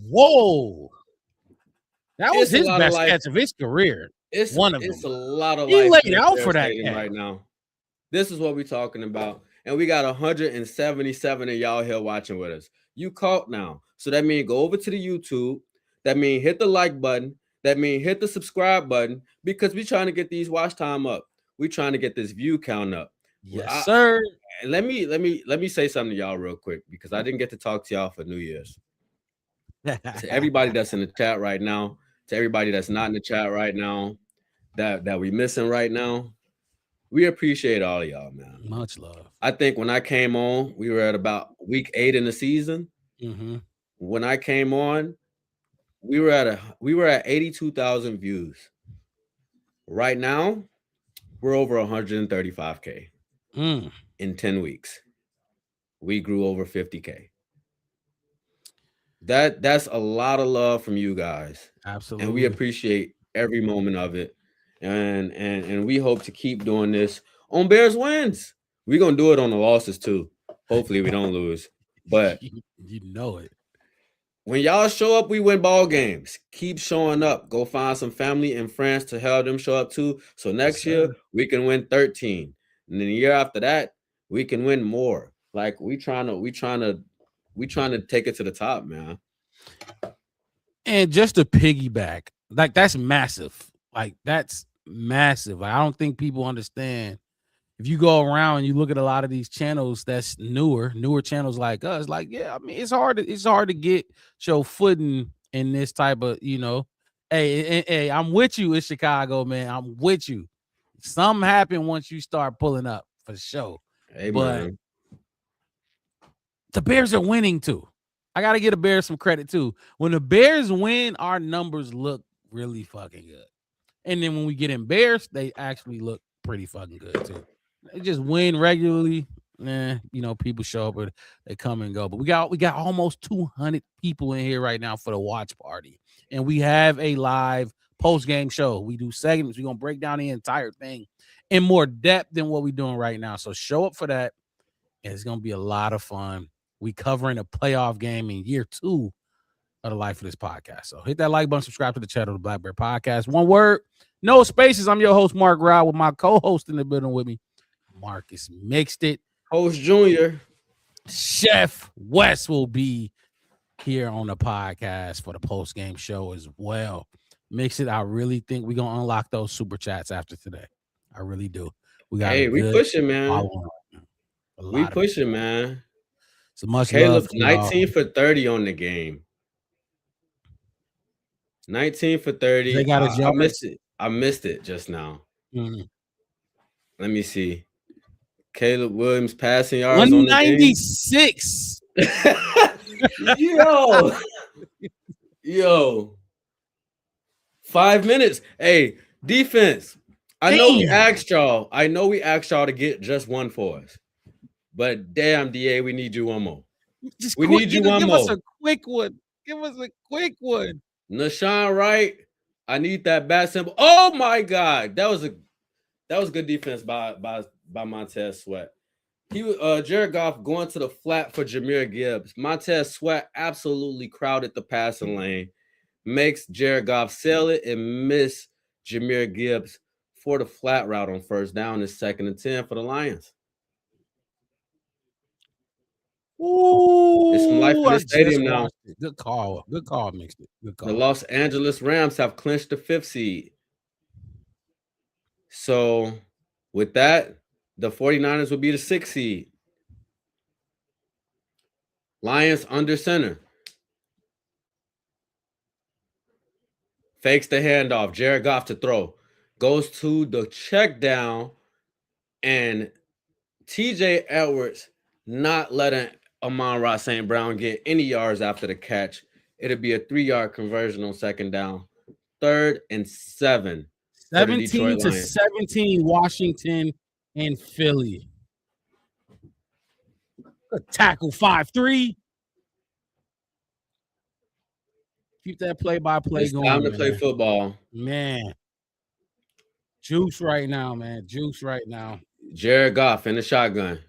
Whoa. That was his best catch of his career. It's one of them. It's a lot of he laid out for that right now. This is what we're talking about. And we got 177 of y'all here watching with us. You caught now. So that means go over to the YouTube. That means hit the like button. That means hit the subscribe button, because we're trying to get these watch time up. We're trying to get this view count up. Yes, sir. And let me say something to y'all real quick, because I didn't get to talk to y'all for New Year's. To everybody that's in the chat right now, to everybody that's not in the chat right now, that we missing right now, we appreciate all of y'all, man. Much love. I think when I came on, we were at about week 8 in the season. Mm-hmm. When I came on, we were at 82,000 views. Right now, we're over 135K in 10 weeks. We grew over 50K. That's a lot of love from you guys. Absolutely. And we appreciate every moment of it. And we hope to keep doing this on Bears wins. We're gonna do it on the losses too. Hopefully we don't lose. But you know it. When y'all show up, we win ball games. Keep showing up. Go find some family and friends to help them show up too. So next year we can win 13. And then the year after that, we can win more. Like we trying to take it to the top, man. And just to piggyback, like that's massive. Like that's massive. Like, I don't think people understand. If you go around and you look at a lot of these channels that's newer channels like us, like, yeah, I mean, it's hard to get your footing in this type of, hey, I'm with you in Chicago, man. I'm with you. Something happened once you start pulling up for sure. Hey, but man. The Bears are winning too. I got to give the Bears some credit too. When the Bears win, our numbers look really fucking good. And then when we get embarrassed, they actually look pretty fucking good too. They just win regularly. People show up or they come and go. But we got almost 200 people in here right now for the watch party. And we have a live post-game show. We do segments. We're going to break down the entire thing in more depth than what we're doing right now. So show up for that. And it's going to be a lot of fun. We covering a playoff game in year 2 of the life of this podcast. So hit that like button, subscribe to the channel, the Black Bear Podcast. One word, no spaces. I'm your host, Mark Rao, with my co-host in the building with me, Marcus Mixed It. Host Junior. Chef Wes will be here on the podcast for the post-game show as well. Mix It, I really think we're going to unlock those super chats after today. I really do. We pushing, man. We pushing, man. So much Caleb, love. 19 for 30 on the game. 19 for They 30. got his I missed yards. it. I missed it just now. Mhm. Let me see. Caleb Williams passing yards on the game. 196. Yo, yo, 5 minutes. Hey, defense. I know we Damn. asked y'all. I know we asked y'all to get just one for us. But damn, DA, we need you one more. Just We quick. need you one Give us more. a quick one. Give us a quick one. Nashawn Wright. I need that bat symbol. Oh my God, that was good defense by Montez Sweat. He Jared Goff going to the flat for Jahmyr Gibbs. Montez Sweat absolutely crowded the passing lane, makes Jared Goff sail it and miss Jahmyr Gibbs for the flat route on first down and 2nd and 10 for the Lions. It's some life Ooh, in I this just stadium now. watched it. Good call. Good call, mixed it. Good The call. Los Angeles Rams have clinched the 5th seed. So with that, the 49ers will be the 6th seed. Lions under center. Fakes the handoff. Jared Goff to throw. Goes to the check down. And TJ Edwards not letting Amon-Ra St. Brown get any yards after the catch. It'll be a 3-yard conversion on 2nd down. 3rd and 7 for the 17 Detroit to Lions. 17, Washington and Philly. Good tackle 5-3. Keep that play-by-play It's going. time to man. play football. Man. Juice right now, man. Juice right now. Jared Goff in the shotgun.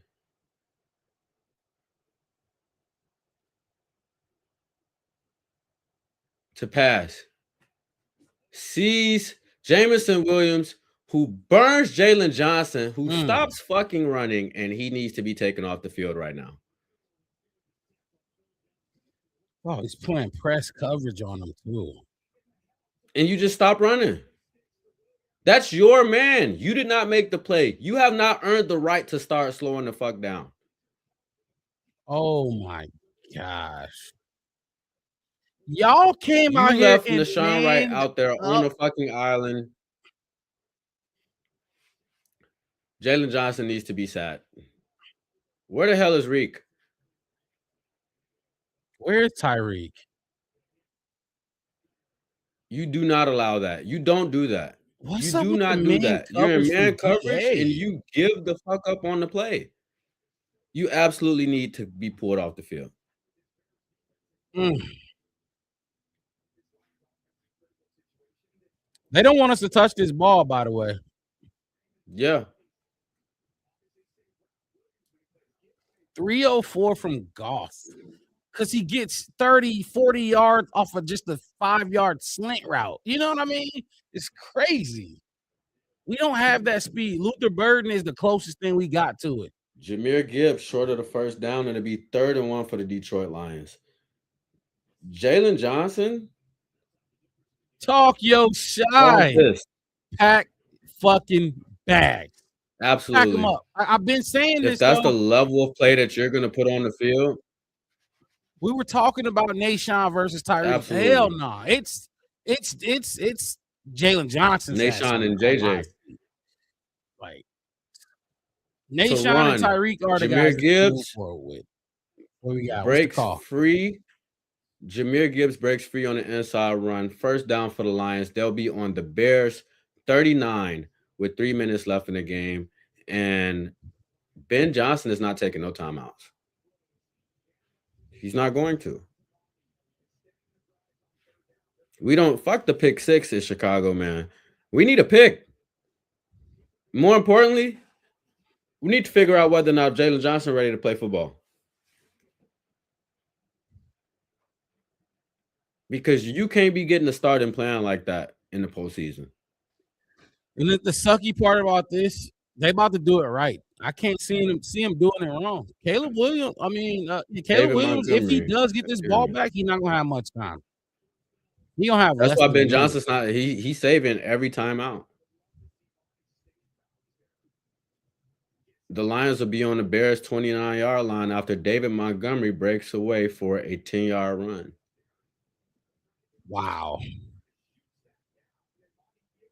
To pass. Sees Jameson Williams, who burns Jalen Johnson, who stops fucking running, and he needs to be taken off the field right now. Oh, he's playing press coverage on him, too. And you just stop running. That's your man. You did not make the play. You have not earned the right to start slowing the fuck down. Oh, my gosh. Y'all came You out here left and Nashawn Wright out there on the fucking island. Jalen Johnson needs to be sat. Where the hell is Reek? Where's Tyreek? You do not allow that. You don't do that. What's You up do with not the do man that. You're in coverage man from coverage DA? and you give the fuck up on the play. You absolutely need to be pulled off the field. They don't want us to touch this ball, by the way. Yeah. 304 from Goff. Because he gets 30, 40 yards off of just a 5-yard slant route. You know what I mean? It's crazy. We don't have that speed. Luther Burden is the closest thing we got to it. Jahmyr Gibbs short of the first down, and it'll be 3rd and 1 for the Detroit Lions. Jalen Johnson. Talk your shy. Pack fucking bags. Absolutely. Pack them up. I've been saying this. If that's the level of play that you're going to put on the field. We were talking about Nashawn versus Tyreek. Absolutely. Hell no. Nah. It's Jalen Johnson's Nashawn and JJ. Like Nashawn and Tyreek are the Jahmyr guys Gibbs with. What we got? Breaks free. Jahmyr Gibbs breaks free on the inside run. First down for the Lions. They'll be on the Bears 39 with 3 minutes left in the game. And Ben Johnson is not taking no timeouts. He's not going to. We don't fuck the pick 6 in Chicago, man. We need a pick. More importantly, we need to figure out whether or not Jalen Johnson ready to play football. Because you can't be getting a start and playing like that in the postseason. And the sucky part about this, they about to do it right. I can't see him doing it wrong. Caleb Williams, if he does get this ball back, he's not gonna have much time. He gonna have. That's why Ben Johnson's not. He's saving every time out. The Lions will be on the Bears' 29-yard line after David Montgomery breaks away for a 10-yard run. Wow.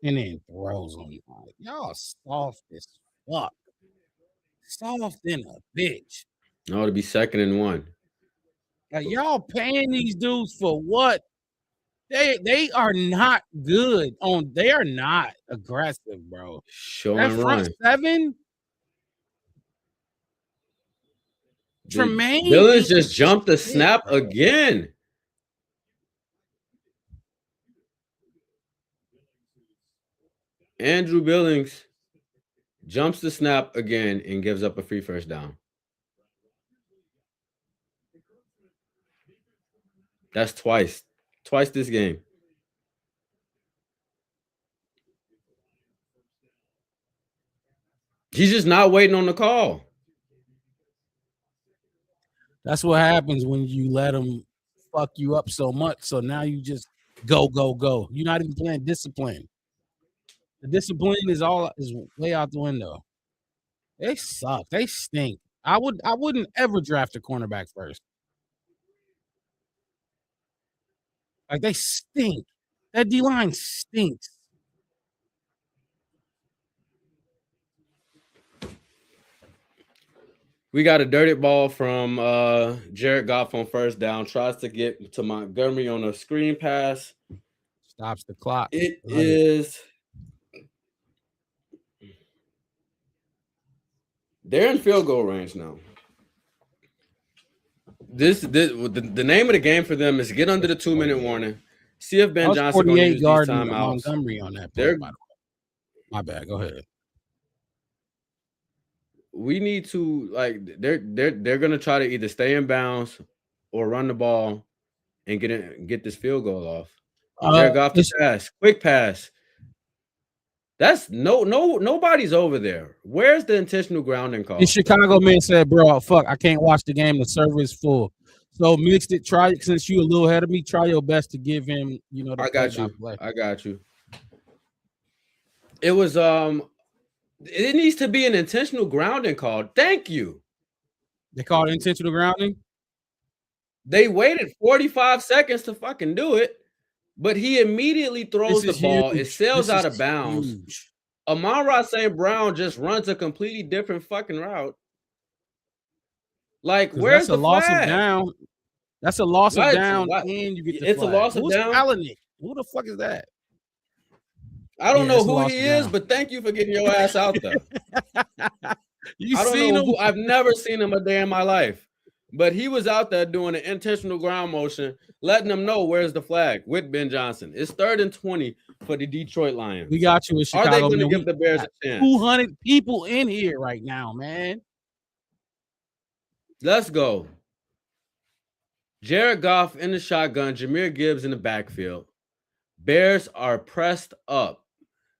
and then throws them. Like, y'all soft as fuck. Soft in a bitch. No, to be 2nd and 1. Like, y'all paying these dudes for what? They are not good on. They are not aggressive, bro. Show That and front run. 7, Tremaine Billings ain't just jumped the shit, snap bro. again. Andrew Billings jumps the snap again and gives up a free first down. That's twice this game. He's just not waiting on the call. That's what happens when you let them fuck you up so much. So now you just go. You're not even playing discipline. The discipline is way out the window. They suck. They stink. I wouldn't ever draft a cornerback first. Like, they stink. That D-line stinks. We got a dirty ball from Jared Goff on first down. Tries to get to Montgomery on a screen pass. Stops the clock. It is. They're in field goal range now. The name of the game for them is get under the 2-minute warning. See if Ben Johnson going to use these timeouts. Montgomery on that play, by the way. My bad. Go ahead. We need to, like, they're gonna try to either stay in bounds or run the ball and get this field goal off. Jared Goff the pass, quick pass. That's nobody's over there. Where's the intentional grounding call? The Chicago man said, "Bro, fuck, I can't watch the game. The server is full." So mixed it. Try it since you a little ahead of me. Try your best to give him, the I got you. It was it needs to be an intentional grounding call. Thank you. They called intentional grounding. They waited 45 seconds to fucking do it, but he immediately throws the ball. It sails out of bounds. Amon-Ra St. Brown just runs a completely different fucking route. Like, where's the loss flag? Of down? That's a loss of down, and you get the flag. A loss of down. Who the fuck is that? I don't know who he is, but thank you for getting your ass out there. I've never seen him a day in my life, but he was out there doing an intentional ground motion, letting them know where's the flag with Ben Johnson. It's 3rd and 20 for the Detroit Lions. We got you in Chicago. Are they going to give the Bears a chance? 200 people in here right now, man. Let's go. Jared Goff in the shotgun, Jahmyr Gibbs in the backfield. Bears are pressed up.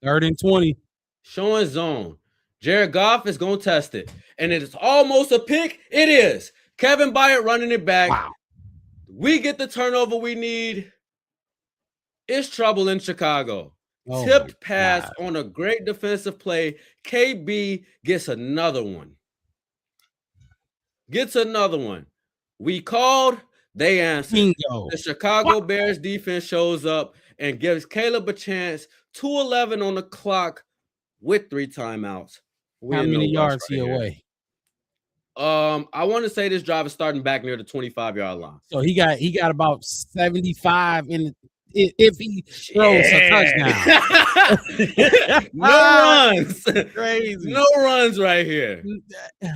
3rd and 20. Showing zone. Jared Goff is going to test it. And it is almost a pick. It is. Kevin Byard running it back. Wow. We get the turnover we need. It's trouble in Chicago. Tipped pass on a great defensive play. KB gets another one. We called. They answered. Bingo. The Chicago Bears defense shows up and gives Caleb a chance. 2:11 on the clock with 3 timeouts. How many yards he away? I want to say this drive is starting back near the 25-yard line. So he got about 75 if he throws a touchdown. No runs. Crazy. No runs right here.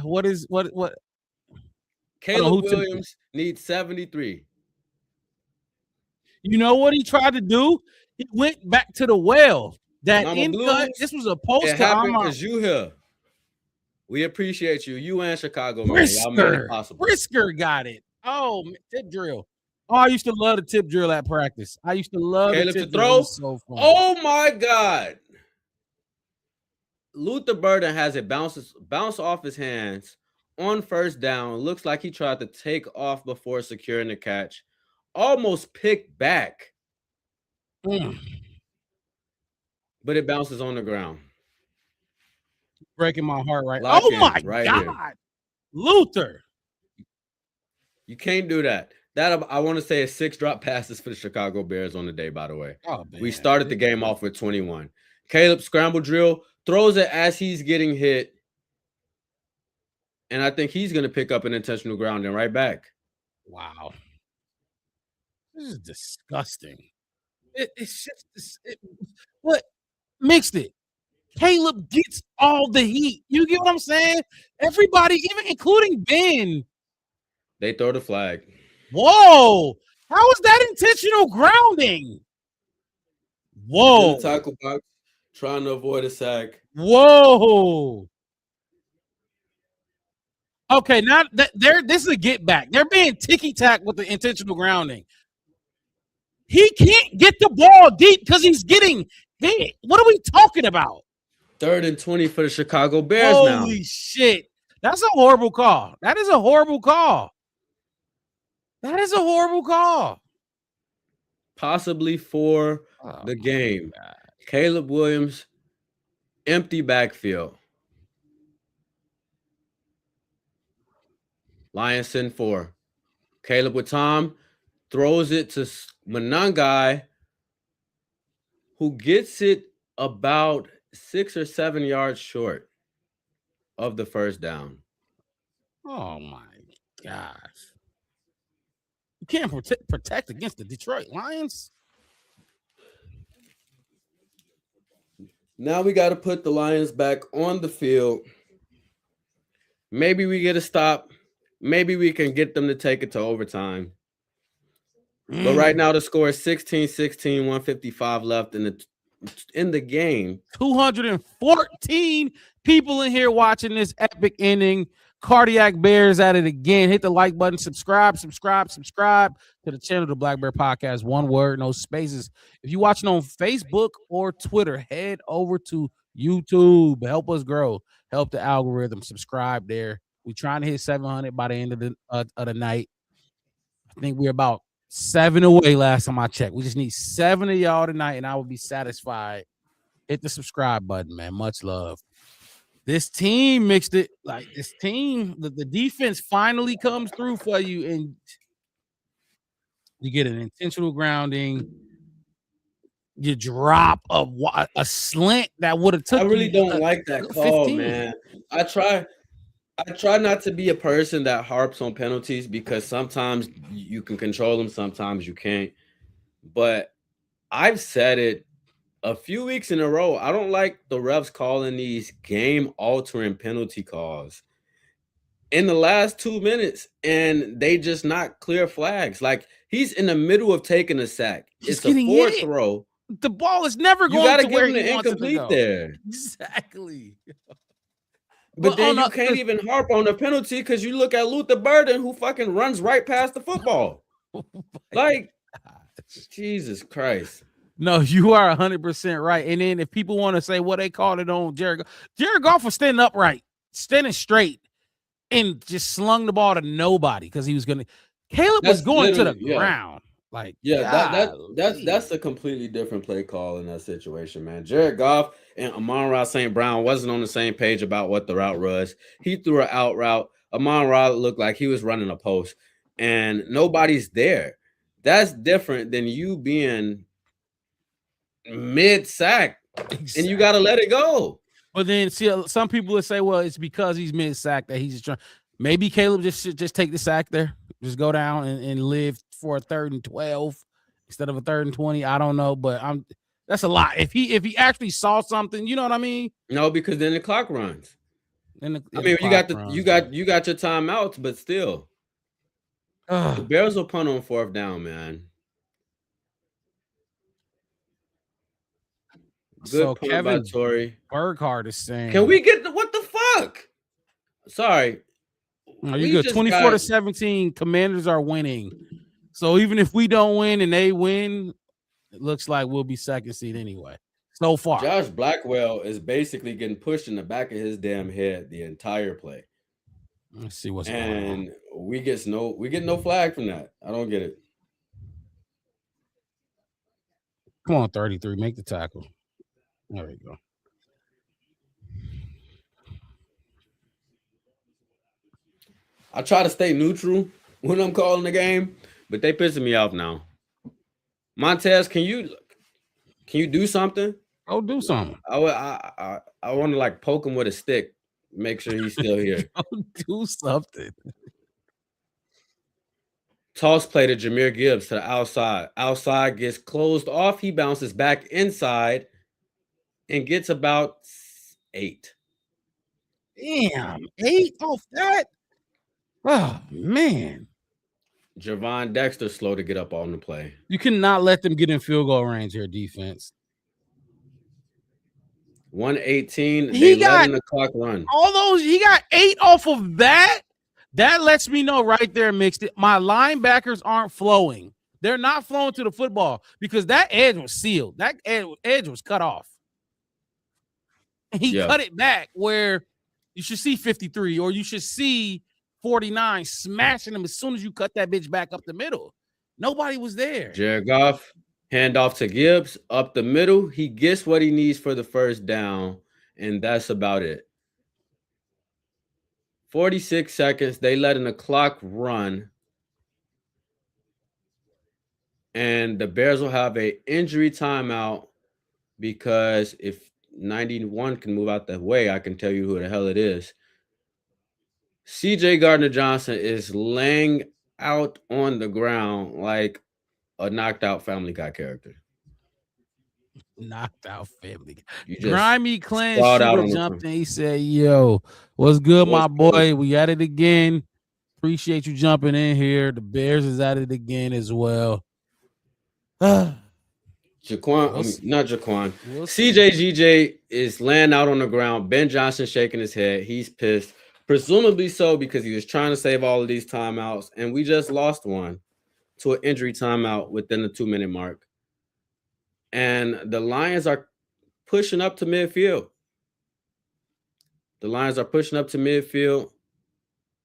What? Caleb Williams needs 73. You know what he tried to do? He went back to the well. That in cut. This was a post. It happened because you here. We appreciate you. You and Chicago, man. Y'all made it possible. Brisker got it. Oh, tip drill. Oh, I used to love the tip drill at practice. I used to love Caleb the tip to throw. So fun. Oh my God. Luther Burden has it bounce off his hands on first down. Looks like he tried to take off before securing the catch. Almost picked back. But it bounces on the ground. Breaking my heart right now. Oh my God. Here. Luther. You can't do that. That I want to say is 6 drop passes for the Chicago Bears on the day, by the way. Oh, man. We started the game off with 21. Caleb scramble drill, throws it as he's getting hit. And I think he's going to pick up an intentional grounding right back. Wow. This is disgusting. It's just what mixed it. Caleb gets all the heat. You get what I'm saying? Everybody, even including Ben. They throw the flag. Whoa. How is that intentional grounding? Whoa. In the tackle box, trying to avoid a sack. Whoa. Okay, now that this is a get back. They're being ticky-tack with the intentional grounding. He can't get the ball deep because he's getting hit. What are we talking about? 3rd and 20 for the Chicago Bears now. Holy shit. That's a horrible call. That is a horrible call. That is a horrible call. Possibly for the game. Caleb Williams, empty backfield. Lions send 4. Caleb with Tom throws it to Monangai, who gets it about 6 or 7 yards short of the first down. Oh my gosh. You can't protect against the Detroit Lions. Now we got to put the Lions back on the field. Maybe we get a stop. Maybe we can get them to take it to overtime. But right now the score is 16-16, 155 left in the game. 214 people in here watching this epic inning. Cardiac Bears at it again. Hit the like button. Subscribe to the channel, the Black Bear Podcast. One word, no spaces. If you're watching on Facebook or Twitter, head over to YouTube. Help us grow. Help the algorithm. Subscribe there. We're trying to hit 700 by the end of the night. I think we're about 7 away last time I checked. We just need 7 of y'all tonight, and I will be satisfied. Hit the subscribe button, man. Much love. This team mixed it. Like this team, the defense finally comes through for you, and you get an intentional grounding. You drop a slant that would have took. I really don't like that call, 15. Man. I try not to be a person that harps on penalties because sometimes you can control them, sometimes you can't. But I've said it a few weeks in a row. I don't like the refs calling these game-altering penalty calls in the last 2 minutes, and they just not clear flags. Like, he's in the middle of taking a sack. It's a fourth throw. The ball is never going to where he wants it to go. There. Exactly. But then you can't even harp on the penalty because you look at Luther Burden, who fucking runs right past the football. Like, Jesus Christ. No, you are 100% right. And then if people want to say what they called it on Jared Goff was standing upright, standing straight, and just slung the ball to nobody because he was going to. Caleb was going to the ground. Like, that's a completely different play call in that situation, man. Jared Goff and Amon-Ra St. Brown wasn't on the same page about what the route was. He threw an out route. Amon-Ra looked like he was running a post, and nobody's there. That's different than you being mid-sack, and you got to let it go. But then, see, some people would say, well, it's because he's mid-sack that he's just trying. Maybe Caleb should just take the sack there. Just go down and live for a 3rd and 12 instead of a 3rd and 20. I don't know, but that's a lot. If he actually saw something, you know what I mean? No, because then the clock runs. You got your timeouts, but still. The Bears will punt on 4th down, man. Good point Kevin by Torrey. Burghardt is saying, can we get what the fuck? Sorry. No, you good. 24-17. Commanders are winning. So even if we don't win and they win, it looks like we'll be 2nd seed anyway. So far. Josh Blackwell is basically getting pushed in the back of his damn head the entire play. Let's see what's going on. And we get no flag from that. I don't get it. Come on, 33. Make the tackle. There you go. I try to stay neutral when I'm calling the game, but they pissing me off now. Montez, can you do something? Go do something. I want to like poke him with a stick, make sure he's still here. Go do something. Toss play to Jahmyr Gibbs to the outside. Outside gets closed off. He bounces back inside and gets about 8. Damn, 8 off that. Oh man, Javon Dexter slow to get up on the play. you cannot let them get in field goal range here, defense. 118. He They got letting the clock run. all those. He got 8 off of that. That lets me know right there, mixed it. My linebackers aren't flowing. They're not flowing to the football because that edge was sealed. That edge was cut off. He cut it back where you should see 53 or you should see 49 smashing him as soon as you cut that bitch back up the middle. Nobody was there. Jared Goff, handoff to Gibbs up the middle. He gets what he needs for the first down, and that's about it. 46 seconds. They letting the clock run. And the Bears will have an injury timeout because if 91 can move out the way, I can tell you who the hell it is. CJ Gardner-Johnson is laying out on the ground like a knocked out Family Guy character. Knocked out Family Guy. You just Grimy Clan sprawled out Sugar on the jumped ground. in. He said, yo, what's good, my What's boy? good? We at it again. Appreciate you jumping in here. The Bears is at it again as well. Not Jaquan. CJ GJ is laying out on the ground. Ben Johnson shaking his head. He's pissed. Presumably so because he was trying to save all of these timeouts, and we just lost one to an injury timeout within the 2-minute mark. And the Lions are pushing up to midfield.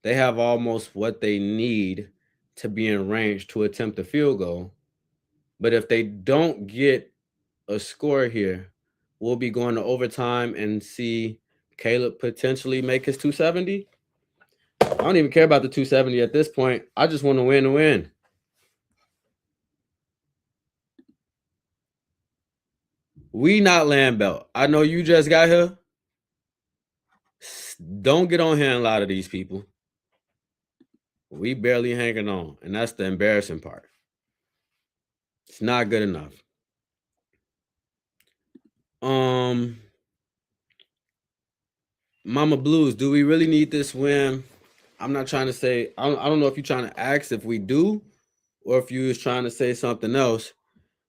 They have almost what they need to be in range to attempt a field goal. But if they don't get a score here, we'll be going to overtime and see Caleb potentially make his 270. I don't even care about the 270 at this point. I just want to win. We not Lambelt. I know you just got here. Don't get on here and lie to these people. We barely hanging on, and that's the embarrassing part. It's not good enough. Mama Blues, do we really need this win? I'm not trying to say, I don't know if you're trying to ask if we do or if you was trying to say something else,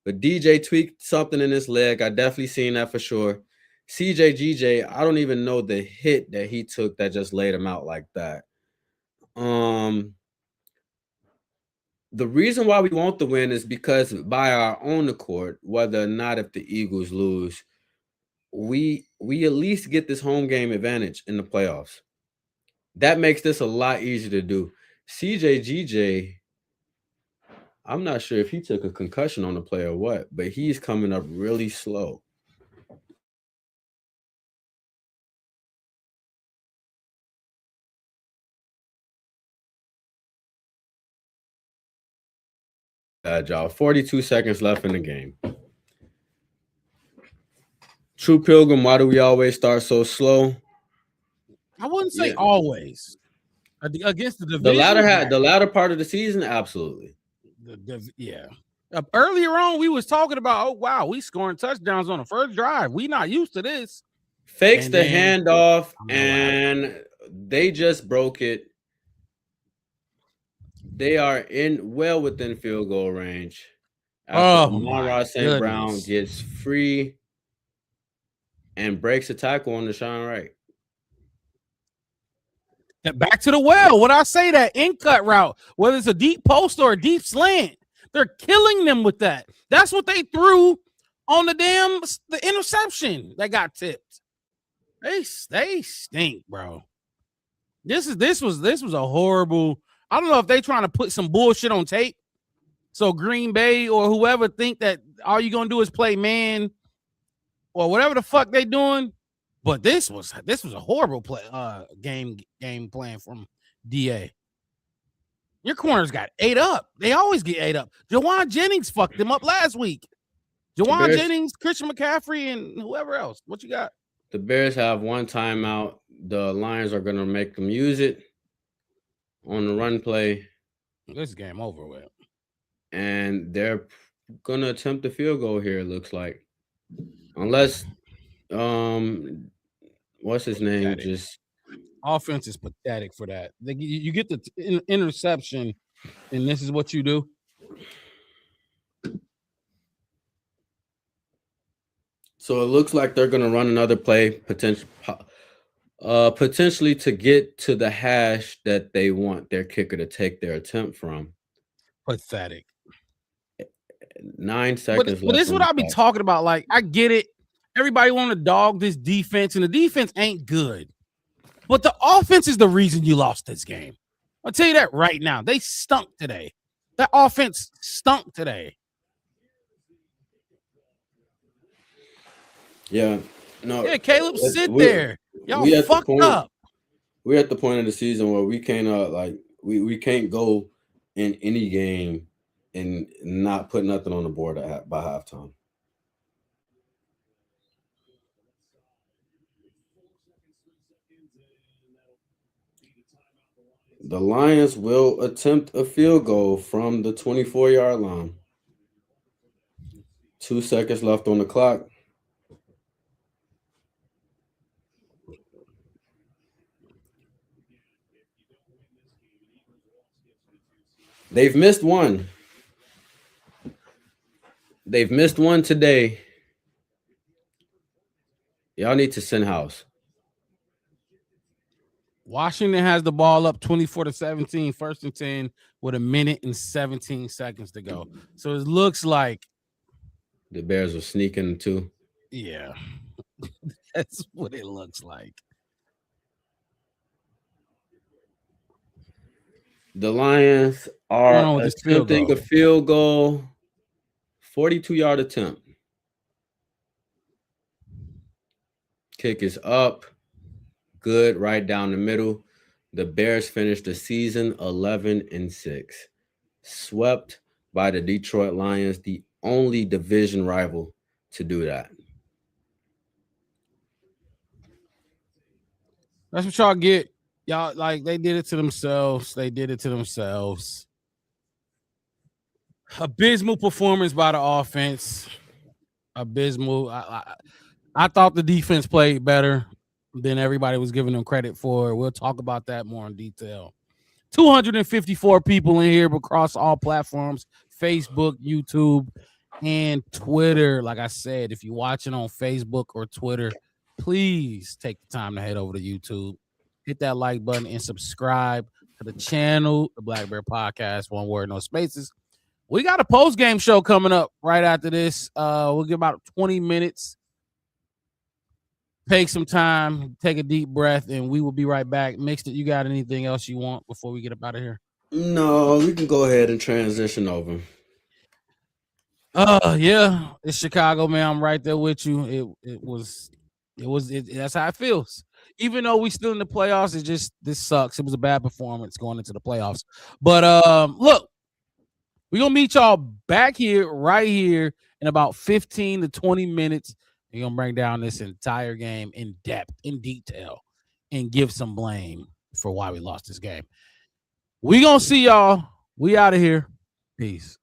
but DJ tweaked something in his leg. I definitely seen that for sure. CJ GJ, I don't even know the hit that he took that just laid him out like that. The reason why we want the win is because by our own accord, whether or not if the Eagles lose, we at least get this home game advantage in the playoffs. That makes this a lot easier to do. CJ GJ, I'm not sure if he took a concussion on the play or what, but he's coming up really slow. Bad job. 42 seconds left in the game. True Pilgrim, why do we always start so slow? I wouldn't say always. Against the division. The latter part of the season, absolutely. Yeah. Earlier on, we was talking about, oh wow, we scoring touchdowns on the first drive. We not used to this. Fakes the handoff, and they just broke it. They are well within field goal range. After Amon-Ra St. Brown gets free and breaks a tackle on Deshaun Wright. Back to the well. When I say that in cut route, whether it's a deep post or a deep slant, they're killing them with that. That's what they threw on the interception that got tipped. They stink, bro. This was a horrible. I don't know if they trying to put some bullshit on tape. So Green Bay or whoever think that all you gonna do is play man or whatever the fuck they doing. But this was a horrible play game plan from DA. Your corners got ate up. They always get ate up. Jawan Jennings fucked them up last week. The Jawan Bears, Jennings, Christian McCaffrey, and whoever else. What you got? the Bears have one timeout. The Lions are gonna make them use it on the run play, This game over with. and they're gonna attempt a field goal here. It looks like, unless um, what's his name? Pathetic. Just Offense is pathetic for that. You get the interception, and this is what you do. so it looks like they're gonna run another play, potentially to get to the hash that they want their kicker to take their attempt from. Pathetic. 9 seconds But this left is on what the I'll be clock. talking about. Like, I get it. Everybody want to dog this defense, and the defense ain't good. But the offense is the reason you lost this game. I'll tell you that right now. They stunk today. That offense stunk today. Yeah, no, Yeah, Caleb, sit we there. Y'all we at the fucked point up. we're at the point of the season where we can't like we can't go in any game and not put nothing on the board by halftime. The Lions will attempt a field goal from the 24-yard line. 2 seconds left on the clock. They've missed one. They've missed one today. Y'all need to send house. Washington has the ball up 24-17, 1st and 10, with 1:17 to go. So it looks like, The Bears are sneaking too. yeah, that's what it looks like. The Lions What's are going on with this field attempting a goal? field goal, 42-yard attempt. Kick is up. Good, right down the middle. The Bears finished the season 11-6, swept by the Detroit Lions, the only division rival to do that. That's what y'all get. Y'all, like, they did it to themselves. They did it to themselves. Abysmal performance by the offense. Abysmal. I thought the defense played better than everybody was giving them credit for. We'll talk about that more in detail. 254 people in here across all platforms: Facebook, YouTube, and Twitter. Like I said, if you're watching on Facebook or Twitter, please take the time to head over to YouTube, hit that like button, and subscribe to the channel, the Black Bear Podcast. One word, no spaces. We got a post game show coming up right after this. We'll give about 20 minutes. Take some time, take a deep breath, and we will be right back. Mixed it. You got anything else you want before we get up out of here? No, we can go ahead and transition over. Yeah, it's Chicago, man. I'm right there with you. That's how it feels. Even though we still in the playoffs, this sucks. It was a bad performance going into the playoffs. But look, we're gonna meet y'all back here, right here, in about 15 to 20 minutes. We're gonna break down this entire game in depth, in detail, and give some blame for why we lost this game. We gonna see y'all. We out of here. Peace.